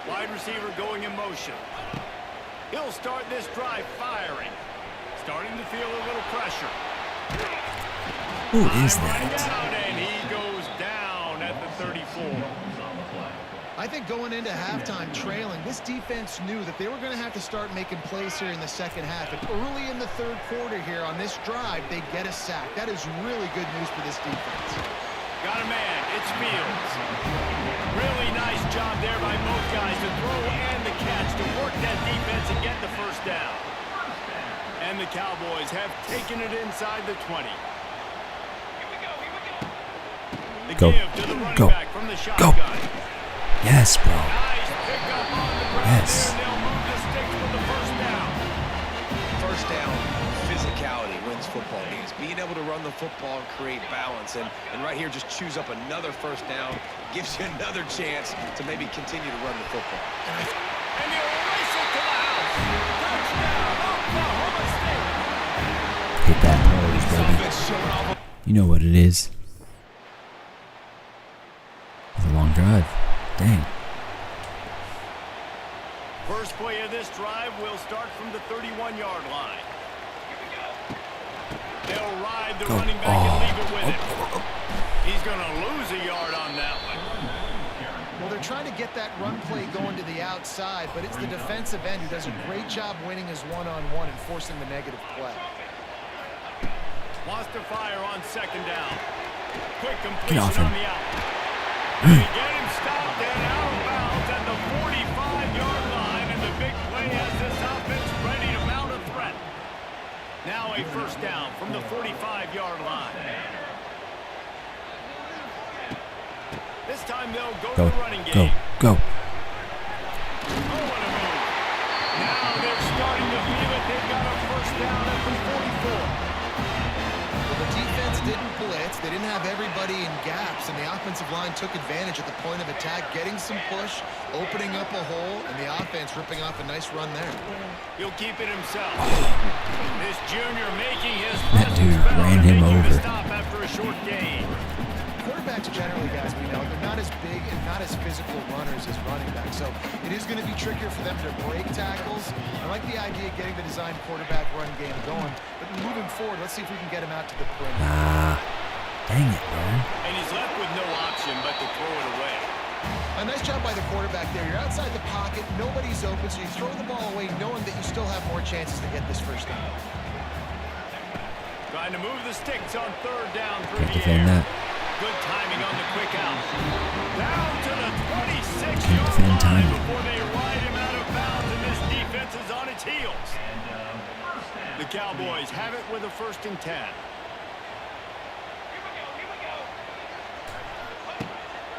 Wide receiver going in motion. He'll start this drive firing. Starting to feel a little pressure. Who is Right that? down, and he goes down at the 34. I think going into halftime trailing, this defense knew that they were going to have to start making plays here in the 2nd half. And early in the 3rd quarter here on this drive, they get a sack. That is really good news for this defense. Got a man. It's Fields. Really nice job there by both guys to throw and the catch to work that defense and get the 1st down. And the Cowboys have taken it inside the 20. The Go. give to the running Go. back from the shotgun. Yes, bro. Nice pickup on the ground. Yes. And they'll move the sticks with the 1st down. 1st down, physicality wins football games. Being able to run the football and create balance. And right here, just choose up another 1st down. Gives you another chance to maybe continue to run the football. And they'll race it to the house. Touchdown, Oklahoma State. Hit that pose, baby. You know what it is. It's a long drive. Dang. First play of this drive will start from the 31-yard line. They'll ride the running back and leave it with it. He's going to lose a yard on that one. Well, they're trying to get that run play going to the outside, but it's the defensive end who does a great job winning his one-on-one and forcing the negative play. Wants to fire on 2nd down. Quick Get completion off him. on the out. They get him stopped and out of bounds at the 45-yard line, and the big play has this offense ready to mount a threat. Now a 1st down from the 45-yard line. This time they'll go to the running game. Go. Oh, what a move. Now they're starting to feel it. They've got a 1st down at the 44. Well, the defense didn't blitz. They didn't have everybody in gaps, and the offensive line took advantage at the point of attack, getting some push, opening up a hole, and the offense ripping off a nice run there. He'll keep it himself. This junior making his That dude presence felt ran and him making over. the stop after a short gain. Quarterbacks generally, guys, we know, they're not as big and not as physical runners as running backs, so it is going to be trickier for them to break tackles. I like the idea of getting the designed quarterback run game going, but moving forward, let's see if we can get him out to the perimeter. Dang it, bro. And he's left with no option but to throw it away. A nice job by the quarterback there. You're outside the pocket, nobody's open, so you throw the ball away knowing that you still have more chances to get this 1st down. Trying to move the sticks on 3rd down through Can't the defend air. that. Good timing on the quick out. Down to the 26-yard Can't defend line timing. before they ride him out of bounds, and this defense is on its heels. The Cowboys have it with a 1st and 10.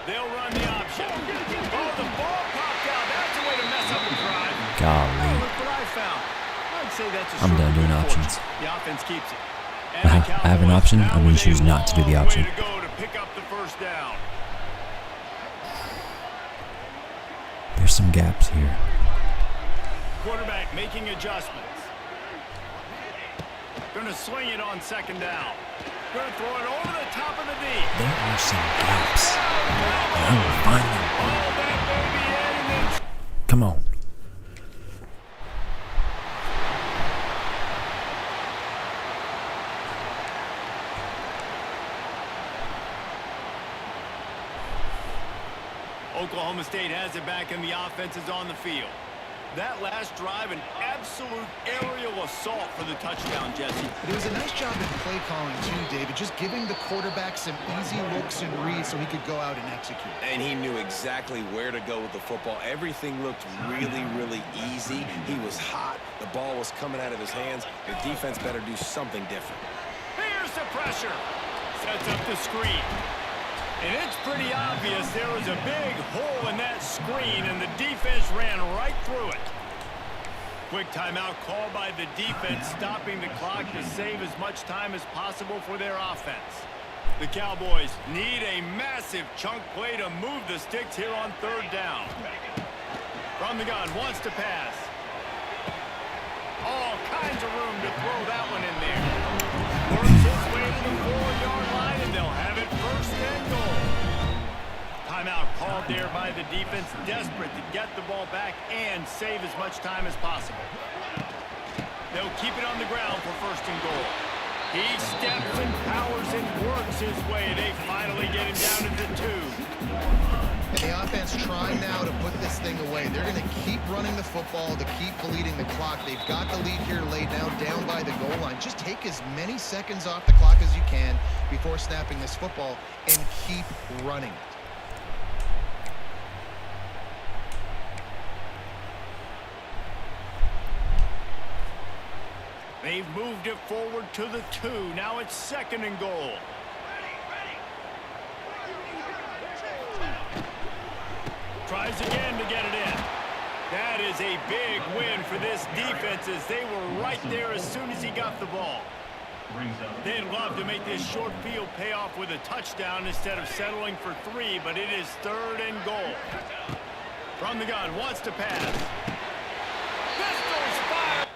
They'll run the option. Oh, the ball popped out. That's a way to mess up the drive. Golly. Look what I found. I'd say that's a I'm short done doing good fortune. options. The offense keeps it. I have an option. I'm going to choose not to do the option. Way to go to pick up the 1st down. There's some gaps here. Quarterback making adjustments. Going to swing it on second down. Going to throw it over the top of the D. There are some gaps. And I will find them. Oh, that baby in and then Come on. Oklahoma State has it back and the offense is on the field. That last drive, an absolute aerial assault for the touchdown, Jesse. But it was a nice job in play calling too, David, just giving the quarterback some easy looks and reads so he could go out and execute. And he knew exactly where to go with the football. Everything looked really, really easy. He was hot. The ball was coming out of his hands. The defense better do something different. Here's the pressure. Sets up the screen. And it's pretty obvious there was a big hole in that screen, and the defense ran right through it. Quick timeout called by the defense, stopping the clock to save as much time as possible for their offense. The Cowboys need a massive chunk play to move the sticks here on third down. From the gun, wants to pass. All kinds of room to throw that one in there. Works his way to the 4-yard line, and they'll have it first and goal. Timeout called there by the defense, desperate to get the ball back and save as much time as possible. They'll keep it on the ground for first and goal. He steps and powers and works his way. They finally get him down to the 2. And the offense trying now to put this thing away. They're going to keep running the football to keep bleeding the clock. They've got the lead here laid down by the goal line. Just take as many seconds off the clock as you can before snapping this football and keep running. They've moved it forward to the 2. Now it's second and goal. Tries again to get it in. That is a big win for this defense as they were right there as soon as he got the ball. They'd love to make this short field pay off with a touchdown instead of settling for 3, but it is third and goal. From the gun, wants to pass. Pistols fired.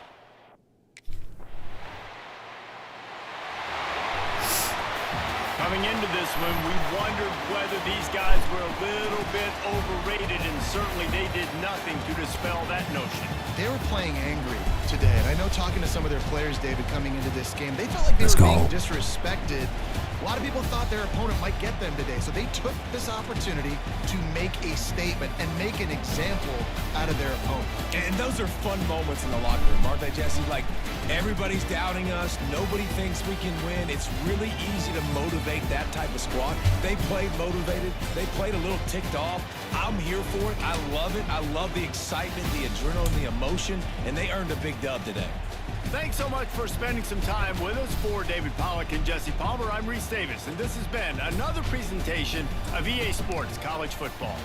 Coming into this one, we wondered whether these guys were a little bit overrated, and certainly they did nothing to dispel that notion. They were playing angry today, and I know talking to some of their players, David, coming into this game, they felt like they were being disrespected. A lot of people thought their opponent might get them today, so they took this opportunity to make a statement and make an example out of their opponent. And those are fun moments in the locker room, aren't they, Jesse? Like, everybody's doubting us. Nobody thinks we can win. It's really easy to motivate that type of squad. They played motivated. They played a little ticked off. I'm here for it. I love it. I love the excitement, the adrenaline, the emotion, and they earned a big dub today. Thanks so much for spending some time with us. For David Pollack and Jesse Palmer, I'm Reese Davis, and this has been another presentation of EA Sports College Football.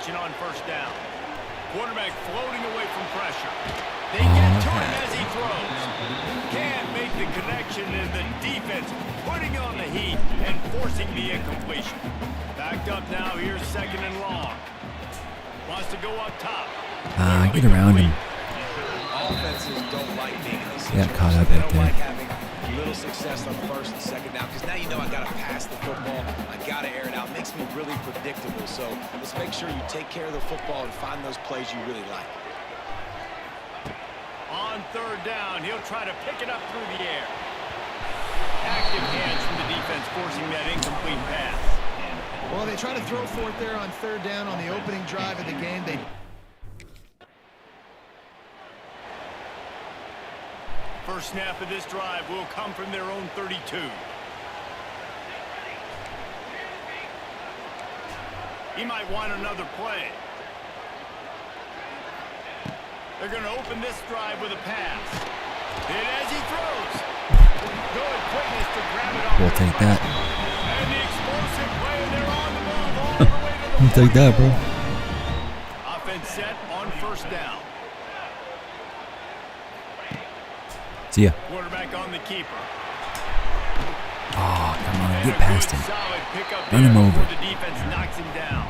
action on first down. Quarterback floating away from pressure. They get to him as he throws. Can't make the connection, and the defense putting on the heat and forcing the incompletion. Backed up now, here's second and long. Wants to go up top. Get around him. Offenses don't like being in this Yeah, situation. caught up They right don't there. like having little success on first and second down because now you know I got to pass the football. I got to air it out. Makes me really predictable. So let's make sure you take care of the football and find those plays you really like. On third down, he'll try to pick it up through the air. Active hands from the defense forcing that incomplete pass. Well, they try to throw for it there on third down on the opening drive of the game. First snap of this drive will come from their own 32. He might want another play. They're going to open this drive with a pass. And as he throws, good quickness to grab it off. We'll take that. And the explosive play, they're on the move all the way to the We'll take that, bro. Offense set on first down. See ya. Quarterback on the keeper. Oh, come on. And Get a past good him. solid pickup Run there him over. before the defense knocks him down.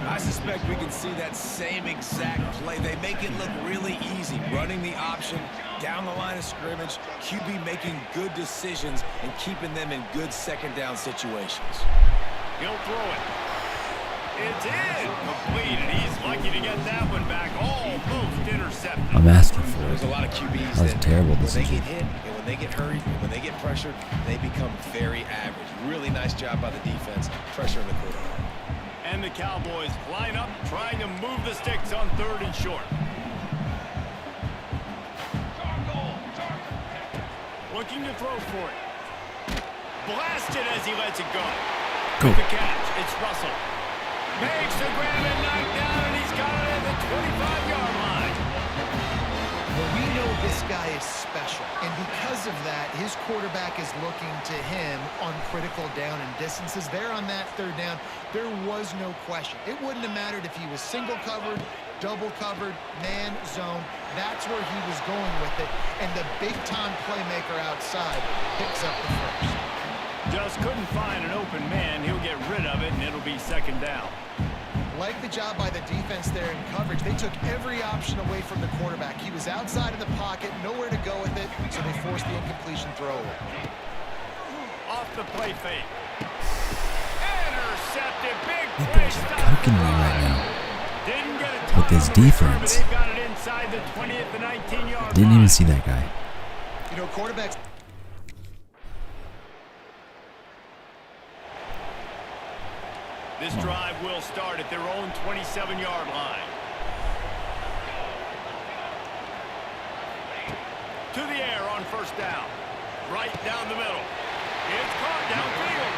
I suspect we can see that same exact play. They make it look really easy, running the option down the line of scrimmage, QB making good decisions and keeping them in good second down situations. He'll throw it. It's in. Complete, and he's lucky to get that one back. Almost intercepted. I'm asking for There's it. a lot of QBs That was a terrible when they decision. get hit and when they get hurried and when they get pressured, they become very average. Really nice job by the defense, pressuring the quarterback. And the Cowboys line up, trying to move the sticks on third and short. Looking to throw for it. Blasted as he lets it go. Go. With the catch, it's Russell. Makes the grab and knocked down, and he's got it at the 25-yard line. Well, we know this guy is special, and because of that, his quarterback is looking to him on critical down and distances. There on that third down, there was no question. It wouldn't have mattered if he was single covered, double covered, man, zone. That's where he was going with it, and the big-time playmaker outside picks up the first. Just couldn't find an open man. He'll get rid of it, and it'll be second down. Like the job by the defense there in coverage. They took every option away from the quarterback. He was outside of the pocket, nowhere to go with it, so they forced the incompletion throw away. Off the play fake. Intercepted. Big That play guy's stop. cooking me right now. Didn't get a With ton his on the return, but defense. they've got it inside the 20 at the 19-yard Didn't line. even see that guy. You know, quarterbacks... This drive will start at their own 27-yard line. To the air on first down. Right down the middle. It's caught downfield.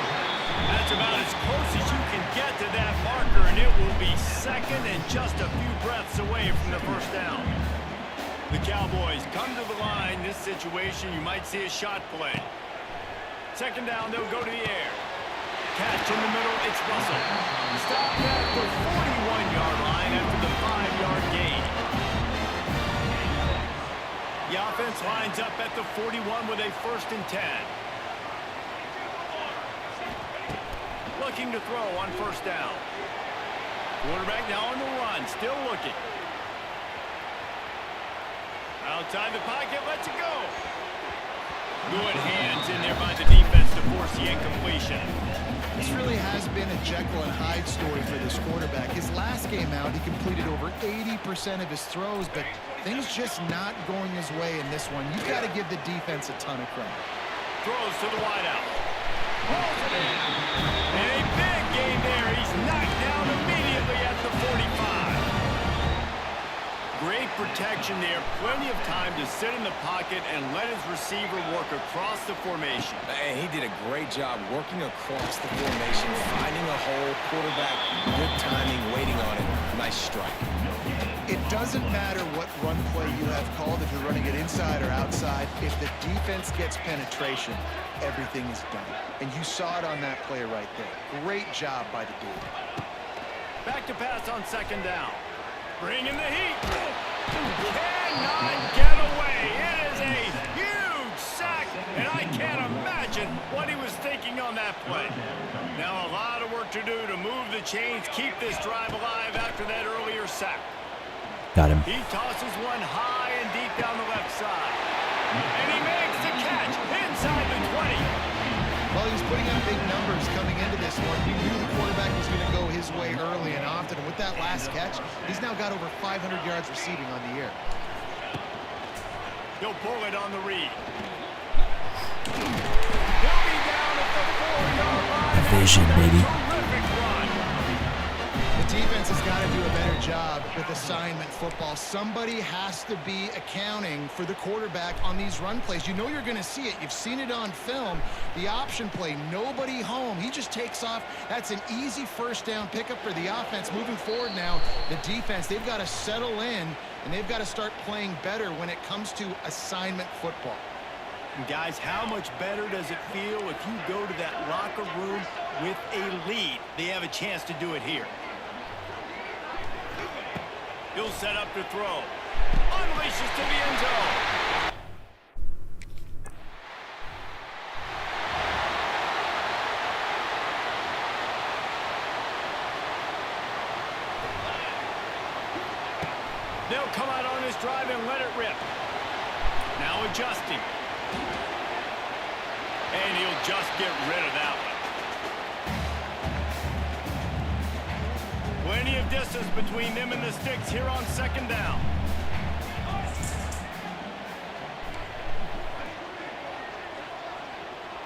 That's about as close as you can get to that marker, and it will be second and just a few breaths away from the first down. The Cowboys come to the line. This situation, you might see a shot play. Second down, they'll go to the air. Catch in the middle, it's Russell. Stop at the 41-yard line after the 5-yard gain. The offense lines up at the 41 with a first and 10. Looking to throw on first down. Quarterback now on the run, still looking. Outside the pocket, lets it go. Good hands in there by the defense to force the incompletion. This really has been a Jekyll and Hyde story for this quarterback. His last game out, he completed over 80% of his throws, but things just not going his way in this one. You've got to give the defense a ton of credit. Throws to the wideout. Pulls it in. And a big gain there. He's knocked down immediately at the 45. Great protection there. Plenty of time to sit in the pocket and let his receiver work across the formation. And he did a great job working across the formation, finding a hole, quarterback, good timing, waiting on it. Nice strike. It doesn't matter what run play you have called, if you're running it inside or outside. If the defense gets penetration, everything is done. And you saw it on that play right there. Great job by the dude. Back to pass on second down. Bringing the heat. Cannot get away. It is a huge sack, and I can't imagine what he was thinking on that play. Now a lot of work to do to move the chains, keep this drive alive after that earlier sack. Got him. He tosses one high and deep down the left side. And he makes the catch inside the 20. Well, he was putting up big numbers coming into this one. He knew the quarterback was going to go his way early and often. And with that last catch, he's now got over 500 yards receiving on the year. He'll pull it on the read. He'll be down at the 4-yard line. Vision, baby. Terrific run. The defense has got to do a better job with assignment football. Somebody has to be accounting for the quarterback on these run plays. You know you're going to see it. You've seen it on film. The option play, nobody home. He just takes off. That's an easy first down pickup for the offense. Moving forward now, the defense, they've got to settle in, and they've got to start playing better when it comes to assignment football. And guys, how much better does it feel if you go to that locker room with a lead? They have a chance to do it here. He'll set up to throw. Unleashes to the end zone. They'll come out on this drive and let it rip. Now adjusting. And he'll just get rid of that one. Plenty of distance between them and the sticks here on second down.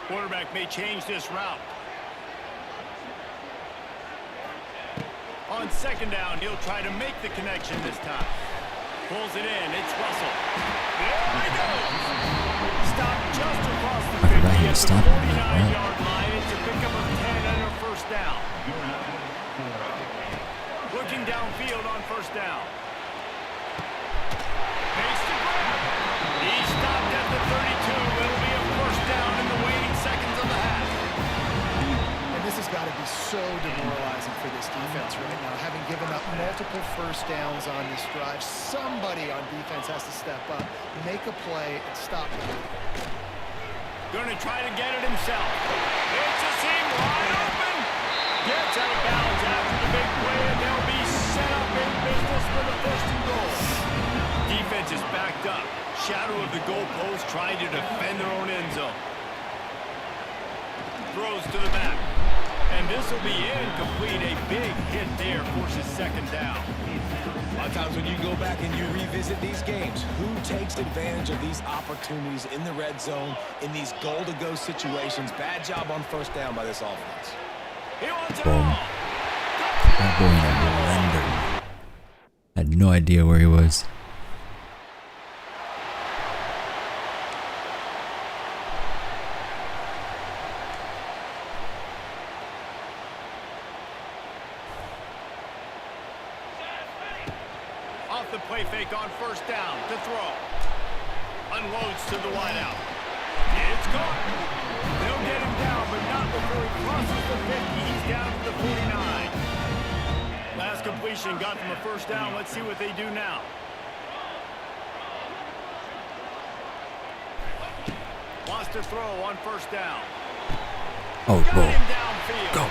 Quarterback may change this route. On second down, he'll try to make the connection this time. Pulls it in. It's Russell. There he goes. Stop just across the 50 at the 49-yard line. It's a pickup of 10 and a first down. Looking downfield on first down. Makes the grab. He stopped at the 32. It'll be a first down in the waning seconds of the half. And this has got to be so demoralizing for this defense right now. Having given up multiple first downs on this drive, somebody on defense has to step up, make a play, and stop it. Going to try to get it himself. It's a seam wide open. Gets out of bounds after the big play, and they'll be set up in business for the first and goal. Defense is backed up. Shadow of the goalpost trying to defend their own end zone. Throws to the back. And this will be incomplete. A big hit there forces second down. A lot of times when you go back and you revisit these games, who takes advantage of these opportunities in the red zone, in these goal-to-go situations? Bad job on first down by this offense. He wants it Boom. all. That boy in a blender. I had no idea where he was. Off the play fake on first down to throw. Unloads to the wideout. It's gone. They'll get him down, but not before he crosses the 50. He's down to the 49. Last completion got them a first down. Let's see what they do now. Wants to throw on first down. Oh, Got boy. him downfield. Go.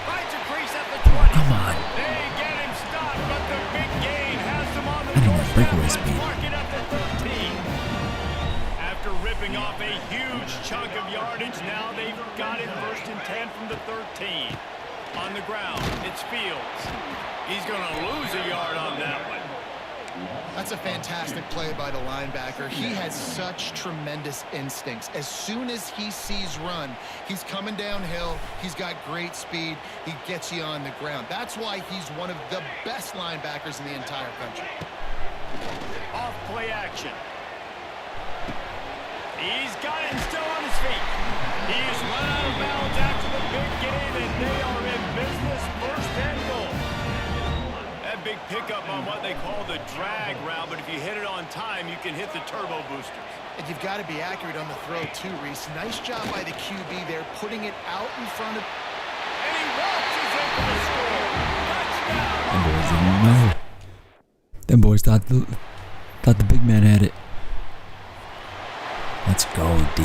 Finds a crease at the 20. Come on. They get him stopped, but the big gain has them on the I need doorstep. breakaway Let's speed. mark it at the 13. After ripping off a huge chunk of yardage, now they've got it first and 10 from the 13. On the ground, it's Fields. He's going to lose a yard on that one. That's a fantastic play by the linebacker. He has such tremendous instincts. As soon as he sees run, he's coming downhill. He's got great speed. He gets you on the ground. That's why he's one of the best linebackers in the entire country. Off play action. He's got him still on his feet. He's run out of bounds after the big game, and they are in business, first and goal. That big pickup on what they call the drag route, but if you hit it on time, you can hit the turbo boosters. And you've got to be accurate on the throw too, Reese. Nice job by the QB there, putting it out in front of... And he walks in for the score. Touchdown! no. Them boys thought the big man had it. Let's go, D.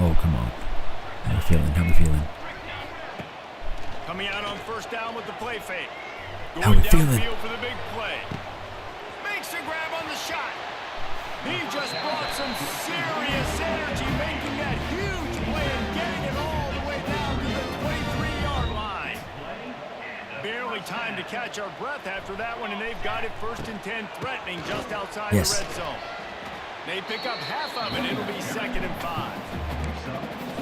Oh, come on. How we feeling? How we feeling? Coming out on first down with the play fake. How we feeling? Downfield for the big play. Makes a grab on the shot. He just brought some serious energy, making that huge play and getting it all the way down to the 23-yard line. Barely time to catch our breath after that one, and they've got it 1st and 10, threatening just outside the red zone. They pick up half of it. It'll be 2nd and 5.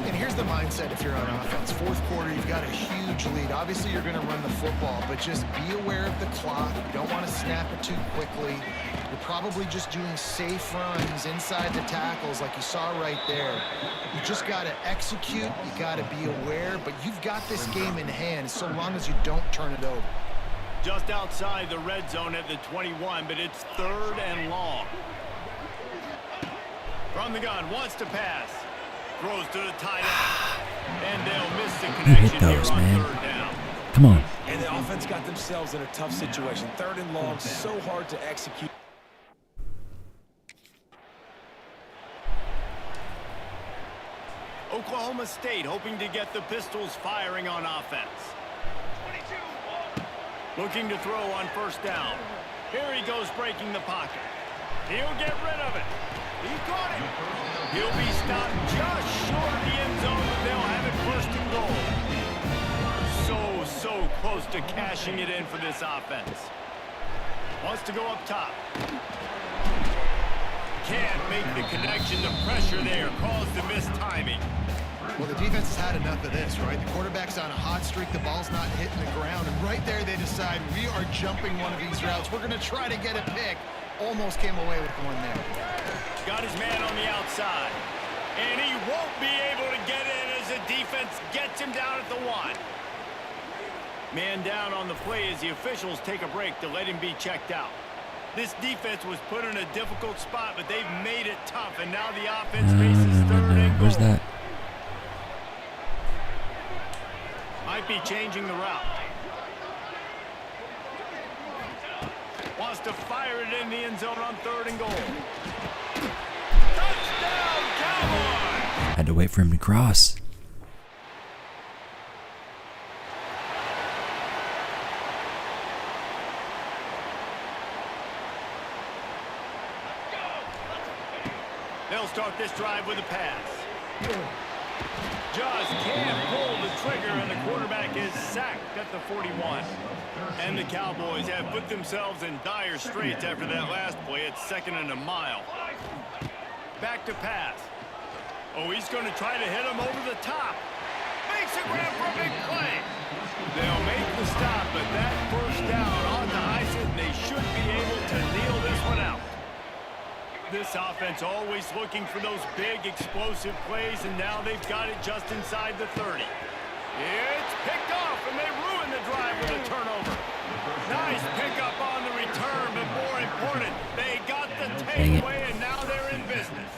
And here's the mindset if you're on offense. 4th quarter, you've got a huge lead. Obviously, you're going to run the football, but just be aware of the clock. You don't want to snap it too quickly. You're probably just doing safe runs inside the tackles like you saw right there. You just got to execute. You got to be aware, but you've got this game in hand so long as you don't turn it over. Just outside the red zone at the 21, but it's 3rd and long. From the gun, wants to pass. Throws to the tight end. And they'll miss the connection hit those, here on man. 3rd down. Come on. And the offense got themselves in a tough situation. 3rd and long, so hard to execute. Oklahoma State hoping to get the Pistols firing on offense. Looking to throw on first down. Here he goes breaking the pocket. He'll get rid of it. He caught it. He'll be stopped just short of the end zone, but they'll have it 1st and goal. So close to cashing it in for this offense. Wants to go up top. Can't make the connection. The pressure there caused the missed timing. Well, the defense has had enough of this, right? The quarterback's on a hot streak. The ball's not hitting the ground. And right there, they decide we are jumping one of these routes. We're going to try to get a pick. Almost came away with one there. Got his man on the outside. And he won't be able to get in as the defense gets him down at the 1. Man down on the play as the officials take a break to let him be checked out. This defense was put in a difficult spot, but they've made it tough. And now the offense faces 3rd and goal. Where's that? Might be changing the route. Wants to fire it in the end zone on 3rd and goal. Touchdown, Cowboys! Had to wait for him to cross. They'll start this drive with a pass. Just can't pull the trigger, and the quarterback is sacked at the 41. And the Cowboys have put themselves in dire straits after that last play. It's 2nd and a mile. Back to pass. Oh, he's going to try to hit him over the top. Makes a grab for a big play. They'll make the stop, but that 1st down on the ice, and they should be able to kneel this one out. This offense always looking for those big, explosive plays, and now they've got it just inside the 30. It's picked off, and they ruin the drive with a turnover. Nice pickup on the return, but more important, they got the takeaway, and now they're in business.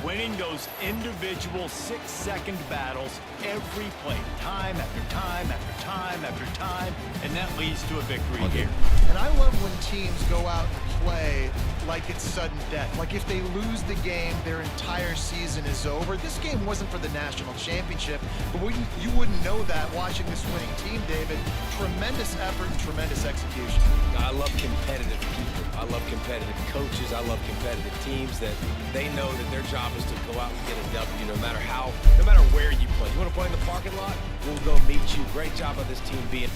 Winning those individual 6-second battles every play, time after time after time after time, and that leads to a victory here. And I love when teams go out and play like it's sudden death. Like if they lose the game, their entire season is over. This game wasn't for the national championship, but you wouldn't know that watching this winning team, David. Tremendous effort and tremendous execution. I love competitive people. I love competitive coaches. I love competitive teams that they know that their job is to go out and get a W no matter where you play. You want to play in the parking lot? We'll go meet you. Great job of this team being...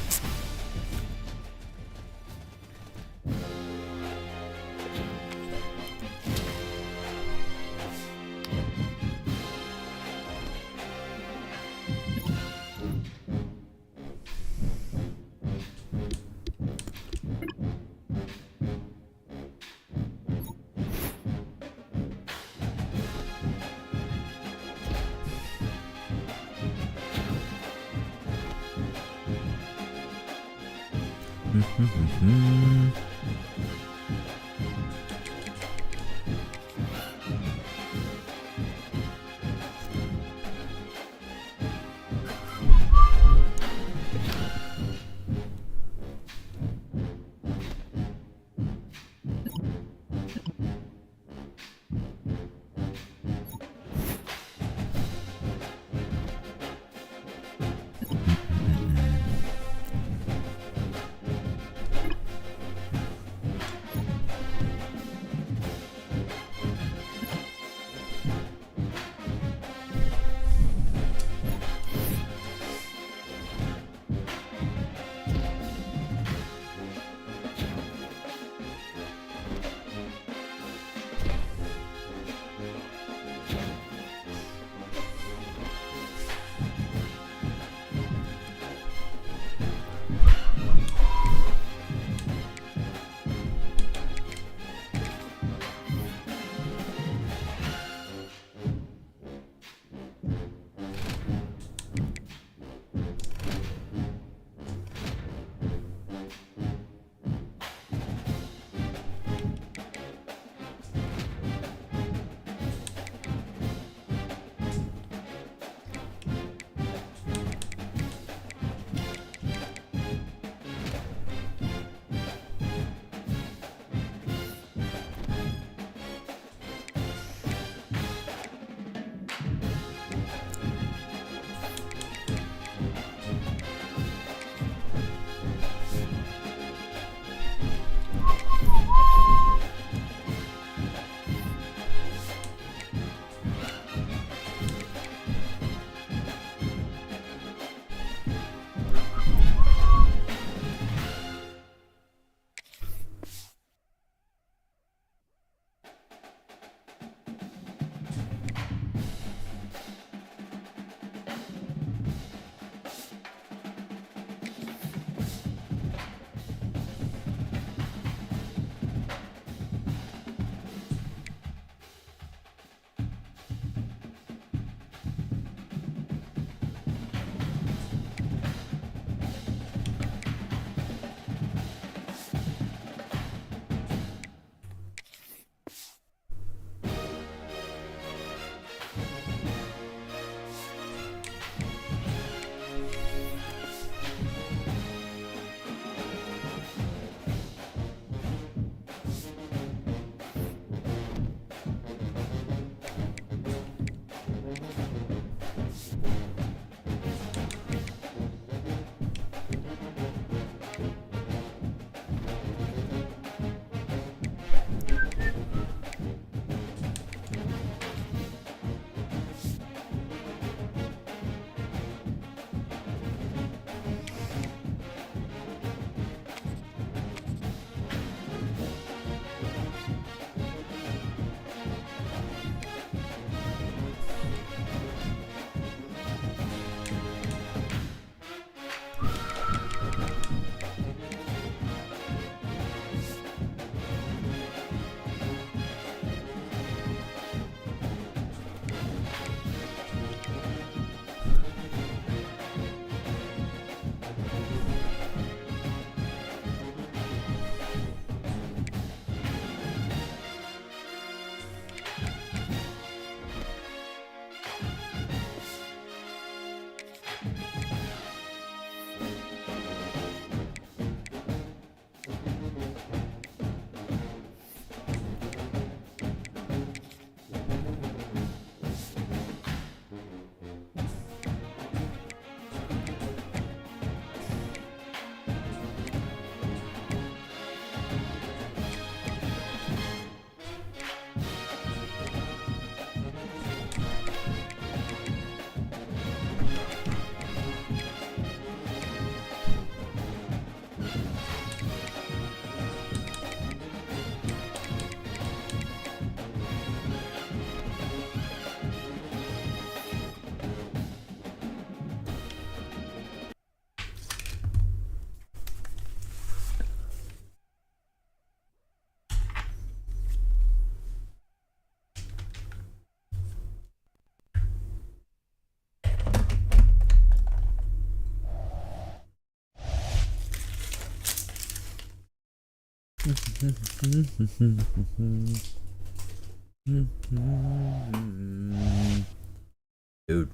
Dude.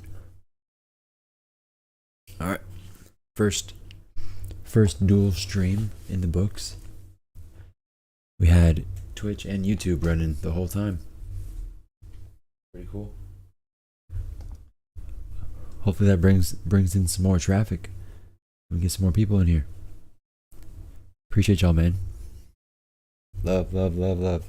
Alright. First dual stream in the books. We had Twitch and YouTube running the whole time. Pretty cool. Hopefully that brings in some more traffic. We get some more people in here. Appreciate y'all, man. Love, love, love, love.